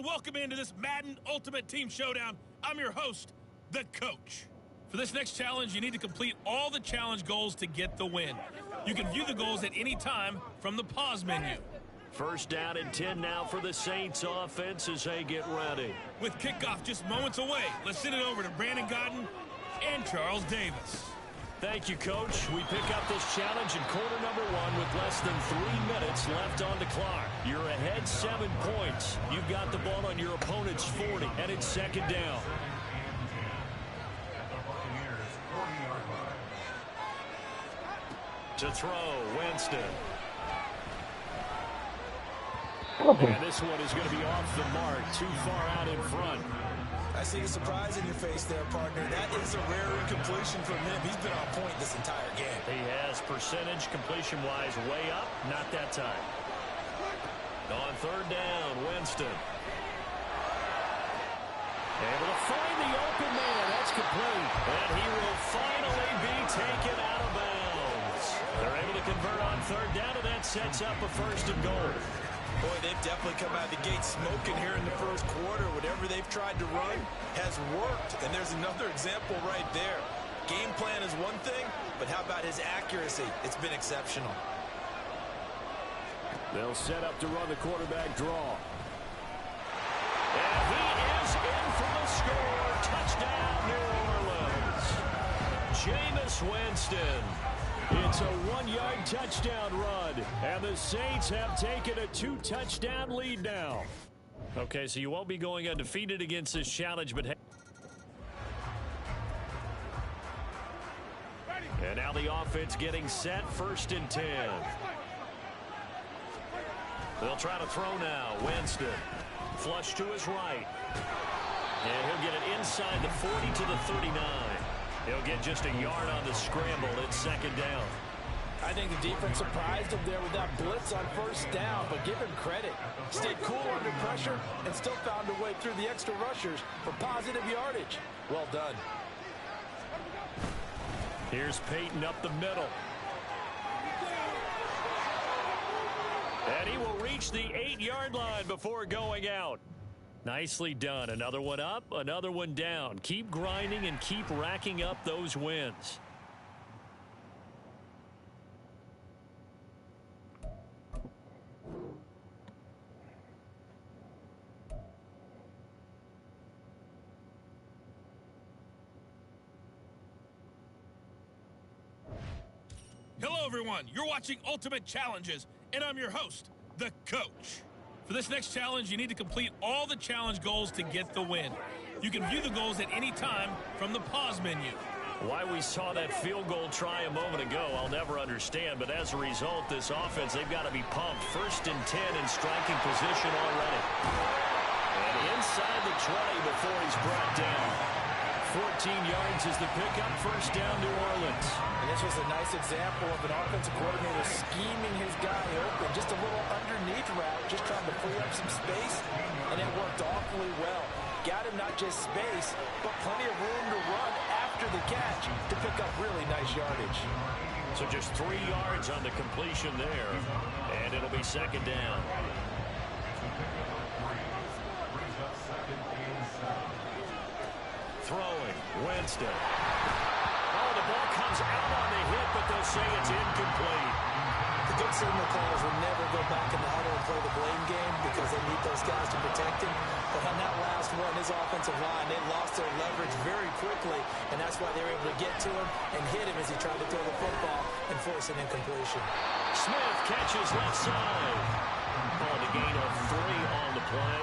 welcome into this Madden Ultimate Team Showdown. I'm your host, the Coach. For this next challenge, you need to complete all the challenge goals to get the win. You can view the goals at any time from the pause menu. First down and 10 now for the Saints offense as they get ready. With kickoff just moments away, let's send it over to Brandon Godden and Charles Davis. Thank you, Coach. We pick up this challenge in quarter number 1 with less than 3 minutes left on the clock. You're ahead 7 points. You've got the ball on your opponent's 40, and it's second down. To throw, Winston. And this one is going to be off the mark, too far out in front. I see the surprise in your face there, partner. That is a rare incompletion from him. He's been on point this entire game. He has percentage completion-wise way up, not that time. On third down, Winston. Able to find the open man. That's complete. And he will finally be taken out of bounds. They're able to convert on third down, and that sets up a first and goal. Boy, they've definitely come out of the gate smoking here in the first quarter. Whatever they've tried to run has worked. And there's another example right there. Game plan is one thing, but how about his accuracy? It's been exceptional. They'll set up to run the quarterback draw. And he is in for the score. Touchdown, New Orleans. Jameis Winston. It's a 1-yard touchdown run, and the Saints have taken a 2-touchdown lead now. Okay, so you won't be going undefeated against this challenge, but... And now the offense getting set, first and 10. They'll try to throw now. Winston. Flush to his right. And he'll get it inside the 40 to the 39. He'll get just a yard on the scramble. It's second down. I think the defense surprised him there with that blitz on first down, but give him credit. Stayed cool under pressure and still found a way through the extra rushers for positive yardage. Well done. Here's Peyton up the middle. And he will reach the 8-yard line before going out. Nicely done. Another one up, another one down. Keep grinding and keep racking up those wins. Hello, everyone. You're watching Ultimate Challenges, and I'm your host, the Coach. For this next challenge, you need to complete all the challenge goals to get the win. You can view the goals at any time from the pause menu. Why we saw that field goal try a moment ago, I'll never understand. But as a result, this offense, they've got to be pumped. First and 10 in striking position already. And inside the 20 before he's brought down. 14 yards is the pickup, first down, New Orleans. And this was a nice example of an offensive coordinator scheming his guy open. Just a little underneath route, just trying to free up some space, and it worked awfully well. Got him not just space, but plenty of room to run after the catch to pick up really nice yardage. So just 3 yards on the completion there, and it'll be second down. Throwing, Winston. Oh, the ball comes out on the hit, but they'll say it's incomplete. The good signal callers will never go back in the huddle and play the blame game because they need those guys to protect him. But on that last one, his offensive line, they lost their leverage very quickly, and that's why they were able to get to him and hit him as he tried to throw the football and force an incompletion. Smith catches left side. Oh, the gain of 3 on the play,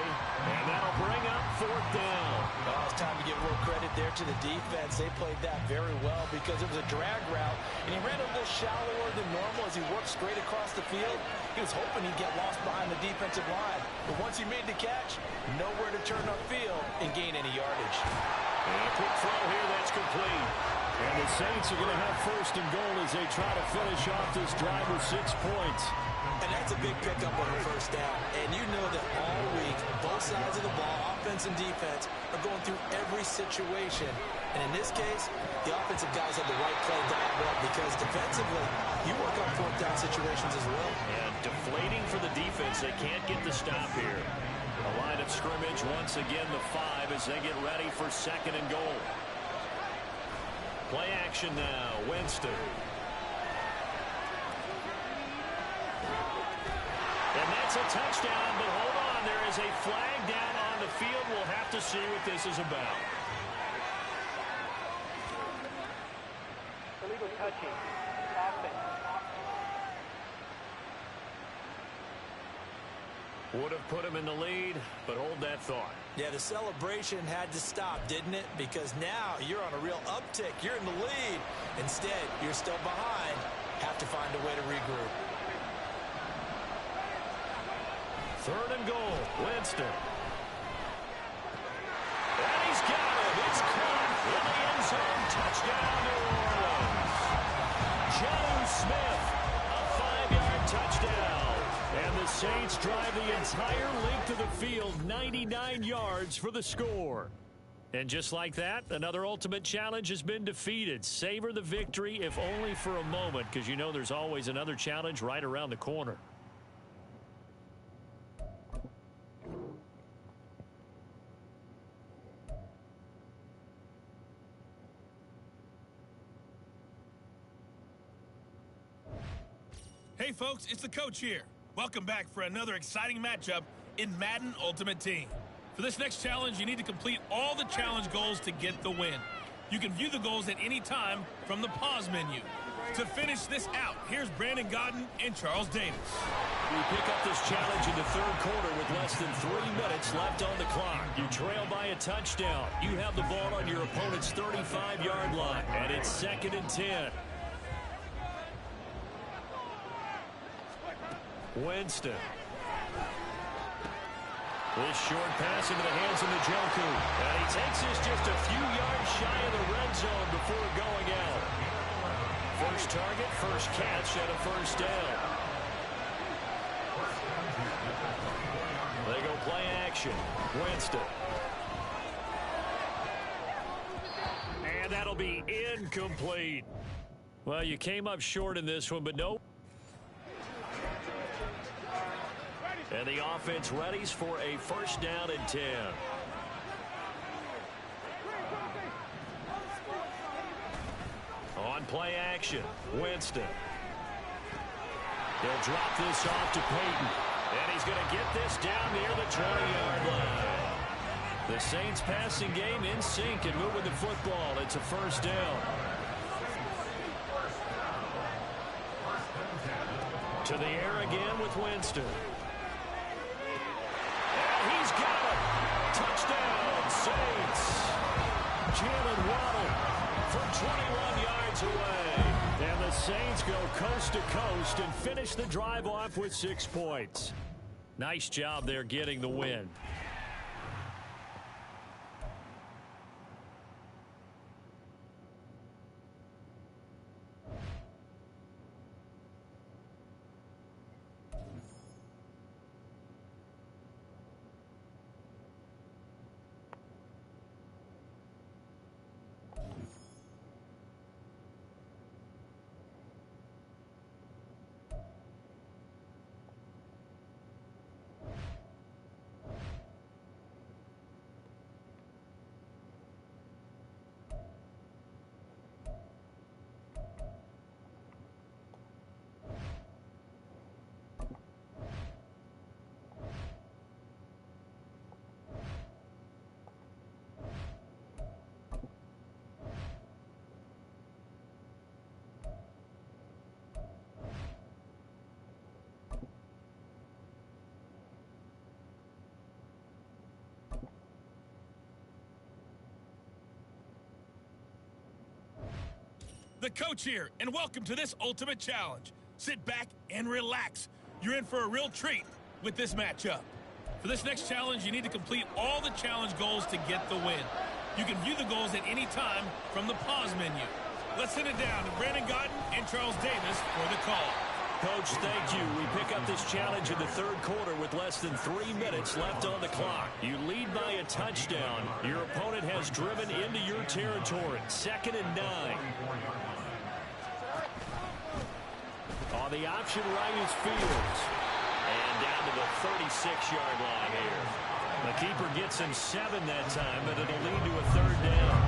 and that'll bring up fourth down. Oh, it's time to give real credit there to the defense. They played that very well because it was a drag route, and he ran a little shallower than normal as he worked straight across the field. He was hoping he'd get lost behind the defensive line, but once he made the catch, nowhere to turn upfield and gain any yardage. And a quick throw here, that's complete. And the Saints are going to have first and goal as they try to finish off this drive with 6 points. And that's a big pickup on the first down. And you know that all week, both sides of the ball, offense and defense, are going through every situation. And in this case, the offensive guys have the right play dialed up because defensively, you work on fourth down situations as well. And deflating for the defense. They can't get the stop here. The line of scrimmage once again the 5 as they get ready for 2nd and goal. Play action now. Winston. And that's a touchdown, but hold on. There is a flag down on the field. We'll have to see what this is about. Illegal touching. Would have put him in the lead, but hold that thought. Yeah, the celebration had to stop, didn't it? Because now you're on a real uptick. You're in the lead. Instead, you're still behind. Have to find a way to regroup. 3rd and goal. Winston. And he's got it. It's caught in the end zone. Touchdown, New Orleans. John Smith, a 5-yard touchdown. And the Saints drive the entire length of the field, 99 yards for the score. And just like that, another ultimate challenge has been defeated. Savor the victory, if only for a moment, because you know there's always another challenge right around the corner. Hey, folks, it's the coach here. Welcome back for another exciting matchup in Madden Ultimate Team. For this next challenge, you need to complete all the challenge goals to get the win. You can view the goals at any time from the pause menu. To finish this out, here's Brandon Godden and Charles Davis. We pick up this challenge in the 3rd quarter with less than 3 minutes left on the clock. You trail by a touchdown. You have the ball on your opponent's 35-yard line, and it's 2nd and 10. Winston. This short pass into the hands of Njoku. And he takes this just a few yards shy of the red zone before going out. First target, first catch, and a first down. They go play action. Winston. And that'll be incomplete. Well, you came up short in this one, but no. And the offense readies for a first down and 10. On play action, Winston. He'll drop this off to Peyton. And he's going to get this down near the 20-yard line. The Saints passing game in sync and moving the football. It's a first down. To the air again with Winston. He's got it. Touchdown, Saints. Jalen Waddle from 21 yards away. And the Saints go coast to coast and finish the drive off with 6 points. Nice job there getting the win. The coach here, and welcome to this ultimate challenge. Sit back and relax. You're in for a real treat with this matchup. For this next challenge, you need to complete all the challenge goals to get the win. You can view the goals at any time from the pause menu. Let's send it down to Brandon Godden and Charles Davis for the call. Coach, thank you. We pick up this challenge in the 3rd quarter with less than 3 minutes left on the clock. You lead by a touchdown. Your opponent has driven into your territory. 2nd and 9. On the option right is Fields. And him down to the 36-yard line here. The keeper gets him 7 that time, but it'll lead to a 3rd down.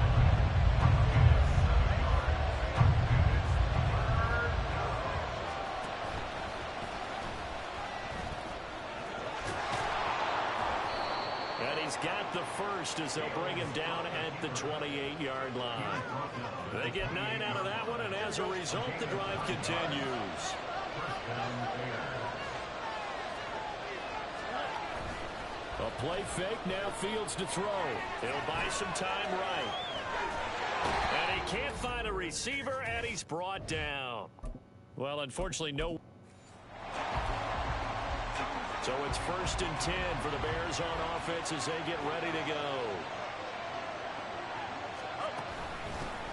And he's got the first as they'll bring him down at the 28-yard line. They get 9 out of that one, and as a result, the drive continues. A play fake, now Fields to throw. He'll buy some time right. And he can't find a receiver, and he's brought down. Well, unfortunately, no. So it's 1st and 10 for the Bears on offense as they get ready to go.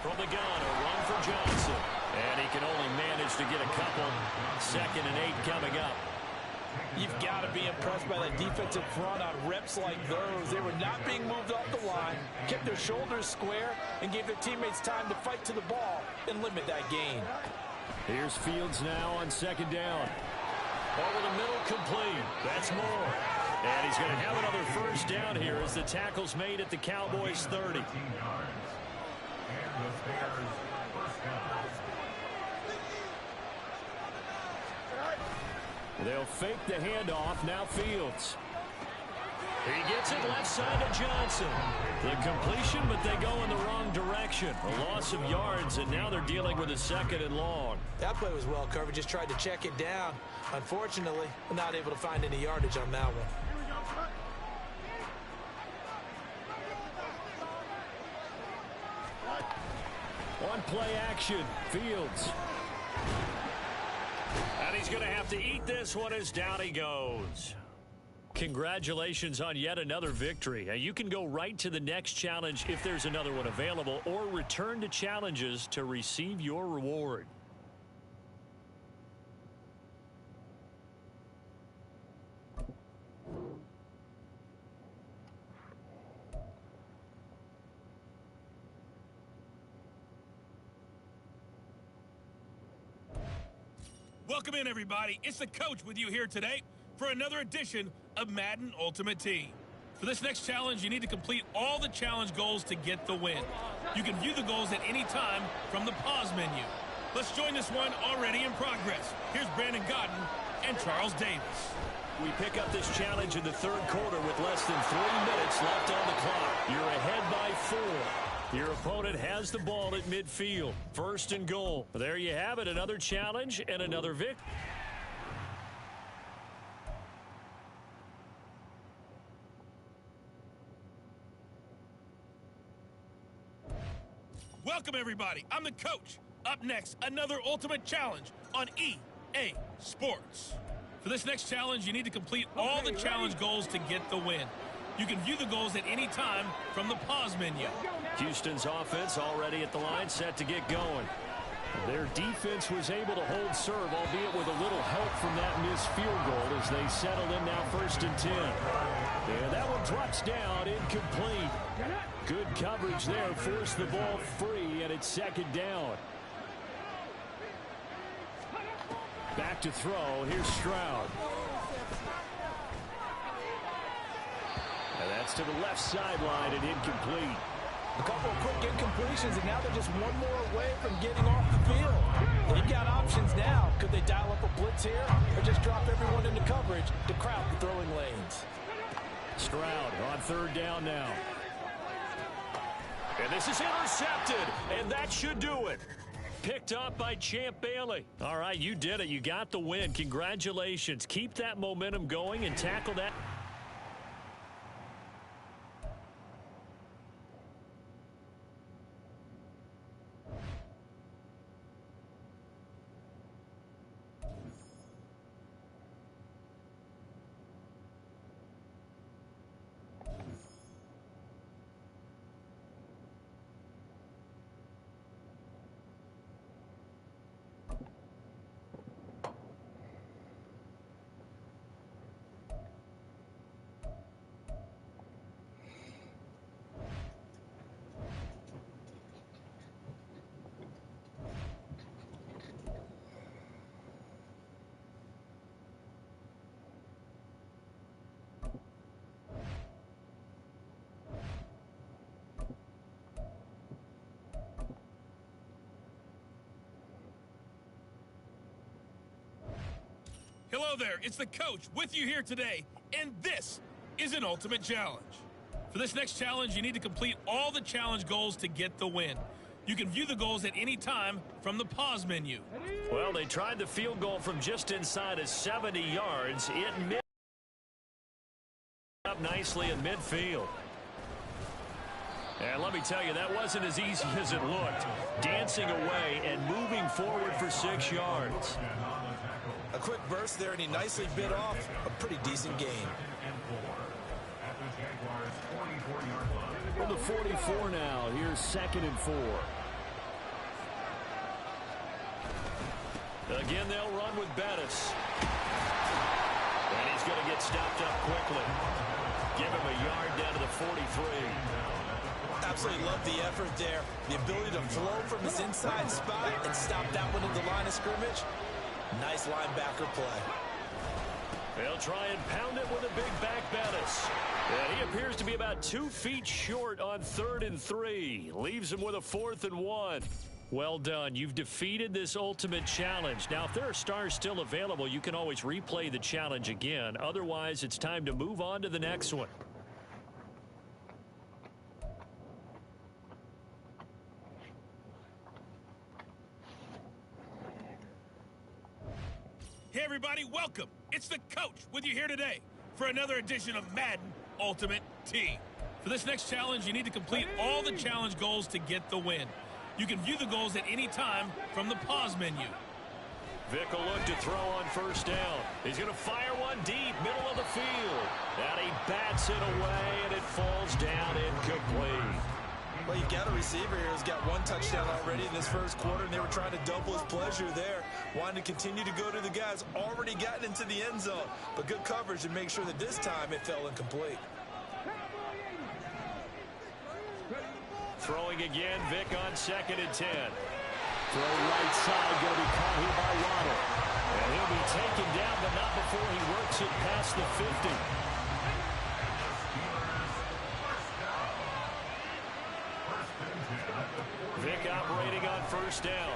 From the gun, a run for Johnson. And he can only manage to get a couple. 2nd and 8 coming up. You've got to be impressed by that defensive front on reps like those. They were not being moved off the line, kept their shoulders square, and gave their teammates time to fight to the ball and limit that gain. Here's Fields now on 2nd down. Over the middle, complete. That's more. And he's going to have another 1st down here as the tackle's made at the Cowboys' 30. They'll fake the handoff. Now Fields. He gets it left side to Johnson. The completion, but they go in the wrong direction. A loss of yards, and now they're dealing with a 2nd and long. That play was well covered. Just tried to check it down. Unfortunately, not able to find any yardage on that one. On play action, Fields. And he's going to have to eat this one as down he goes. Congratulations on yet another victory. You can go right to the next challenge if there's another one available, or return to challenges to receive your reward. Welcome in, everybody. It's the coach with you here today for another edition of Madden Ultimate Team. For this next challenge, you need to complete all the challenge goals to get the win. You can view the goals at any time from the pause menu. Let's join this one already in progress. Here's Brandon Godden and Charles Davis. We pick up this challenge in the 3rd quarter with less than 3 minutes left on the clock. You're ahead by 4. Your opponent has the ball at midfield. 1st and goal. There you have it, another challenge and another victory. Welcome, everybody. I'm the coach. Up next, another Ultimate Challenge on EA Sports. For this next challenge, you need to complete all the challenge goals to get the win. You can view the goals at any time from the pause menu. Houston's offense already at the line, set to get going. Their defense was able to hold serve, albeit with a little help from that missed field goal as they settle in now 1st and 10. And that one drops down, incomplete. Good coverage there, forced the ball free, and it's 2nd down. Back to throw, here's Stroud. And that's to the left sideline and incomplete. A couple of quick incompletions, and now they're just one more away from getting off the field. They've got options now. Could they dial up a blitz here or just drop everyone into coverage to crowd the throwing lanes? Stroud on 3rd down now. And this is intercepted, and that should do it. Picked up by Champ Bailey. All right, you did it. You got the win. Congratulations. Keep that momentum going and tackle that. Hello there, it's the coach with you here today, and this is an ultimate challenge. For this next challenge, you need to complete all the challenge goals to get the win. You can view the goals at any time from the pause menu. Well, they tried the field goal from just inside of 70 yards. It missed up nicely in midfield. And let me tell you, that wasn't as easy as it looked. Dancing away and moving forward for 6 yards. A quick burst there, and he nicely bit off a pretty decent gain. From the 44 now, here's 2nd and 4. Again, they'll run with Bettis. And he's going to get stopped up quickly. Give him a yard down to the 43. Absolutely love the effort there. The ability to flow from his inside spot and stop that one at the line of scrimmage. Nice linebacker play. They'll try and pound it with a big back Bettis. And he appears to be about 2 feet short on 3rd and 3. Leaves him with a 4th and 1. Well done. You've defeated this ultimate challenge. Now, if there are stars still available, you can always replay the challenge again. Otherwise, it's time to move on to the next one. Hey everybody, welcome. It's the coach with you here today for another edition of Madden Ultimate Team. For this next challenge, you need to complete all the challenge goals to get the win. You can view the goals at any time from the pause menu. Vick will look to throw on 1st down. He's going to fire one deep, middle of the field. And he bats it away, and it falls down incomplete. Well, you've got a receiver here who's got 1 touchdown already in this first quarter, and they were trying to double his pleasure there. Wanting to continue to go to the guys already gotten into the end zone. But good coverage and make sure that this time it fell incomplete. Throwing again, Vick on 2nd and 10. Throw right side, going to be caught here by Waddle. And he'll be taken down, but not before he works it past the 50. Vick operating on 1st down.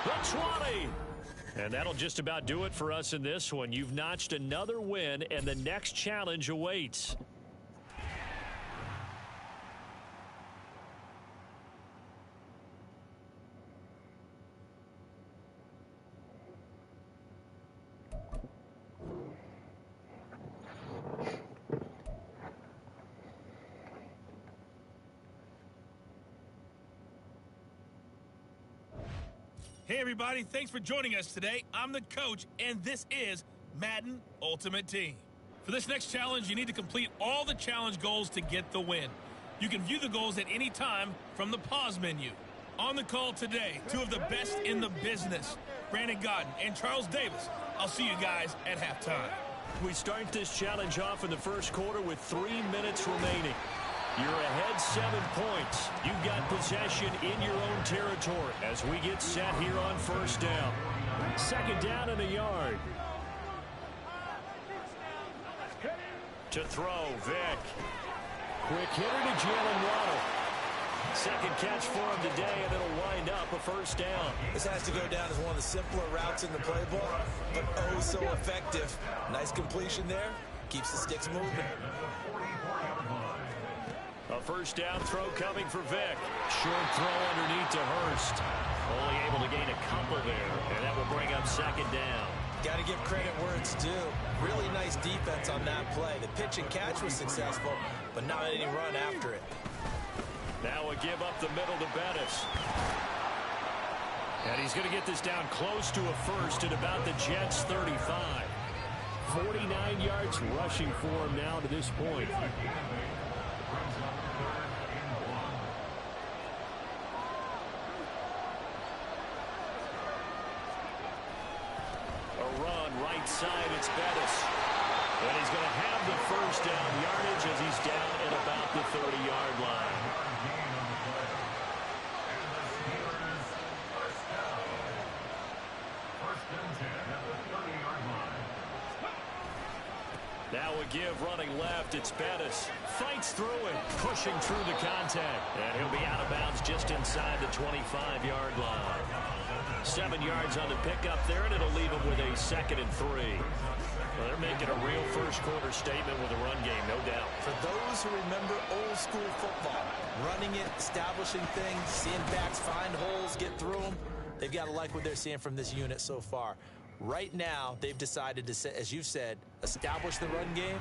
The 20. And that'll just about do it for us in this one. You've notched another win, and the next challenge awaits. Hey everybody, thanks for joining us today. I'm the coach, and this is Madden Ultimate Team. For this next challenge, you need to complete all the challenge goals to get the win. You can view the goals at any time from the pause menu. On the call today, 2 of the best in the business, Brandon Godden and Charles Davis. I'll see you guys at halftime. We start this challenge off in the first quarter with 3 minutes remaining. You're ahead 7 points. You've got possession in your own territory as we get set here on 1st down. 2nd down and a yard. To throw, Vick. Quick hitter to Jalen Waddle. 2nd catch for him today, and it'll wind up a 1st down. This has to go down as one of the simpler routes in the playbook, but oh so effective. Nice completion there. Keeps the sticks moving. A 1st down throw coming for Vick. Short throw underneath to Hurst. Only able to gain a couple there, and that will bring up 2nd down. Got to give credit where it's due. Really nice defense on that play. The pitch and catch was successful, but not any run after it. Now a give up the middle to Bettis. And he's going to get this down close to a 1st at about the Jets' 35. 49 yards rushing for him now to this point. A run right side, it's Bettis. And he's going to have the 1st down yardage as he's down at about the 30-yard line. Now a give running left. It's Bettis. Fights through it, pushing through the contact. And he'll be out of bounds just inside the 25-yard line. 7 yards on the pickup there, and it'll leave him with a 2nd and 3. Well, they're making a real first-quarter statement with a run game, no doubt. For those who remember old-school football, running it, establishing things, seeing backs find holes, get through them, they've got to like what they're seeing from this unit so far. Right now, they've decided to, as you said, establish the run game.